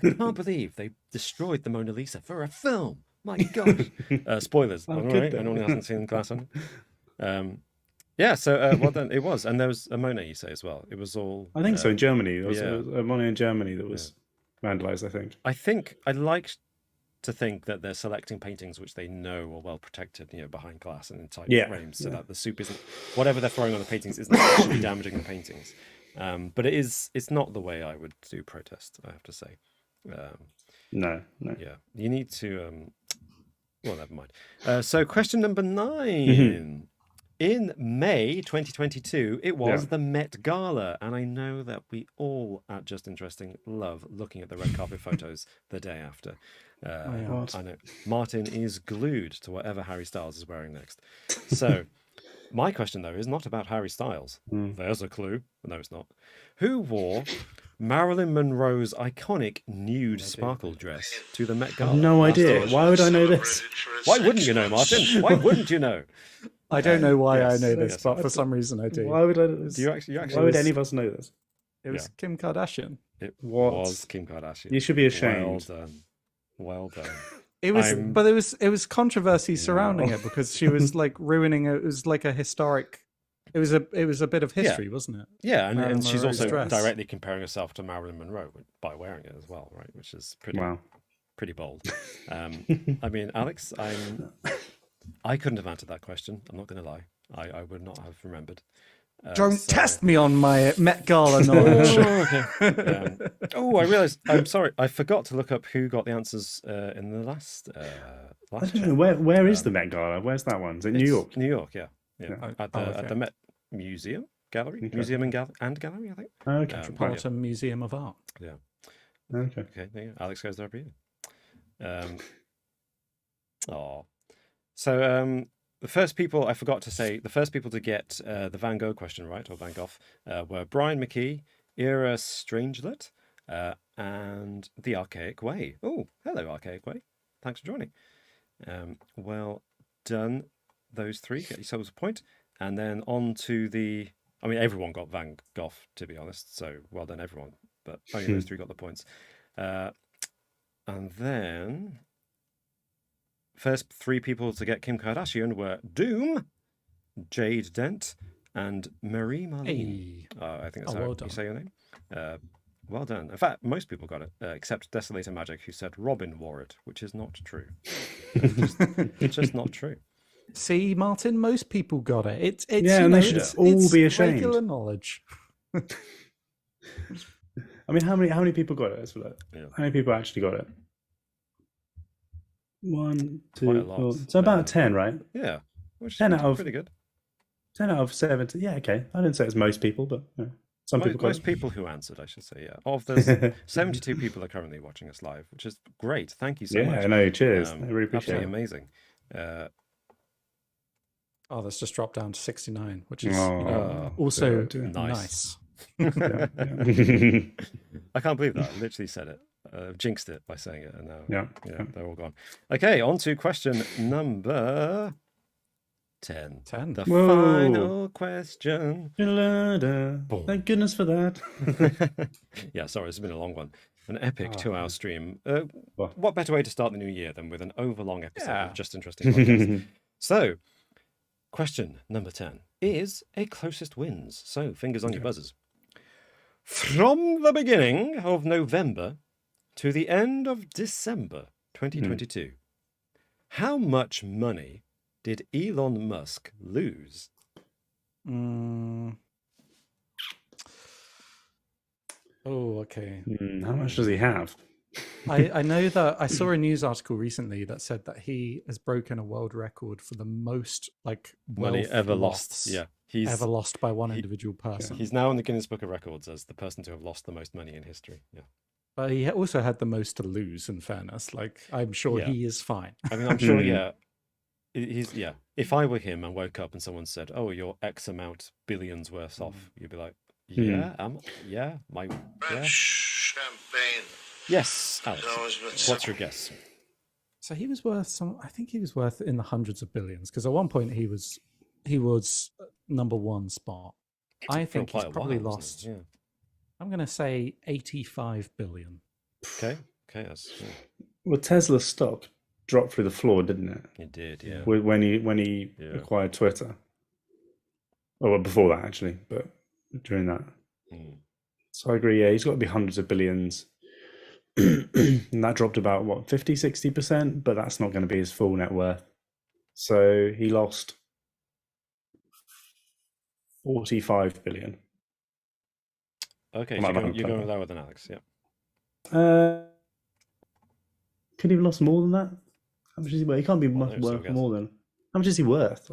yeah. I can't believe they destroyed the Mona Lisa for a film. My God. Spoilers. All right. Anyone who hasn't seen Glass Onion. Yeah, so well done. It was. And there was a Monet, you say, as well. It was all... I think so, in Germany. There was a Monet in Germany that was vandalized, I think. I like to think that they're selecting paintings which they know are well protected, behind glass and in tight frames, so that the soup isn't, whatever they're throwing on the paintings isn't actually damaging the paintings. But it's not the way I would do protest, I have to say. No. Yeah, you need to. Well, never mind. So question number 9. In May 2022, it was the Met Gala, and I know that we all at Just Interesting love looking at the red carpet photos the day after. I know Martin is glued to whatever Harry Styles is wearing next. So my question, though, is not about Harry Styles. There's a clue. No, it's not. Who wore Marilyn Monroe's iconic nude sparkle dress to the Met Gala? I have no idea. Why would I know this? Why wouldn't you know, Martin? Why wouldn't you know? I don't know why I know this, but for some reason I do. Why would I? Do you actually why would any of us know this? It was Kim Kardashian. It was Kim Kardashian. You should be ashamed. Well done. It was, but it was controversy surrounding it because she was like ruining it. It was like a historic. It was a bit of history, wasn't it? Yeah, and she's also directly comparing herself to Marilyn Monroe by wearing it as well, right? Which is pretty bold. I mean, Alex, I couldn't have answered that question. I'm not going to lie. I would not have remembered. Don't test me on my Met Gala knowledge. I realised. I'm sorry. I forgot to look up who got the answers in the last. I don't know. Where is the Met Gala? Where's that one? Is it New York? New York, yeah. At the Met Museum. Gallery, Okay. Museum and Gallery, I think. Okay. Metropolitan Museum of Art. Yeah. Okay. Okay. There you go. Alex goes there for you. So the first people, I forgot to say, the first people to get the Van Gogh question right, or Van Gogh, were Brian McKee, Ira Strangelet, and The Archaic Way. Oh, hello, Archaic Way. Thanks for joining. Well done, those three. Get yourselves a point. And then on to the... I mean, everyone got Van Gogh, to be honest, so well done, everyone. But only those three got the points. And then... First three people to get Kim Kardashian were Doom, Jade Dent, and Marie Marlene. Hey. I think that's how well you say your name. Well done. In fact, most people got it, except Desolator Magic, who said Robin wore it, which is not true. It's just not true. See, Martin, most people got it. It's Yeah, and they should all be ashamed. Regular knowledge. I mean, how many people got it? Let's look. Yeah. How many people actually got it? 1, Quite a 2, lot. 4. So about 10, right? Yeah, which 10 is out of pretty good. 10 out of 70. Yeah, okay. I didn't say it's most people, but some people got Most it. people who answered, I should say, yeah. Of the 72 people are currently watching us live, which is great. Thank you so much. Yeah, no, cheers. I really appreciate Absolutely it. amazing. Oh, that's just dropped down to 69, which is Oh, also nice. nice. I can't believe that. I literally said it. Jinxed it by saying it, and now Yeah. they're all gone. Okay, on to question number 10. 10. The Whoa. final question. Thank goodness for that. Yeah, sorry, it's been a long one. An epic 2-hour stream. Well. What better way to start the new year than with an overlong episode Yeah. of Just Interesting Podcast? So, question number 10 is a closest wins. So, fingers on your buzzers. From the beginning of November to the end of December 2022, how much money did Elon Musk lose? Oh, okay. How much does he have? I know that I saw a news article recently that said that he has broken a world record for the most Money wealth ever lost. lost. Yeah, he's Ever lost by one individual person. he's now in the Guinness Book of Records as the person to have lost the most money in history. Yeah. But he also had the most to lose, in fairness. I'm sure Yeah. he is fine. I mean, I'm sure, if I were him and woke up and someone said, "Oh, you're X amount billions worth off," you'd be like, "Yeah, Champagne. yes, Alex. It's always been What's your guess?" So he was worth I think he was worth in the hundreds of billions, because at one point he was number one spot. I For think he's quite a probably while, lost. wasn't it? I'm going to say 85 billion. Yeah. Okay, that's Well, Tesla's stock dropped through the floor, didn't it? it did, yeah. When he acquired Twitter. Oh, well, before that, actually, but during that. So I agree, yeah, he's got to be hundreds of billions. And that dropped about, 50, 60%? But that's not going to be his full net worth. So he lost 45 billion. Okay, Am I so wrong? you're going lower than Alex, yeah. Could he have lost more than that? How much is he worth? He can't be Well, no, so worth guess. more than. How much is he worth?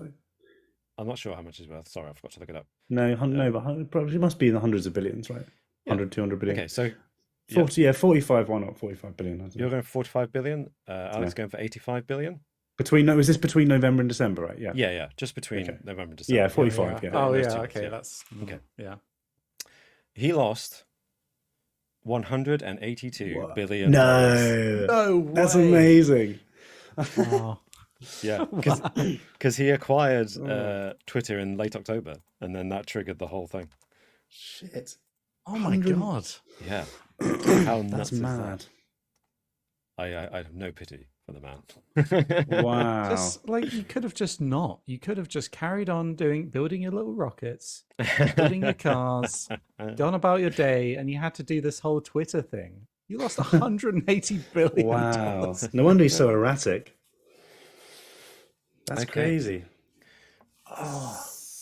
I'm not sure how much he's worth. Sorry, I forgot to look it up. No, but probably must be in the hundreds of billions, right? 100, 200 billion. Okay, so 45. Why not 45 billion? I don't you're know. going for 45 billion. Alex going for 85 billion. Was this between November and December, right? Yeah. Yeah, just between Okay. November and December. Yeah, 45. Yeah. Oh, those yeah. two Okay. ones, yeah. That's Okay. Yeah. He lost 182 What? billion. No, No that's way. amazing. Wow. Yeah, because he acquired Twitter in late October, and then that triggered the whole thing. Shit. Oh my god. Yeah, how nuts That's is mad. that? I have no pity for the man. Wow. Just you could have just not. You could have just carried on building your little rockets, building your cars, gone about your day, and you had to do this whole Twitter thing. You lost 180 billion. Wow. No wonder he's so erratic. That's Okay. crazy.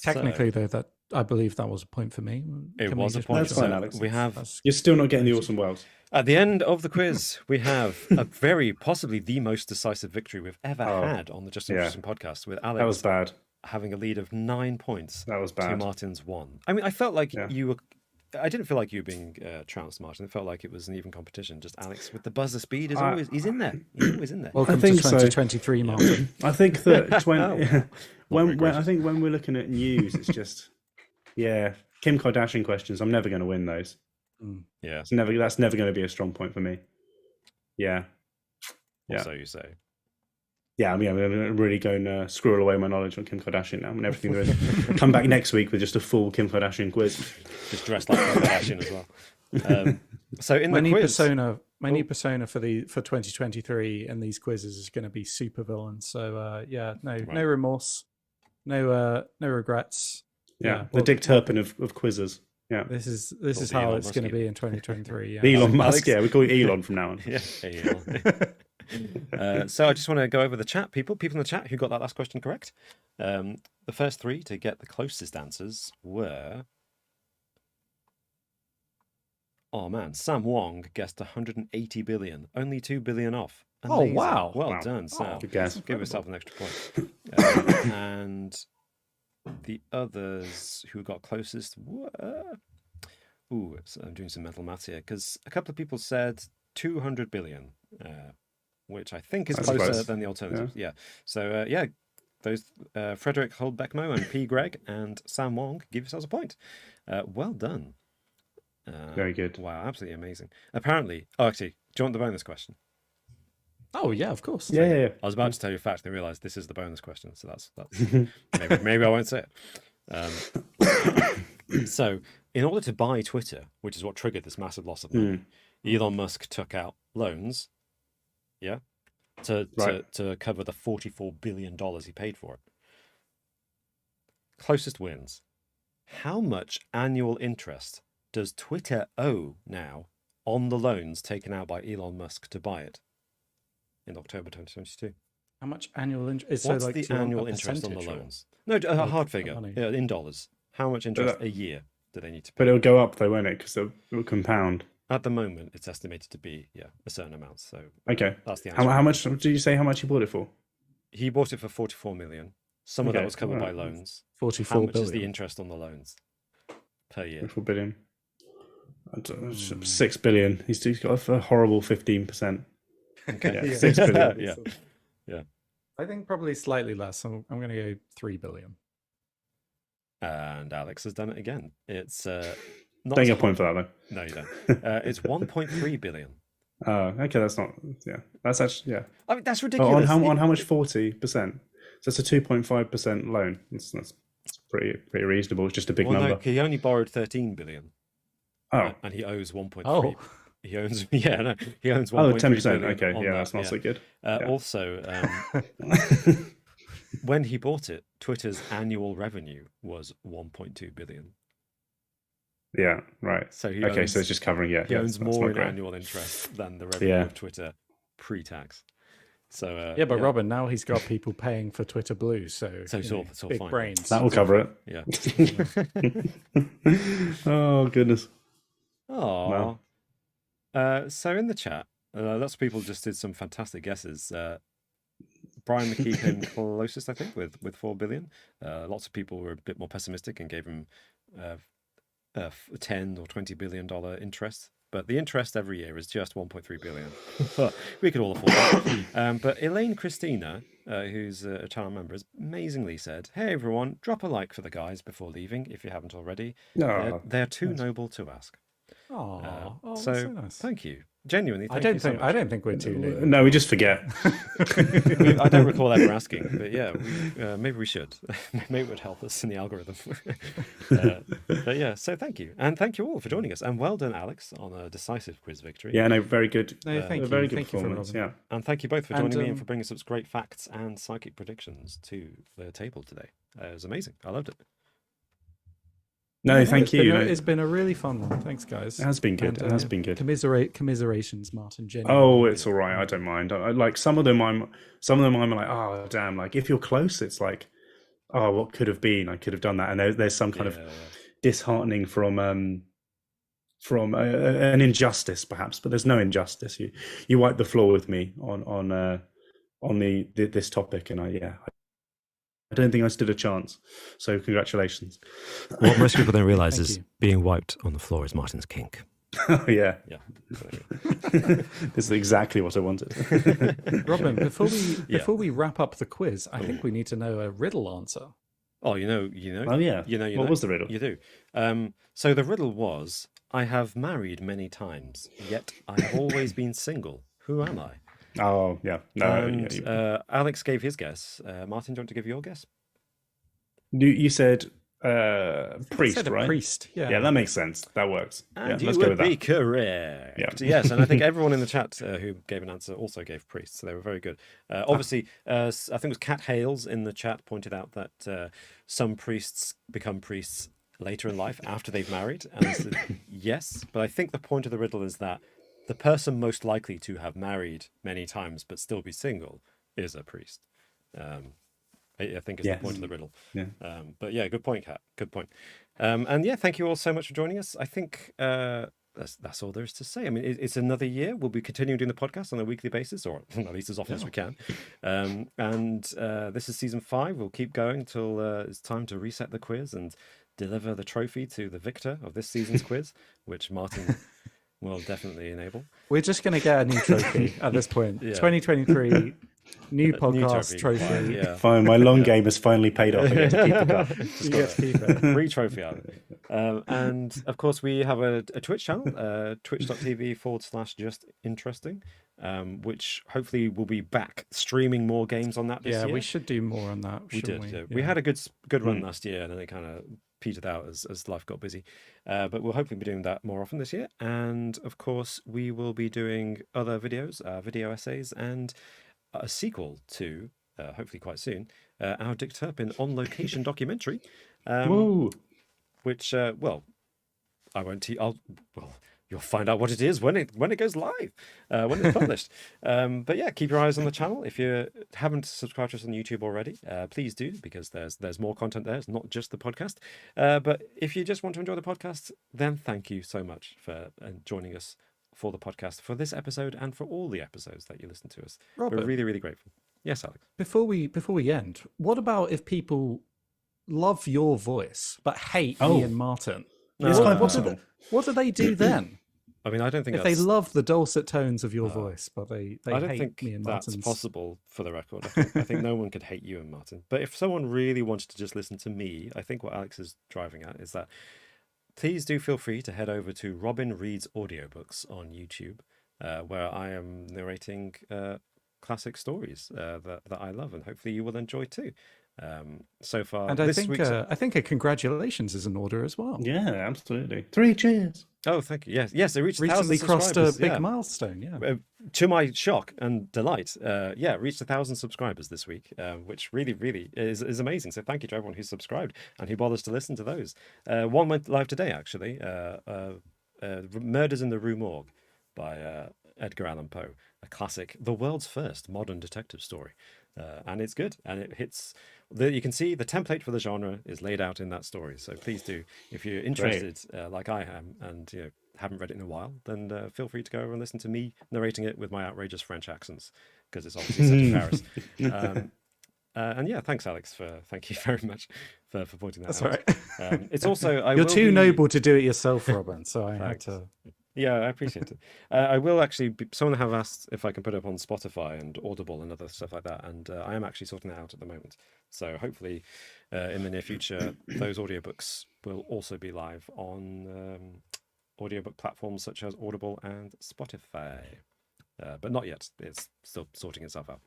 Technically, though, that I believe that was a point for me. It Can we was a just point. That's mention fine, that? Alex. We have That's- You're still not getting the awesome world. at the end of the quiz, we have a very possibly the most decisive victory we've ever had on the Just Interesting podcast with Alex That was bad. having a lead of 9 points. That was to bad. Martin's 1. I mean, I felt like Yeah. you were. I didn't feel like you were being trounced, Martin. It felt like it was an even competition. Just Alex with the buzzer speed is always. He's in there. He's always in there. Welcome to think so. 2023, Martin. I think that when Oh, wow. when I think when we're looking at news, it's just Kim Kardashian questions. I'm never going to win those. Yeah. That's never going to be a strong point for me. Yeah. Or so you say. Yeah, I mean, I'm going to really go and squirrel away my knowledge on Kim Kardashian now and everything there is. Come back next week with just a full Kim Kardashian quiz. Just dressed like Kardashian as well. So in the quiz, my new persona for 2023 and these quizzes is going to be super villain. So no remorse, no regrets. Yeah, the Dick Turpin of quizzes. Yeah, this is how it's going to be in 2023. Yeah. Elon Musk. Alex? Yeah, we call you Elon from now on. Yeah. So I just want to go over the chat, people in the chat who got that last question correct. The first 3 to get the closest answers were. Oh man, Sam Wong guessed 180 billion, only 2 billion off. Amazing. Oh wow! Well done, Sam. Good guess. Give yourself an extra point. And the others who got closest were. I'm doing some mental maths here because a couple of people said 200 billion, which I think is That's closer close. than the alternatives. Yeah. So those Frederick Holdbeckmo and P. Greg and Sam Wong, give yourselves a point. Well done. Very good. Wow, absolutely amazing. Apparently, actually, do you want the bonus question? Oh yeah, of course. Yeah. I was about to tell you a fact, and realised this is the bonus question, so that's maybe I won't say it. So, in order to buy Twitter, which is what triggered this massive loss of money, Elon Musk took out loans, to cover the $44 billion he paid for it. Closest wins. How much annual interest does Twitter owe now on the loans taken out by Elon Musk to buy it in October 2022? How much annual interest? What's the annual interest on the loans? No, a hard figure in dollars. How much interest a year do they need to pay? But it'll go up though, won't it? Because it'll compound. At the moment, it's estimated to be a certain amount. So okay, that's the answer. How much did you say? How much you bought it for? He bought it for 44 million. Some of that was covered by loans. 44 How much billion. is the interest on the loans per year? 44 billion. 6 billion. He's got a horrible 15%. Okay. 6 billion. Yeah. I think probably slightly less. I'm going to go 3 billion. And Alex has done it again. It's not. Don't get a point for that though. No, you don't. It's 1.3 billion. Okay, that's not. Yeah, that's actually. Yeah. I mean, that's ridiculous. On how much? 40%. So it's a 2.5% loan. That's pretty reasonable. It's just a big number. No, he only borrowed 13 billion. Oh. And he owes 1.3. Oh. He owns. He owns 1.3 10%. billion. Okay, on that's not so good. Also, when he bought it, Twitter's annual revenue was 1.2 billion. Yeah, right. So so it's just covering. Yeah, he owns that's more in great. annual interest than the revenue of Twitter pre-tax. So but Robin, now he's got people paying for Twitter Blue, so it's all big fine. brains. That will cover it. Yeah. Oh goodness. Oh. So in the chat, lots of people just did some fantastic guesses. Brian McKee came closest, I think, with 4 billion. Lots of people were a bit more pessimistic and gave him $10 or $20 billion interest. But the interest every year is just 1.3 billion. We could all afford that. But Elaine Christina, who's a channel member, has amazingly said, "Hey everyone, drop a like for the guys before leaving if you haven't already. They're too noble to ask." So nice. thank you. Genuinely, I don't think we're too new. No, we just forget. I don't recall ever asking, but yeah, maybe we should. Maybe it would help us in the algorithm. But yeah, so thank you, and thank you all for joining us, and well done, Alex, on a decisive quiz victory. Yeah, no, very good. No, thank you. Very good Thank you performance. Yeah, and thank you both for joining me and for bringing such great facts and psychic predictions to the table today. It was amazing. I loved it. No, thank you. It's been a really fun one. Thanks, guys. It has been good. And, it has been good. Commiserations, Martin. Genuinely. Oh, it's all right. I don't mind. I like some of them. I'm like, oh damn. Like if you're close, it's like, oh, what could have been? I could have done that. And there's some kind of disheartening from an injustice, perhaps. But there's no injustice. You wipe the floor with me on this topic, and I I don't think I stood a chance. So congratulations. What most people don't realize Thank is you. being wiped on the floor is Martin's kink. Oh, yeah. Yeah. This is exactly what I wanted. Robin, before we wrap up the quiz, I think we need to know a riddle answer. Oh, you know. Oh, yeah. What was the riddle? You do. So the riddle was, I have married many times, yet I have always been single. Who am I? Oh, yeah. No, And Alex gave his guess. Martin, do you want to give your guess? you said priest, Said a right? priest. Yeah. Yeah, that makes sense. That works. And yeah, you let's go would with be that. correct. Yeah. Yes, and I think everyone in the chat who gave an answer also gave priest, so they were very good. Obviously, I think it was Cat Hales in the chat pointed out that some priests become priests later in life after they've married, and I said, yes, but I think the point of the riddle is that the person most likely to have married many times but still be single is a priest. I think is the point of the riddle. Yeah. But yeah, good point, Kat. Good point. And yeah, thank you all so much for joining us. I think that's all there is to say. I mean, it's another year. We'll be continuing doing the podcast on a weekly basis, or at least as often as we can. And this is season 5. We'll keep going till it's time to reset the quiz and deliver the trophy to the victor of this season's quiz, which Martin will definitely enable. We're just going to get a new trophy at this point. 2023 new podcast trophy. Yeah. Fine, my long game has finally paid off. I get to keep the cup. You get to keep it. Free trophy out of it. And of course, we have a Twitch channel, twitch.tv/justinteresting, which hopefully will be back streaming more games on that this year. Yeah, we should do more on that. We did. Yeah. We had a good run last year, and then it kind of petered out as life got busy. But we'll hopefully be doing that more often this year. And of course, we will be doing other videos, video essays, and a sequel to, hopefully quite soon, our Dick Turpin on location documentary. Which, well, I won't you'll find out what it is when it goes live, when it's published. But yeah, keep your eyes on the channel. If you haven't subscribed to us on YouTube already, please do, because there's more content there. It's not just the podcast. But if you just want to enjoy the podcast, then thank you so much for joining us for the podcast, for this episode, and for all the episodes that you listen to us. Robert, we're really, really grateful. Yes, Alex. Before we end, what about if people love your voice but hate me and Martin? It's quite possible. What do they do then? I mean, I don't think if they love the dulcet tones of your voice, but they I don't hate think me and that's Martin's. possible for the record. I think no one could hate you and Martin. But if someone really wanted to just listen to me, I think what Alex is driving at is that please do feel free to head over to Robin Reads Audiobooks on YouTube, where I am narrating classic stories that I love, and hopefully you will enjoy too. So far, and I think a congratulations is in order as well. Yeah, absolutely. 3 cheers. Oh, thank you. Yes, it reached recently 1,000 crossed a subscribers. big milestone. Yeah. To my shock and delight, it reached 1,000 subscribers this week, which really, really is amazing. So thank you to everyone who's subscribed and who bothers to listen to those. One went live today, actually. Murders in the Rue Morgue by Edgar Allan Poe, a classic, the world's first modern detective story. And it's good, and it hits. You can see the template for the genre is laid out in that story. So please do, if you're interested, like I am, and haven't read it in a while, then feel free to go over and listen to me narrating it with my outrageous French accents, because it's obviously set in Paris. And yeah, thanks, Alex. Thank you very much for pointing that out. That's all right. It's also you're too noble to do it yourself, Robin. So I had to. Yeah, I appreciate it. I will actually. Someone have asked if I can put it up on Spotify and Audible and other stuff like that, and I am actually sorting that out at the moment. So hopefully, in the near future, those audiobooks will also be live on audiobook platforms such as Audible and Spotify. But not yet. It's still sorting itself out.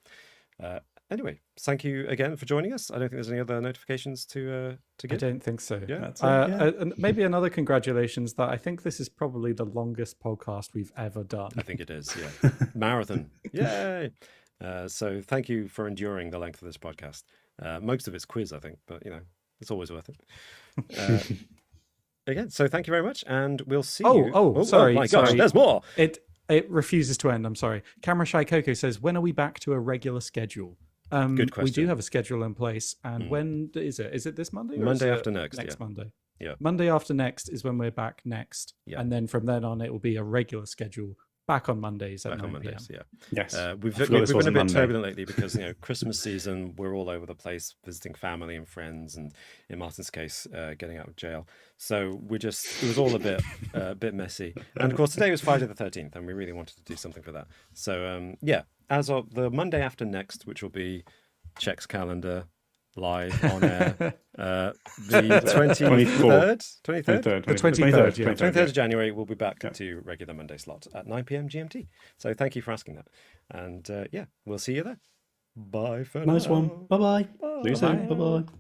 Anyway, thank you again for joining us. I don't think there's any other notifications to get. I don't think so. Yeah. And maybe another congratulations that I think this is probably the longest podcast we've ever done. I think it is, yeah. Marathon. Yay! So thank you for enduring the length of this podcast. Most of it's quiz, I think, but it's always worth it. Again, so thank you very much, and we'll see you. Sorry. Oh my gosh, there's more! It refuses to end, I'm sorry. Camera Shy Coco says, when are we back to a regular schedule? Good question. We do have a schedule in place, and when is it? Is it this Monday? Or Monday after next. Next Monday. Yeah. Monday after next is when we're back next, yeah. and then from then on it will be a regular schedule back on Mondays at Back 9 on Mondays, p.m. yeah. Yes. We've I forgot been this a wasn't bit Monday. turbulent lately because Christmas season, we're all over the place visiting family and friends, and in Martin's case, getting out of jail. So it was all a bit messy. And of course, today was Friday the 13th, and we really wanted to do something for that. So as of the Monday after next, which will be Check's calendar live on air, the 23rd, 23rd, The 23rd, yeah. 23rd of January, we'll be back to regular Monday slot at 9 p.m. GMT. So thank you for asking that. And we'll see you there. Bye for now. Nice one. Bye-bye. See you soon. Bye-bye.